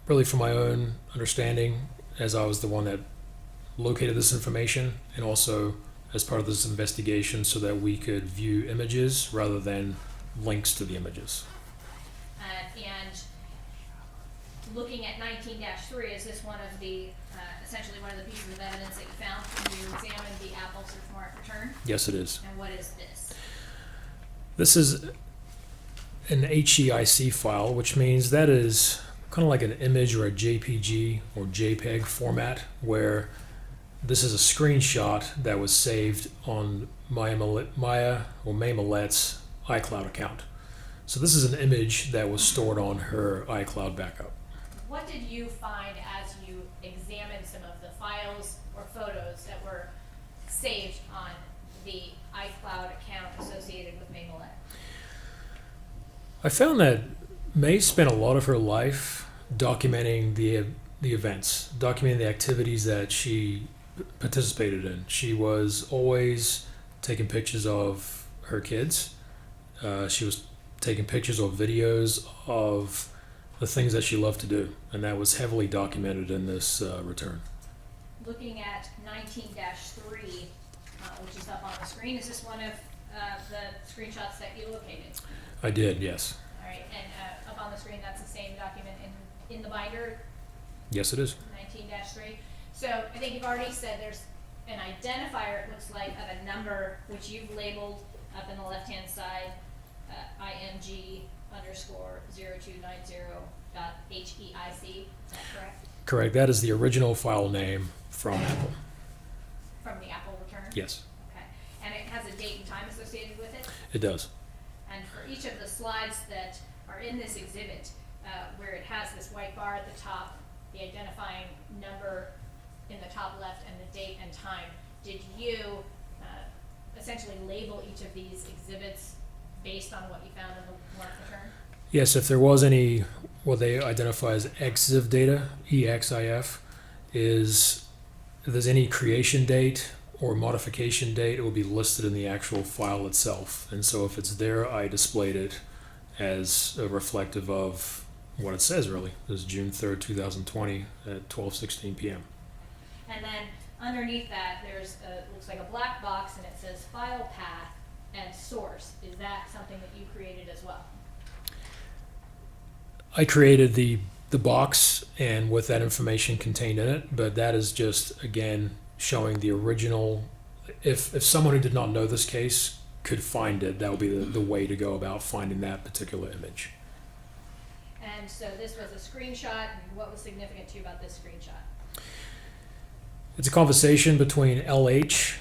really for my own understanding, as I was the one that located this information, and also as part of this investigation so that we could view images rather than links to the images. And looking at 19-3, is this one of the, essentially one of the pieces of evidence that you found when you examined the Apple search warrant return? Yes, it is. And what is this? This is an HEIC file, which means that is kind of like an image or a JPG or JPEG format, where this is a screenshot that was saved on May Millette's iCloud account. So this is an image that was stored on her iCloud backup. What did you find as you examined some of the files or photos that were saved on the iCloud account associated with May Millete? I found that May spent a lot of her life documenting the events, documenting the activities that she participated in. She was always taking pictures of her kids. She was taking pictures or videos of the things that she loved to do, and that was heavily documented in this return. Looking at 19-3, which is up on the screen, is this one of the screenshots that you located? I did, yes. All right, and up on the screen, that's the same document in the binder, Yes, it is. 19-3. So I think you've already said there's an identifier, it looks like, of a number which you've labeled up in the left-hand side, IMG_0290.HEIC. Is that correct? Correct. That is the original file name from Apple. From the Apple return? Yes, Okay. And it has a date and time associated with it? it does. And for each of the slides that are in this exhibit, where it has this white bar at the top, the identifying number in the top left, and the date and time, did you essentially label each of these exhibits based on what you found in the warrant return? Yes, if there was any, what they identify as EXIF data, EXIF, is if there's any creation date or modification date, it will be listed in the actual file itself. And so if it's there, I displayed it as reflective of what it says, really. This is June 3rd, 2020 at 12:16 p.m. And then underneath that, there's looks like a black box, and it says file path and source. Is that something that you created as well? I created the box and with that information contained in it, but that is just, again, showing the original. If someone who did not know this case could find it, that would be the way to go about finding that particular image. And so this was a screenshot, and what was significant to you about this screenshot? It's a conversation between LH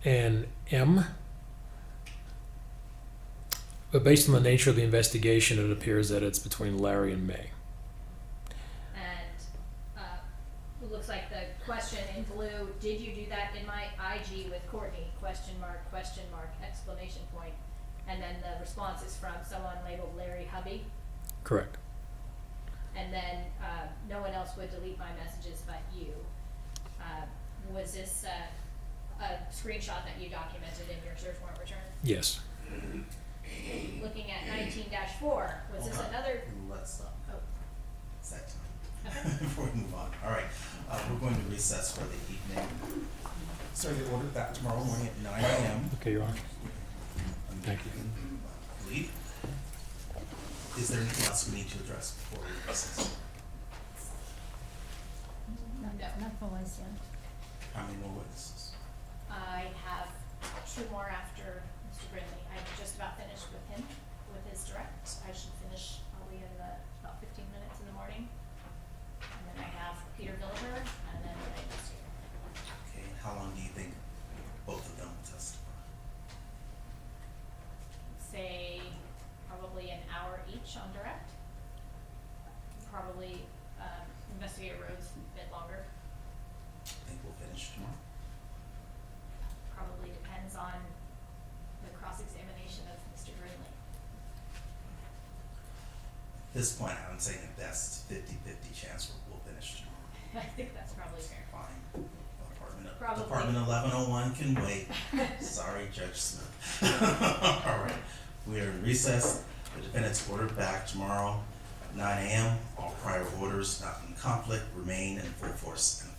and M, but based on the nature of the investigation, it appears that it's between Larry and May. And it looks like the question in blue, did you do that in my IG with Courtney, question mark, exclamation point. And then the response is from someone labeled Larry Hubby. Correct. And then no one else would delete my messages but you. Was this a screenshot that you documented in your search warrant return? Yes. Looking at 19-4, was this another? Let's stop. Oh, It's that time. okay. Before we move on. All right, we're going to recess for the evening. Start the order back tomorrow morning at 9 a.m. Okay, Your Honor. Thank you. Leave. Is there anything else we need to address before we recess? No. Not for us, yeah. How many more witnesses? I have 2 more after Mr. Brindley. I'm just about finished with him, with his direct. I should finish probably in about 15 minutes in the morning. And then I have Peter Villiger, and then the investigator. Okay, how long do you think both of them will testify? Say probably an hour each on direct. Probably Investigator Rhodes a bit longer. Think we'll finish tomorrow? Probably depends on the cross-examination of Mr. Brindley. At this point, I'm saying at best 50-50 chance we'll finish tomorrow. I think that's probably fair. Fine. Probably. Department 1101 can wait. Sorry, Judge Smith. All right, we are in recess. The defendant's ordered back tomorrow at 9 a.m. All prior orders not in conflict remain in full force and